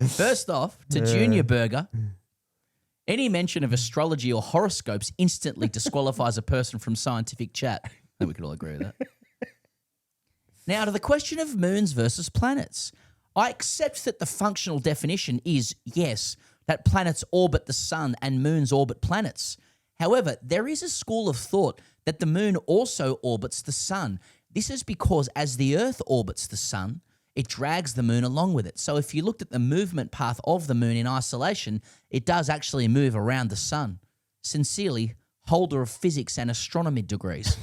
First off, to Junior Burger, any mention of astrology or horoscopes instantly disqualifies a person from scientific chat. I think we could all agree with that. Now, to the question of moons versus planets. I accept that the functional definition is, yes, that planets orbit the sun and moons orbit planets. However, there is a school of thought that the moon also orbits the sun. This is because as the Earth orbits the sun, it drags the moon along with it. So if you looked at the movement path of the moon in isolation, it does actually move around the sun. Sincerely, holder of physics and astronomy degrees.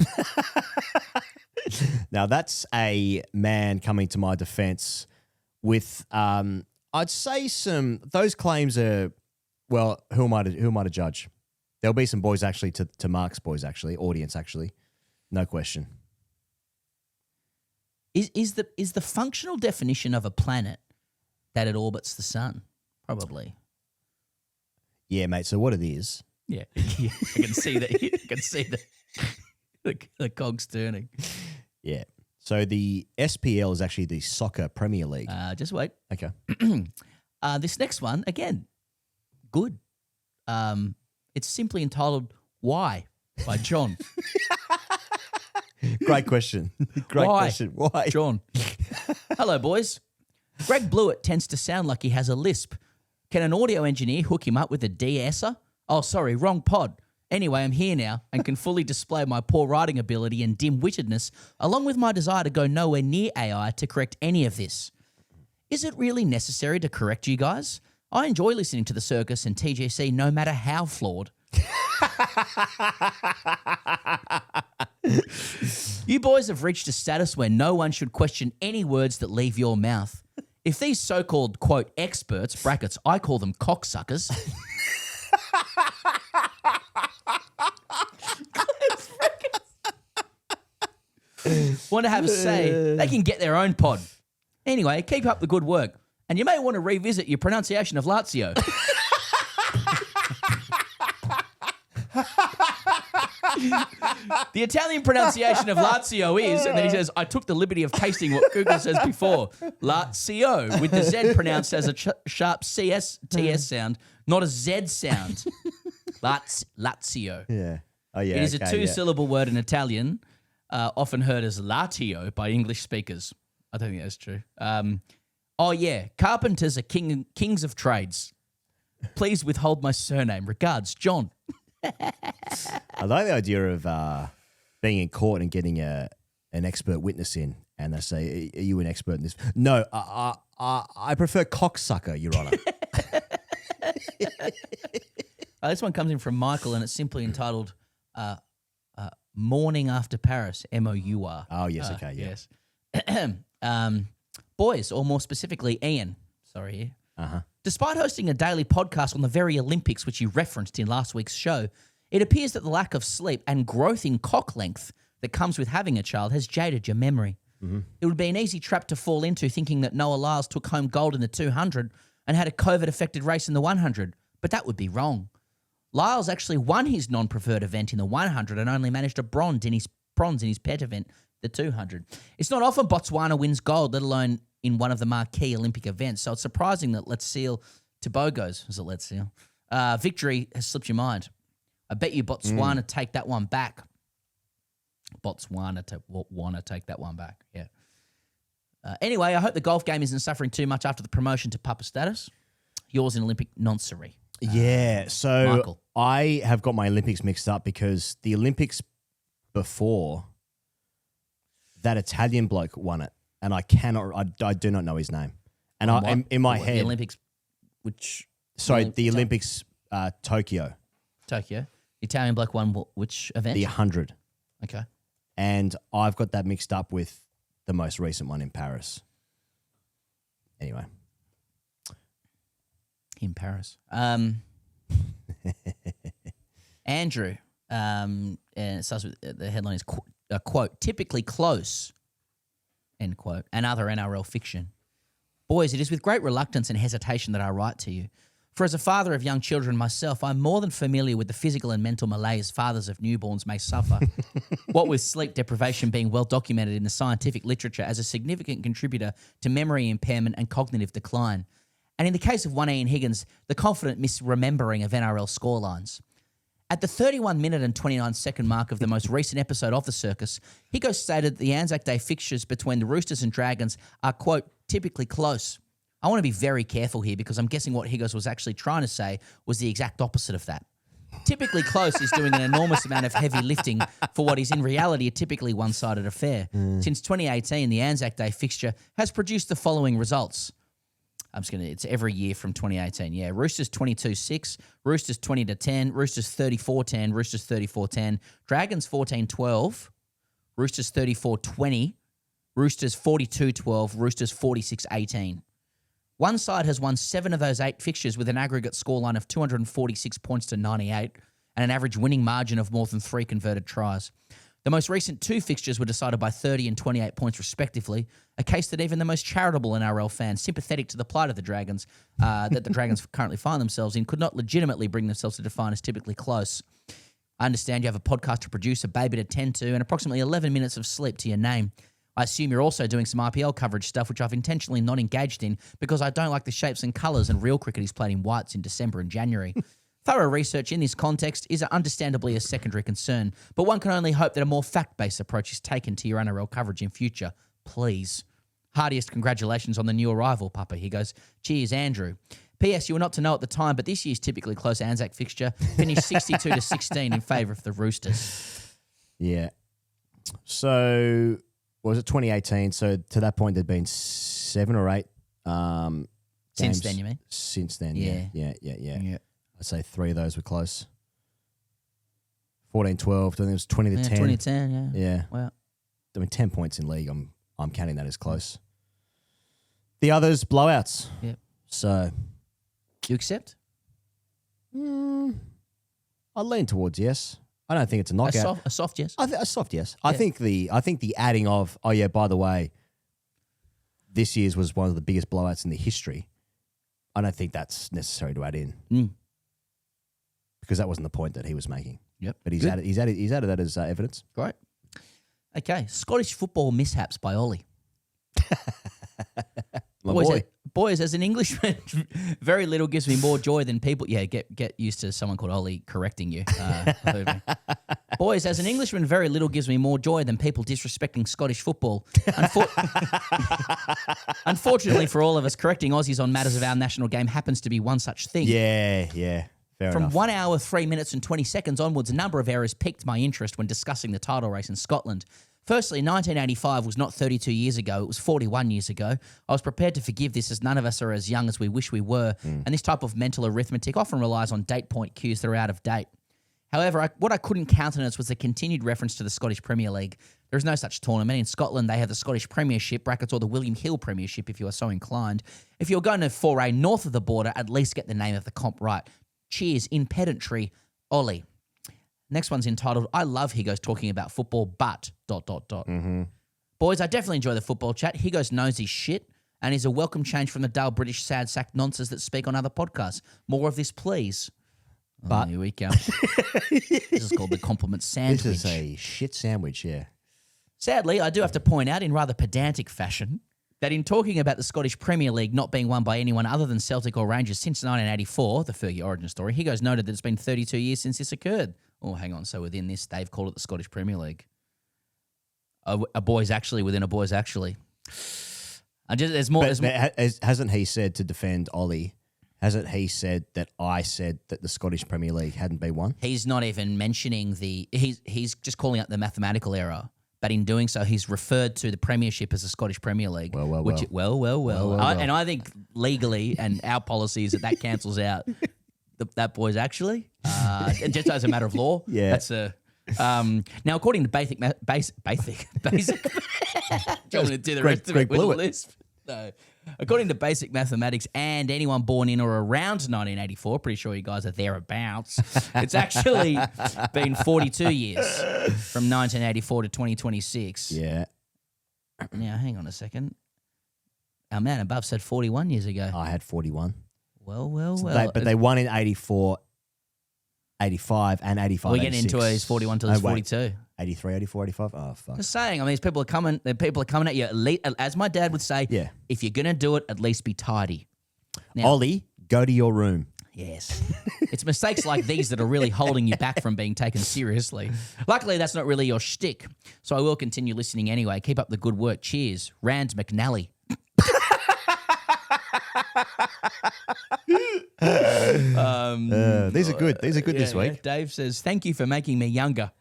Now, that's a man coming to my defense with, I'd say those claims are, well, who am I to judge? There'll be some boys actually to Mark's boys actually, audience actually. No question. Is the functional definition of a planet that it orbits the sun? Probably. Yeah, mate. So what it is? Yeah, I can see that. I can see the cogs turning. Yeah. So the SPL is actually the Soccer Premier League. Just wait. Okay. This next one again, good. It's simply entitled "Why" by John. Great question. Great question. Why? John. Hello, boys. Greg Blewett tends to sound like he has a lisp. Can an audio engineer hook him up with a de-esser? Oh, sorry, wrong pod. Anyway, I'm here now and can fully display my poor writing ability and dim-wittedness, along with my desire to go nowhere near AI to correct any of this. Is it really necessary to correct you guys? I enjoy listening to the circus and TGC no matter how flawed. You boys have reached a status where no one should question any words that leave your mouth. If these so-called, quote, experts, brackets, I call them cocksuckers, want to have a say, they can get their own pod. Anyway, keep up the good work. And you may want to revisit your pronunciation of Lazio. The Italian pronunciation of Lazio is, and then he says, I took the liberty of pasting what Google says before, Lazio, with the Z pronounced as a sharp CS-TS sound, not a Z sound. Lazio. Yeah. Oh, yeah. It is a two-syllable word in Italian, often heard as latio by English speakers. I don't think that's true. Oh, yeah. Carpenters are kings of trades. Please withhold my surname. Regards, John. I like the idea of being in court and getting an expert witness in, and they say, "Are you an expert in this?" No, I prefer cocksucker, Your Honour. This one comes in from Michael, and it's simply entitled "Morning After Paris." MOUR. Oh yes, okay, yeah. Yes. Boys, or more specifically, Ian. Sorry here. Uh-huh. Despite hosting a daily podcast on the very Olympics, which you referenced in last week's show, it appears that the lack of sleep and growth in cock length that comes with having a child has jaded your memory. Mm-hmm. It would be an easy trap to fall into, thinking that Noah Lyles took home gold in the 200 and had a COVID-affected race in the 100, but that would be wrong. Lyles actually won his non-preferred event in the 100 and only managed a bronze in his pet event, the 200. It's not often Botswana wins gold, let alone in one of the marquee Olympic events, so it's surprising that Let's Seal Tobago's, is it Let's Seal? Victory has slipped your mind. I bet you Botswana take that one back. Botswana to take that one back, yeah. Anyway, I hope the golf game isn't suffering too much after the promotion to Papa status. Yours in Olympic noncery. Yeah, so Michael. I have got my Olympics mixed up because the Olympics before, that Italian bloke won it, and I do not know his name. And in my head, the Olympics, which the Olympics, Tokyo. The Italian bloke won which event? The 100. Okay. And I've got that mixed up with the most recent one in Paris. Anyway. In Paris. Andrew, and it starts with the headline is, quote, typically close, end quote, and other NRL fiction. Boys, it is with great reluctance and hesitation that I write to you. For as a father of young children myself, I'm more than familiar with the physical and mental malaise fathers of newborns may suffer, what with sleep deprivation being well documented in the scientific literature as a significant contributor to memory impairment and cognitive decline. And in the case of one Ian Higgins, the confident misremembering of NRL scorelines. At the 31-minute and 29-second mark of the most recent episode of The Circus, Higgos stated the Anzac Day fixtures between the Roosters and Dragons are, quote, typically close. I want to be very careful here because I'm guessing what Higgos was actually trying to say was the exact opposite of that. Typically close is doing an enormous amount of heavy lifting for what is in reality a typically one-sided affair. Since 2018, the Anzac Day fixture has produced the following results. It's every year from 2018. Yeah, Roosters 22-6, Roosters 20-10, Roosters 34-10, Roosters 34-10, Dragons 14-12, Roosters 34-20, Roosters 42-12, Roosters 46-18. One side has won 7 of those 8 fixtures with an aggregate scoreline of 246 points to 98 and an average winning margin of more than 3 converted tries. The most recent 2 fixtures were decided by 30 and 28 points respectively, a case that even the most charitable NRL fans sympathetic to the plight of the Dragons, that the Dragons currently find themselves in, could not legitimately bring themselves to define as typically close. I understand you have a podcast to produce, a baby to tend to, and approximately 11 minutes of sleep to your name. I assume you're also doing some RPL coverage stuff, which I've intentionally not engaged in because I don't like the shapes and colours and real cricket is played in whites in December and January. Thorough research in this context is understandably a secondary concern, but one can only hope that a more fact-based approach is taken to your NRL coverage in future. Please. Heartiest congratulations on the new arrival, Papa. He goes, cheers, Andrew. P.S. You were not to know at the time, but this year's typically close Anzac fixture finished 62-16 in favour of the Roosters. Yeah. So, was it 2018? So, to that point, there'd been 7 or 8 Since games. then, you mean? Since then, Yeah. yeah. I'd say 3 of those were close. 14-12, I think it was 20-10. 2010, yeah. Yeah. Wow. I mean, 10 points in league, I'm counting that as close. The others, blowouts. Yep. So. You accept? I lean towards yes. I don't think it's a knockout. A soft yes? A soft yes. Yeah. I think the adding of, oh yeah, by the way, this year's was one of the biggest blowouts in the history. I don't think that's necessary to add in. Because that wasn't the point that he was making. Yep. But he's added that as evidence. Great. Okay. Scottish football mishaps by Ollie. Boys, as an Englishman, very little gives me more joy than people. Yeah, get used to someone called Ollie correcting you. Boys, as an Englishman, very little gives me more joy than people disrespecting Scottish football. Unfortunately for all of us, correcting Aussies on matters of our national game happens to be one such thing. Yeah. Fair From enough. 1 hour, 3 minutes and 20 seconds onwards, a number of errors piqued my interest when discussing the title race in Scotland. Firstly, 1985 was not 32 years ago, it was 41 years ago. I was prepared to forgive this as none of us are as young as we wish we were, and this type of mental arithmetic often relies on date point cues that are out of date. However, what I couldn't countenance was the continued reference to the Scottish Premier League. There is no such tournament. In Scotland, they have the Scottish Premiership, brackets, or the William Hill Premiership if you are so inclined. If you're going to foray north of the border, at least get the name of the comp right. Cheers, in pedantry, Ollie. Next one's entitled, I love Higgos talking about football, but... ... Boys, I definitely enjoy the football chat. Higgos knows his shit and is a welcome change from the dull British sad sack nonsense that speak on other podcasts. More of this, please. But here we go. This is called the compliment sandwich. This is a shit sandwich, yeah. Sadly, I do have to point out in rather pedantic fashion that in talking about the Scottish Premier League not being won by anyone other than Celtic or Rangers since 1984, the Fergie origin story, Higgos noted that it's been 32 years since this occurred. Oh, hang on. So within this, they've called it the Scottish Premier League. A boys actually within a boys actually. There's more. Hasn't he said, to defend Ollie, hasn't he said that I said that the Scottish Premier League hadn't been won? He's not even mentioning he's just calling out the mathematical error. But in doing so, he's referred to the Premiership as the Scottish Premier League. Well. And I think legally and our policy is that cancels out that boys actually. Just as a matter of law. Yeah. That's a... now, according to basic. Do you want me to do the rest of it with a lisp? No. According to basic mathematics and anyone born in or around 1984, pretty sure you guys are thereabouts, it's actually been 42 years from 1984 to 2026. Yeah. Now, hang on a second. Our man above said 41 years ago. I had 41. Well. But they won in 84, 85, and 85. We get into it. He's 41 till he's 42. 83, 84, 85. Oh, fuck. Just saying. I mean, these people are coming. People are coming at you. As my dad would say, yeah. If you're gonna do it, at least be tidy. Now, Ollie, go to your room. Yes. It's mistakes like these that are really holding you back from being taken seriously. Luckily, that's not really your shtick, so I will continue listening anyway. Keep up the good work. Cheers, Rand McNally. These are good. These are good this week. Dave says, "Thank you for making me younger."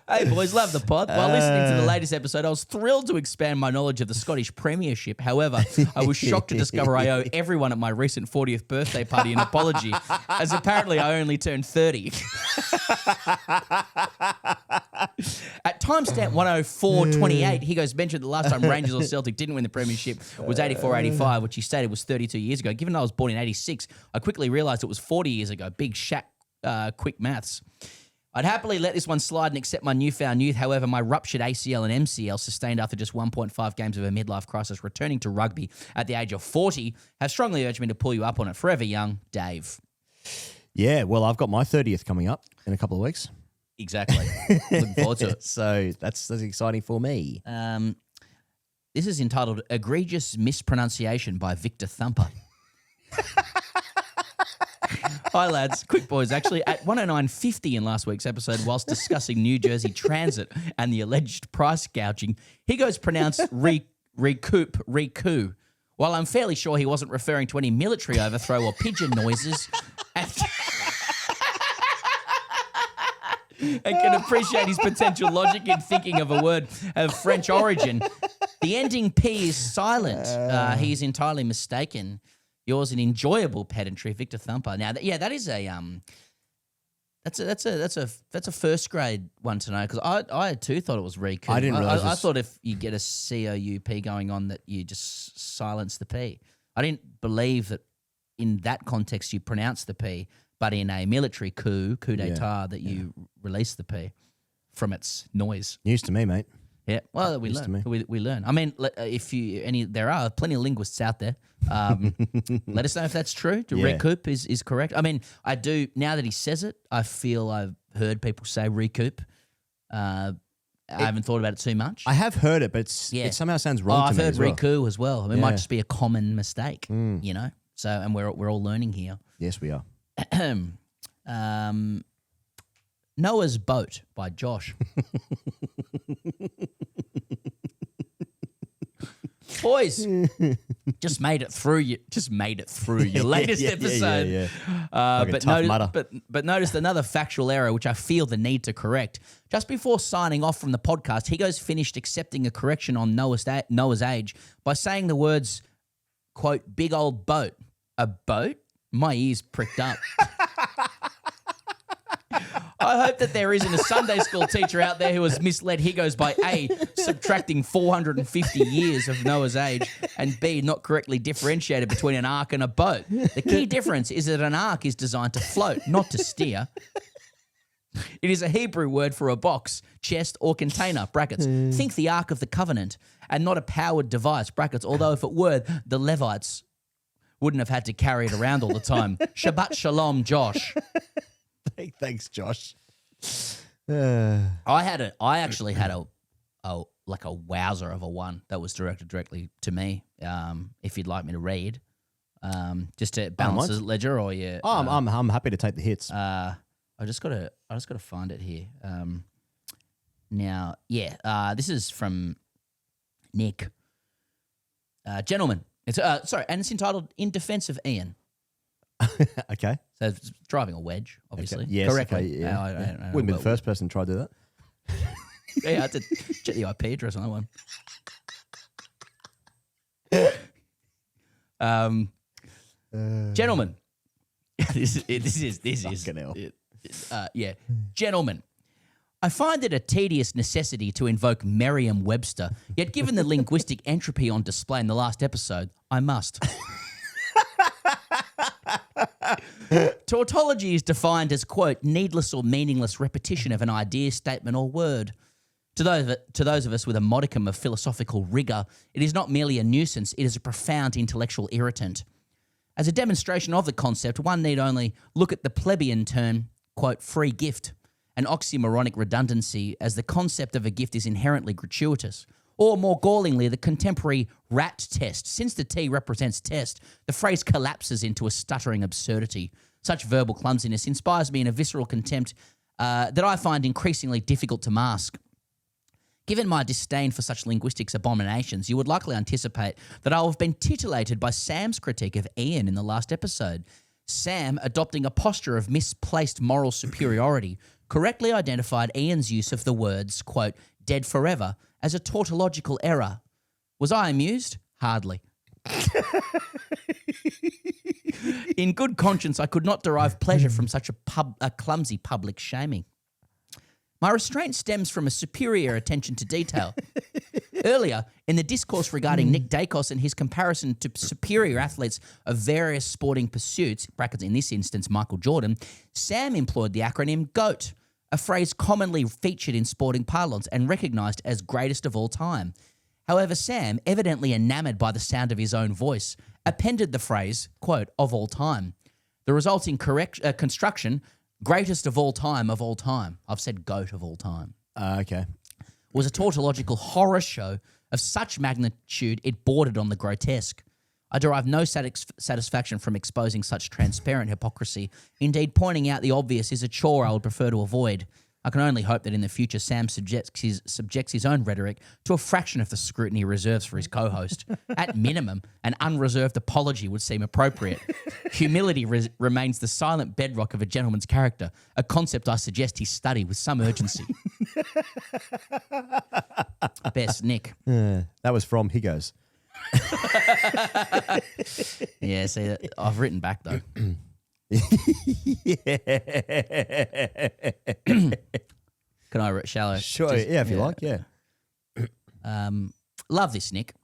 Hey boys, love the pod. While listening to the latest episode, I was thrilled to expand my knowledge of the Scottish Premiership. However, I was shocked to discover I owe everyone at my recent 40th birthday party an apology, as apparently I only turned 30. At timestamp 104.28, he goes, mentioned the last time Rangers or Celtic didn't win the Premiership was 84-85, which he stated was 32 years ago. Given I was born in 86, I quickly realised it was 40 years ago. Big Shaq, quick maths. I'd happily let this one slide and accept my newfound youth. However, my ruptured ACL and MCL, sustained after just 1.5 games of a midlife crisis, returning to rugby at the age of 40, have strongly urged me to pull you up on it. Forever young, Dave. Yeah, well, I've got my 30th coming up in a couple of weeks. Exactly. Looking forward to it. So that's exciting for me. This is entitled Egregious Mispronunciation by Victor Thumper. Hi, lads. Quick boys. Actually, at 109.50 in last week's episode, whilst discussing New Jersey Transit and the alleged price gouging, he goes pronounced recoup. While I'm fairly sure he wasn't referring to any military overthrow or pigeon noises, and can appreciate his potential logic in thinking of a word of French origin, the ending P is silent. He is entirely mistaken. Yours an enjoyable pedantry, Victor Thumper. Now, that is a that's a first grade one to know, because I too thought it was recoup. I didn't realize. I thought if you get a COUP going on that you just silence the P. I didn't believe that in that context you pronounce the P, but in a military coup d'état, that you release the P from its noise. News to me, mate. Yeah, well, we learn. We learn. I mean, there are plenty of linguists out there. Let us know if that's true. Recoup is correct. I mean, I do, now that he says it, I feel I've heard people say recoup. I haven't thought about it too much. I have heard it, but it somehow sounds wrong to me. I've heard as well. recoup as well. I mean, it might just be a common mistake, you know? So, and we're all learning here. Yes, we are. Noah's Boat by Josh. Boys, just made it through your latest episode. Like a tough mudder. But noticed another factual error which I feel the need to correct. Just before signing off from the podcast, Higo's finished accepting a correction on Noah's age by saying the words, quote, big old boat. A boat? My ears pricked up. I hope that there isn't a Sunday school teacher out there who has misled Higgos by A, subtracting 450 years of Noah's age, and B, not correctly differentiated between an ark and a boat. The key difference is that an ark is designed to float, not to steer. It is a Hebrew word for a box, chest, or container, brackets. Think the Ark of the Covenant, and not a powered device, brackets, although if it were, the Levites wouldn't have had to carry it around all the time. Shabbat shalom, Josh. Thanks, Josh. I actually had a wowzer of a one that was directed directly to me. If you'd like me to read, just to balance the ledger, or yeah. I'm happy to take the hits. I just gotta find it here. This is from Nick. Gentlemen, it's and it's entitled "In Defense of Ian." Okay. So it's driving a wedge, obviously. Okay. Yes, correctly. okay, yeah. I don't Wouldn't be know the first person to try to do that. Yeah, I had to check the IP address on that one. Gentlemen, this is gentlemen. I find it a tedious necessity to invoke Merriam-Webster, yet given the linguistic entropy on display in the last episode, I must. Tautology is defined as, quote, needless or meaningless repetition of an idea, statement, or word. To those of us with a modicum of philosophical rigour, it is not merely a nuisance, it is a profound intellectual irritant. As a demonstration of the concept, one need only look at the plebeian term, quote, free gift, an oxymoronic redundancy, as the concept of a gift is inherently gratuitous. Or more gallingly, the contemporary rat test. Since the T represents test, the phrase collapses into a stuttering absurdity. Such verbal clumsiness inspires me in a visceral contempt that I find increasingly difficult to mask. Given my disdain for such linguistics abominations, you would likely anticipate that I will have been titillated by Sam's critique of Ian in the last episode. Sam, adopting a posture of misplaced moral superiority, correctly identified Ian's use of the words, quote, dead forever, as a tautological error. Was I amused? Hardly. In good conscience, I could not derive pleasure from such a clumsy public shaming. My restraint stems from a superior attention to detail. Earlier, in the discourse regarding Nick Dacos and his comparison to superior athletes of various sporting pursuits, brackets in this instance Michael Jordan, Sam employed the acronym GOAT, a phrase commonly featured in sporting parlance and recognised as greatest of all time. However, Sam, evidently enamoured by the sound of his own voice, appended the phrase, quote, of all time. The resulting construction, greatest of all time of all time. I've said GOAT of all time. Okay. Was a tautological horror show of such magnitude it bordered on the grotesque. I derive no satisfaction from exposing such transparent hypocrisy. Indeed, pointing out the obvious is a chore I would prefer to avoid. I can only hope that in the future Sam subjects his own rhetoric to a fraction of the scrutiny he reserves for his co-host. At minimum, an unreserved apology would seem appropriate. Humility remains the silent bedrock of a gentleman's character, a concept I suggest he study with some urgency. Best, Nick. That was from Higgos. Yeah, see, I've written back though. Can I? Shall I? Sure. If you like. Yeah. Love this, Nick.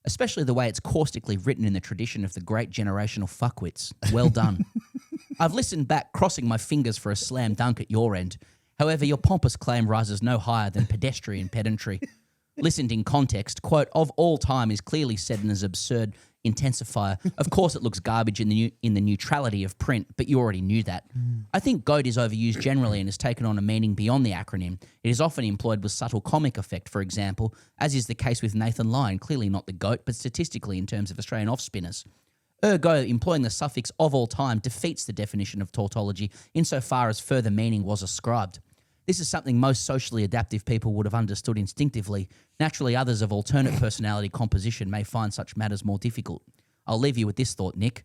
Especially the way it's caustically written in the tradition of the great generational fuckwits. Well done. I've listened back, crossing my fingers for a slam dunk at your end. However, your pompous claim rises no higher than pedestrian pedantry. Listened in context, quote, of all time is clearly said in as absurd intensifier. Of course it looks garbage in the neutrality of print, but you already knew that. I think GOAT is overused generally and has taken on a meaning beyond the acronym. It is often employed with subtle comic effect, for example, as is the case with Nathan Lyon, clearly not the GOAT, but statistically in terms of Australian off-spinners. Ergo, employing the suffix of all time defeats the definition of tautology insofar as further meaning was ascribed. This is something most socially adaptive people would have understood instinctively. Naturally, others of alternate personality composition may find such matters more difficult. I'll leave you with this thought, Nick.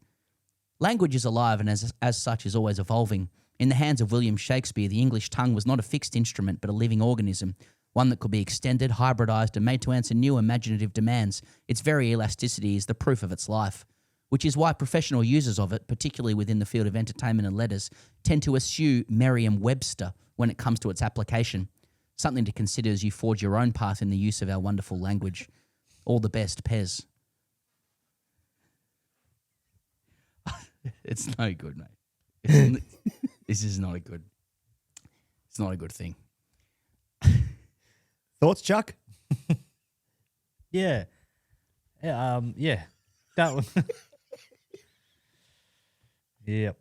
Language is alive and as such is always evolving. In the hands of William Shakespeare, the English tongue was not a fixed instrument but a living organism, one that could be extended, hybridized, and made to answer new imaginative demands. Its very elasticity is the proof of its life, which is why professional users of it, particularly within the field of entertainment and letters, tend to eschew Merriam-Webster when it comes to its application. Something to consider as you forge your own path in the use of our wonderful language. All the best, Pez. It's no good, mate. This is not a good. It's not a good thing. Thoughts, Chuck? Yeah. Yeah. That one. Yep.